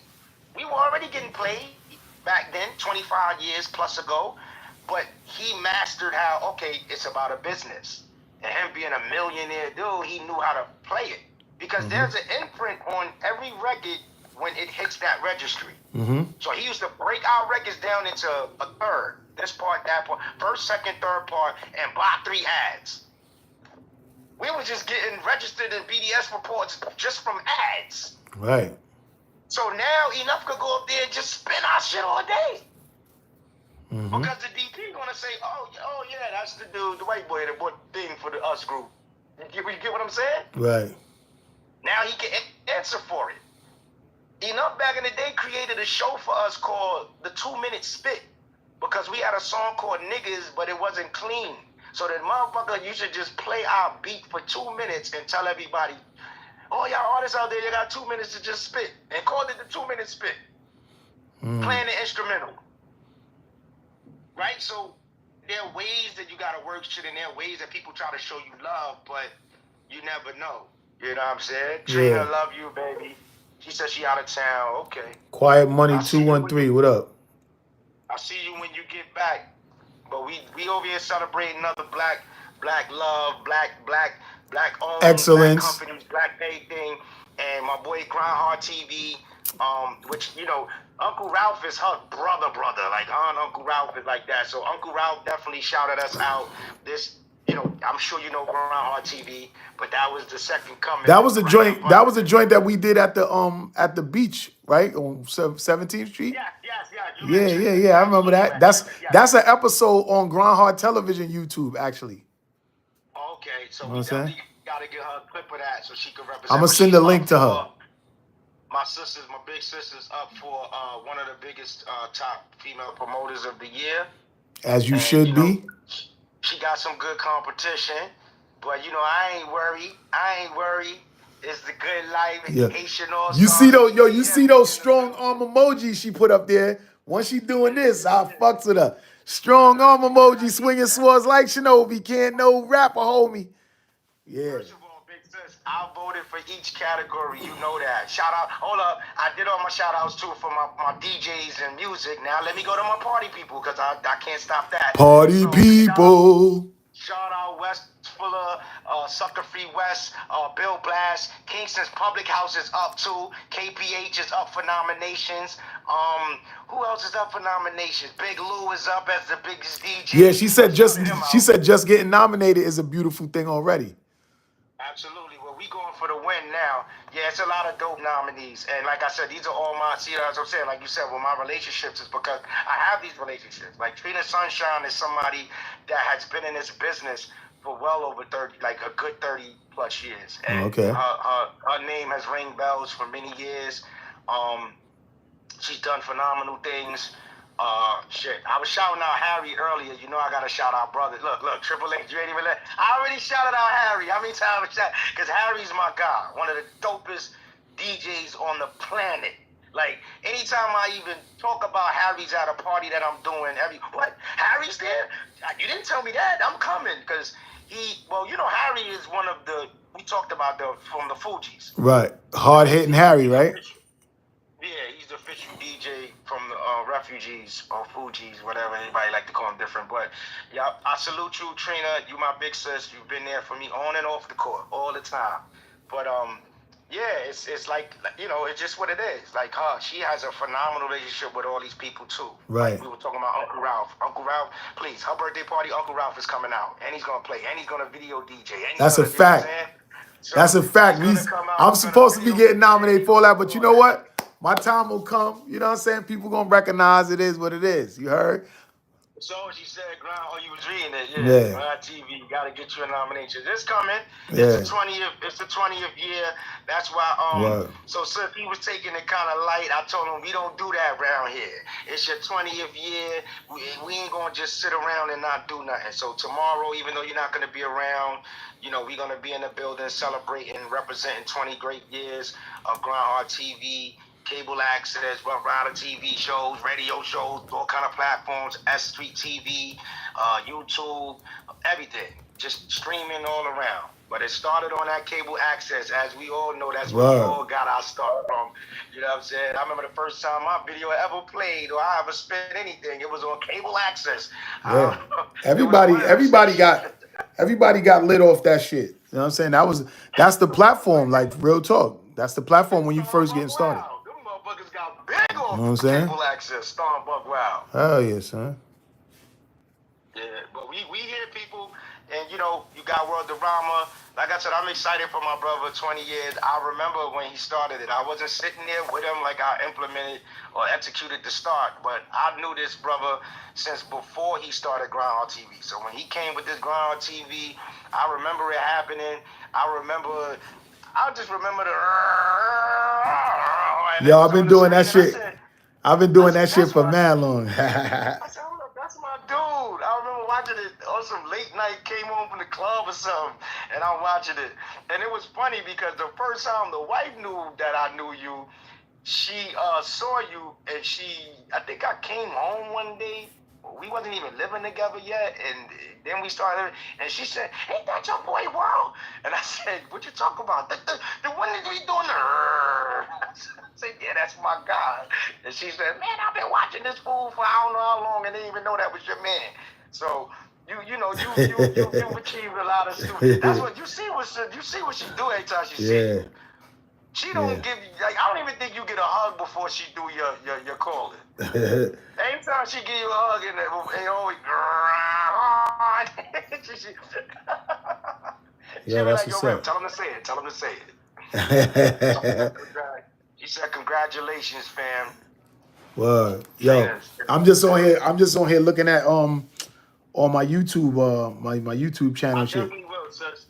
C: We were already getting played back then, 25 years plus ago, but he mastered how, okay, it's about a business. And him being a millionaire dude, he knew how to play it. Because there's an imprint on every record when it hits that registry.
G: Mm-hmm.
C: So he used to break our records down into a third, this part, that part, first, second, third part, and buy 3 ads. We were just getting registered in BDS reports just from ads.
G: Right.
C: So now Enough could go up there and just spin our shit all day. Because the DP gonna say, oh yeah, that's the dude, the white boy that bought the thing for the us group. You get what I'm saying?
G: Right.
C: Now he can answer for it. Enough back in the day created a show for us called the 2-Minute Spit, because we had a song called Niggas, but it wasn't clean. So that motherfucker, you should just play our beat for 2 minutes and tell everybody, oh, y'all artists out there, you got 2 minutes to just spit. And called it the 2-Minute Spit. Playing the instrumental. Right? So there are ways that you gotta work shit, and there are ways that people try to show you love, but you never know. You know what I'm saying? Trina, love you, baby. She said she out of town. Okay.
G: Quiet Money 213. What up?
C: I'll see you when you get back. But we over here celebrating another black love, black owned,
G: excellence,
C: black companies, black paid thing. And my boy Grindhardtv, which, you know, Uncle Ralph is her brother. Like her and Uncle Ralph is like that. So Uncle Ralph definitely shouted us out. This, you know, I'm sure you know Grindhardtv, but that was the second coming.
G: That was a joint. That was a joint that we did at the beach, right on 17th Street. Yeah. I remember that. That's an episode on Grindhard Television YouTube, actually.
C: Okay, so we definitely gotta get her a clip of that so she can represent.
G: I'm gonna send a link to her.
C: My big sister's up for one of the biggest top female promoters of the year.
G: As you should be.
C: She got some good competition, but you know, I ain't worried. It's the good life.
G: Yeah.
C: Haitian all
G: you see those, you see those strong arm emojis she put up there. Once she doing this, I fucks with her. Strong arm emoji, swinging swords like Shinobi. Can't no rapper hold me. Yeah.
C: First of all, big sis, I voted for each category. You know that. Shout out. Hold up. I did all my shout outs too for my DJs and music. Now let me go to my party people, because I can't stop that.
G: Party people.
C: Shout out West Fuller, Sucker Free West, Bill Blast, Kingston's Public House is up too. KPH is up for nominations. Who else is up for nominations? Big Lou is up as the biggest DJ.
G: Yeah, she said just getting nominated is a beautiful thing already.
C: Absolutely. Well, we going for the win now. Yeah, it's a lot of dope nominees. And like I said, these are all my, see, as I'm saying, like you said, with my relationships is because I have these relationships. Like Trina Sunshine is somebody that has been in this business for well over 30, like a good 30 plus years. And her name has ring bells for many years. She's done phenomenal things. Shit. I was shouting out Harry earlier. You know I gotta shout out brothers. Look, Triple H, you ain't even let. I already shouted out Harry. How many times I shout? Because Harry's my guy. One of the dopest DJs on the planet. Like, anytime I even talk about Harry's at a party that I'm doing, what? Harry's there? You didn't tell me that. I'm coming. Because Harry is one of the, we talked about from the Fugees.
G: Right. Hard hitting Harry, right?
C: Yeah, he's the official DJ from the Refugees or Fugees, whatever anybody like to call him different. But yeah, I salute you, Trina. You my big sis. You've been there for me on and off the court all the time. But yeah, it's like, you know, it's just what it is. Like she has a phenomenal relationship with all these people too.
G: Right.
C: Like we were talking about Uncle Ralph. Uncle Ralph, please, her birthday party, Uncle Ralph is coming out, and he's gonna play, and he's gonna video DJ.
G: That's a fact. That's a fact. I'm supposed to be getting nominated for that, but you know what? My time will come. You know what I'm saying? People gonna recognize it is what it is. You heard?
C: So she said, you was reading it. Yeah. TV, gotta get you a nomination. It's coming. It's the 20th year. That's why. So since he was taking it kind of light, I told him we don't do that around here. It's your 20th year. We ain't gonna just sit around and not do nothing. So tomorrow, even though you're not gonna be around, you know, we're gonna be in the building celebrating, representing 20 great years of Grindhardtv. Cable access, Rough Rider TV shows, radio shows, all kind of platforms, S Street TV, YouTube, everything. Just streaming all around. But it started on that cable access. As we all know, that's where we all got our start from. You know what I'm saying? I remember the first time my video ever played or I ever spent anything, it was on cable access.
G: Yeah. Everybody got lit off that shit. You know what I'm saying? That's the platform, like real talk. That's the platform when you first getting started.
C: Motherfuckers got big off cable access, Starbuck Wow.
G: Hell yeah, son.
C: Yeah, but we hear people, And, you know, you got World Drama. Like I said, I'm excited for my brother, 20 years. I remember when he started it. I wasn't sitting there with him like I implemented or executed the start, but I knew this brother since before he started Grindhardtv. So when he came with this Grindhardtv, I remember it happening. I just remember the...
G: Yo, I've been doing that shit. I've been doing that shit for mad long.
C: I said, oh, look, that's my dude. I remember watching it on some late night, came home from the club or something, and I'm watching it. And it was funny because the first time the wife knew that I knew you, she saw you, and I think I came home one day. We wasn't even living together yet, and then we started, and she said, ain't that your boy, World? And I said, what you talking about? The one that we doing I said, yeah, that's my guy. And she said, man, I've been watching this fool for I don't know how long, and didn't even know that was your man. So you've achieved a lot of stuff. That's what you see. You see what she do every time she see you. She don't give you, like, I don't even think you get a hug before she do your calling. Anytime she give you a hug, and they always,
G: yeah, that's
C: like,
G: what's
C: yo,
G: up.
C: tell him to say it. She said, congratulations, fam.
G: Well, yo, I'm just on here looking at on my YouTube my YouTube channel
C: I
G: shit.
C: definitely will, sis.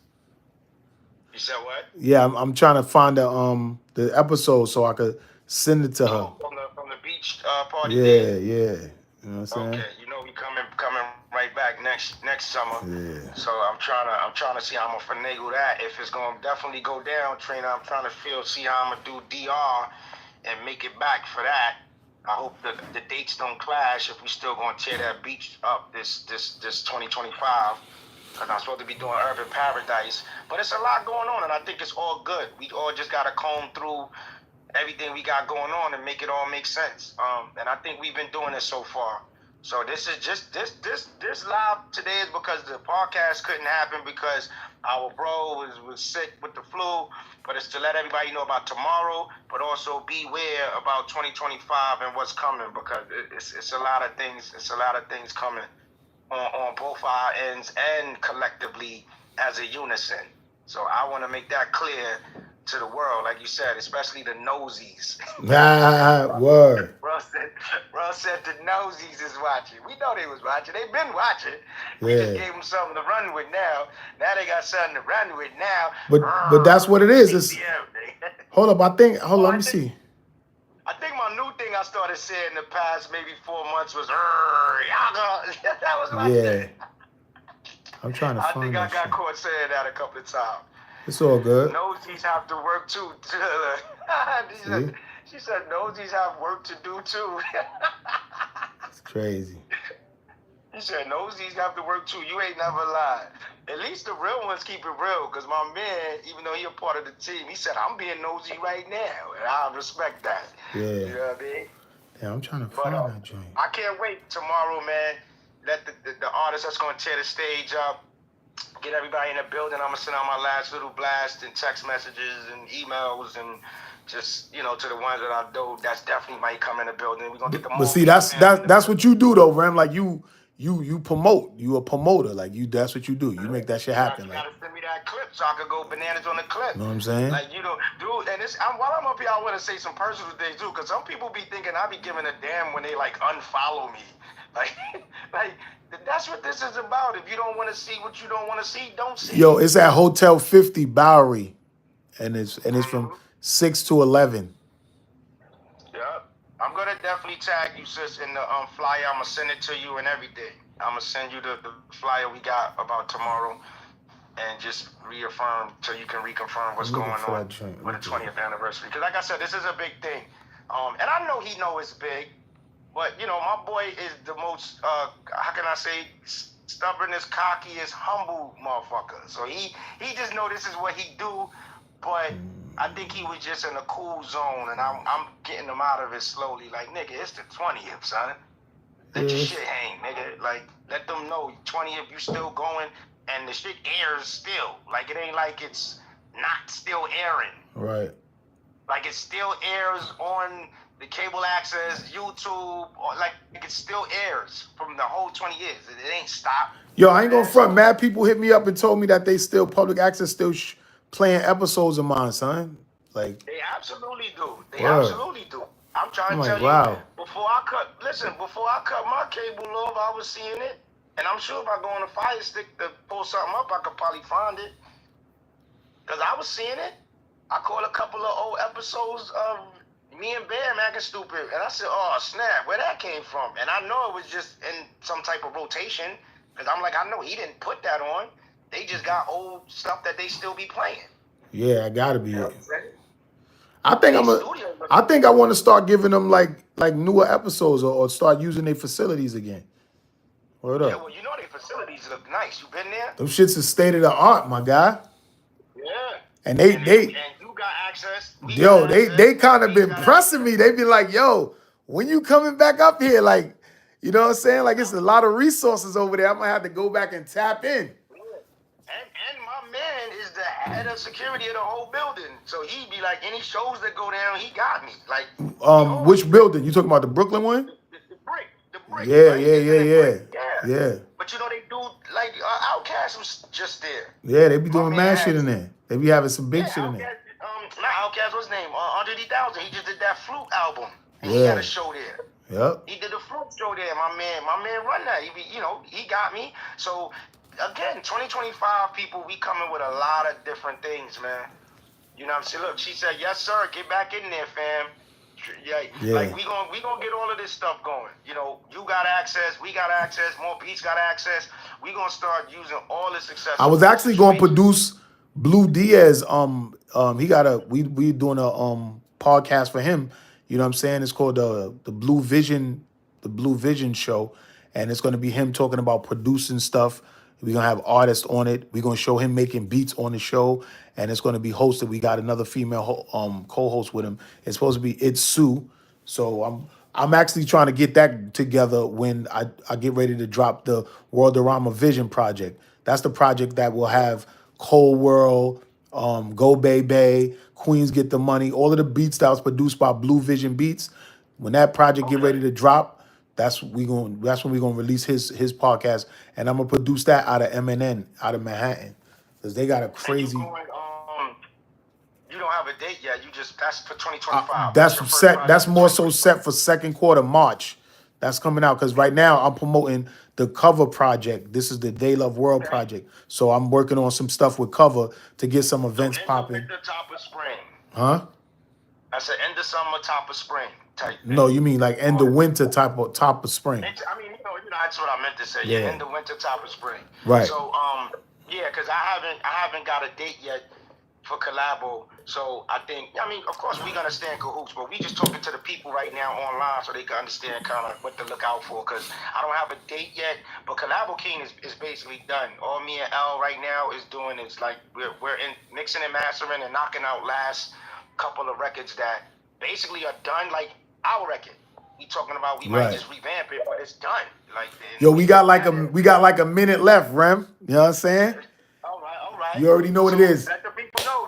C: You said what?
G: Yeah, I'm trying to find the episode so I could send it to her.
C: From the beach party.
G: Yeah. You know what I'm saying?
C: Okay, you know we coming right back next summer.
G: Yeah.
C: So I'm trying to see how I'm gonna finagle that. If it's gonna definitely go down, Trina, I'm trying to see how I'm gonna do DR and make it back for that. I hope the dates don't clash if we still gonna tear that beach up this 2025. Because I'm supposed to be doing Urban Paradise. But it's a lot going on, and I think it's all good. We all just got to comb through everything we got going on and make it all make sense. And I think we've been doing it so far. So this is just, this live today is because the podcast couldn't happen because our bro was sick with the flu. But it's to let everybody know about tomorrow, but also beware about 2025 and what's coming, because it's a lot of things. It's a lot of things coming on both our ends and collectively as a unison. So I want to make that clear to the world, like you said, especially the nosies.
G: Word.
C: Bro said the nosies is watching. We know they was watching. They've been watching. We
G: Yeah.
C: just gave them something to run with now. Now they got something to run with now.
G: But that's what it is. It's, hold up, let me see.
C: I think my new thing I started saying in the past maybe 4 months was that was what I said.
G: I'm trying to find
C: I think I got
G: shit.
C: caught saying that a couple of times.
G: It's all good.
C: Nosies have to work too. She said nosies have work to do too.
G: It's crazy.
C: She said nosies have to work too. You ain't never lied. At least the real ones keep it real, because my man, even though he a part of the team, he said, I'm being nosy right now, and I respect that.
G: Yeah.
C: You know what I mean?
G: Yeah, I'm trying to find that joint.
C: I can't wait tomorrow, man. Let the artist that's going to tear the stage up, get everybody in the building. I'm going to send out my last little blast and text messages and emails and just, to the ones that I know that's definitely might come in the building. We're going to get the
G: But see, that's what you do though, Ram. Like you promote. You a promoter. Like that's what you do. You make that shit happen.
C: You gotta send me that clip so I could go bananas on the clip.
G: You know what I'm saying?
C: Like, dude, and while I'm up here, I want to say some personal things too, because some people be thinking I be giving a damn when they like unfollow me. Like that's what this is about. If you don't want to see what you don't want to see, don't see.
G: Yo, it's at Hotel 50 Bowery, and it's from 6 to 11.
C: Yep. I'm gonna definitely tag you, sis, in the flyer. I'm gonna send it to you and everything. I'm gonna send you the flyer we got about tomorrow, and just reaffirm so you can reconfirm what's going on with the 20th anniversary. Because like I said, this is a big thing, and I know he know it's big, but my boy is the most how can I say, stubbornest, cockiest, humble motherfucker. So he just know this is what he do, but I think he was just in a cool zone, and I'm getting him out of it slowly. Like, nigga, it's the 20th, son. Let your shit hang, nigga. Like, let them know 20th, you still going, and the shit airs still. Like, it ain't like it's not still airing.
G: Right.
C: Like, it still airs on the cable access, YouTube, or like it still airs from the whole 20 years. It ain't stopped.
G: Yo, I ain't gonna front. Mad people hit me up and told me that they still public access still playing episodes of mine, son. Like,
C: They absolutely do. They
G: word.
C: absolutely do. I'm trying
G: I'm
C: to
G: like,
C: tell you,
G: wow.
C: before I cut my cable off, I was seeing it. And I'm sure if I go on a Fire Stick to pull something up, I could probably find it. Because I was seeing it. I caught a couple of old episodes of me and Bear acting stupid. And I said, oh, snap, where that came from? And I know it was just in some type of rotation. Because I'm like, I know he didn't put that on. They just got old stuff that they still be playing.
G: Yeah, I gotta be it.
C: I
G: I think I want to start giving them like newer episodes or start using their facilities again. Word
C: Yeah,
G: up.
C: well, you know their facilities look nice. You been there?
G: Them shits is state of the art, my guy.
C: Yeah.
G: And
C: And you got access.
G: They kind of been pressing me. They be like, yo, when you coming back up here? Like, you know what I'm saying? Like, it's a lot of resources over there. I might have to go back and tap in.
C: And my man is the head of security of the whole building. So he be like, any shows that go down, he got me. Like,
G: Which building? You talking about the Brooklyn one?
C: the brick.
G: Yeah,
C: right?
G: yeah.
C: But you know they do like Outkast was just there.
G: Yeah, they be
C: My
G: doing
C: man
G: mad
C: had-
G: shit in there. They be having some big
C: Yeah,
G: shit in there.
C: not Outkast. What's his name? Andre 3000. He just did that Flute album. And he
G: Yeah.
C: had a show there.
G: Yep.
C: He did the Flute show there. My man run that. He got me. So again, 2025 people, we coming with a lot of different things, man. You know what I'm saying? Look, she said, yes, sir. Get back in there, fam. Yeah. Like we gonna get all of this stuff going. You know, you got access, we got access, more beats got access. We gonna start using all the success.
G: I was actually going to produce Blue Diaz. He got we doing a podcast for him. You know what I'm saying? It's called the Blue Vision show, and it's going to be him talking about producing stuff. We're going to have artists on it. We're going to show him making beats on the show, and it's going to be hosted. We got another female co-host with him. It's supposed to be It's Sue. So I'm actually trying to get that together when I get ready to drop the Worldorama Vision project. That's the project that will have Cold World, Go Bay Bay, Queens Get the Money, all of the beats that was produced by Blue Vision Beats. When that project get ready to drop, that's when we're gonna release his podcast, and I'm gonna produce that out of MNN, out of Manhattan, because they got a crazy.
C: You don't have a date yet. That's for 2025.
G: That's set. That's more so set for second quarter March. That's coming out because right now I'm promoting the Cover project. This is the They Love World project. So I'm working on some stuff with Cover to get some events popping.
C: End of top of spring.
G: Huh?
C: I said end of summer, top of spring type thing.
G: No, you mean like end of winter top of spring.
C: I mean, that's what I meant to say.
G: Yeah.
C: End of winter, top of spring.
G: Right.
C: So, yeah, because I haven't got a date yet for collabo. So I think, of course we're gonna stay in cahoots, but we just talking to the people right now online so they can understand kind of what to look out for. Because I don't have a date yet, but Collabo King is basically done. All me and L right now is doing is like we're in mixing and mastering and knocking out last couple of records that basically are done, like our record. We talking about we might just revamp it, but it's done. Like,
G: yo, we got like a minute left, Rem. You know what I'm saying?
C: All right.
G: You already know what it is.
C: Let the people know.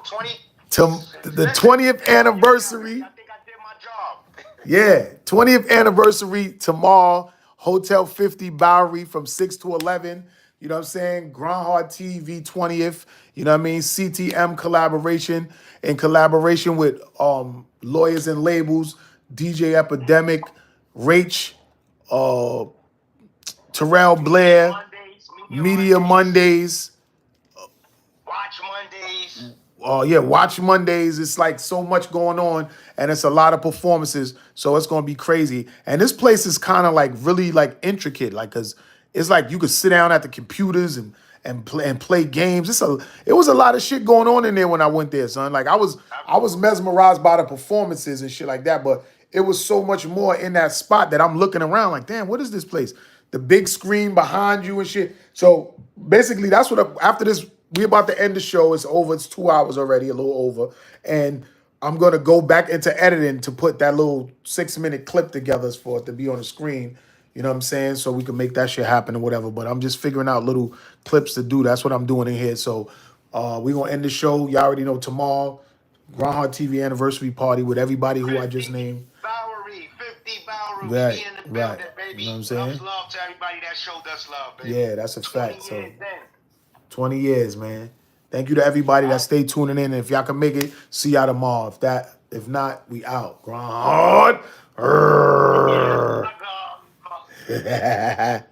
G: The 20th anniversary.
C: I think I did my job.
G: Yeah, 20th anniversary tomorrow. Hotel 50 Bowery from 6 to 11. You know what I'm saying? Grindhardtv 20th. You know what I mean? CTM collaboration in collaboration with Lawyers and Labels, DJ Epidemic, Rach, Terrell Blair, Media Mondays.
C: Watch Mondays.
G: Watch Mondays. It's like so much going on, and it's a lot of performances, so it's gonna be crazy. And this place is kind of like really like intricate, like because it's like you could sit down at the computers and play games. It was a lot of shit going on in there when I went there, son. Like I was mesmerized by the performances and shit like that, but it was so much more in that spot that I'm looking around like, damn, what is this place? The big screen behind you and shit. So basically, that's what after this. We about to end the show. It's over. It's 2 hours already, a little over. And I'm going to go back into editing to put that little 6-minute clip together for it to be on the screen. You know what I'm saying? So we can make that shit happen or whatever. But I'm just figuring out little clips to do. That's what I'm doing in here. So we're going to end the show. Y'all already know tomorrow, Grindhardtv anniversary party with everybody who I just named.
C: Bowery, 50 Bowery.
G: Right,
C: We in the building, baby. baby.
G: You know what I'm saying?
C: Much love to everybody that showed us love, baby.
G: Yeah, that's a
C: 20
G: fact. So
C: years in.
G: 20 years, man. Thank you to everybody that stay tuning in. And if y'all can make it, see y'all tomorrow. If not, we out. Grindhard.
C: Yeah, my God.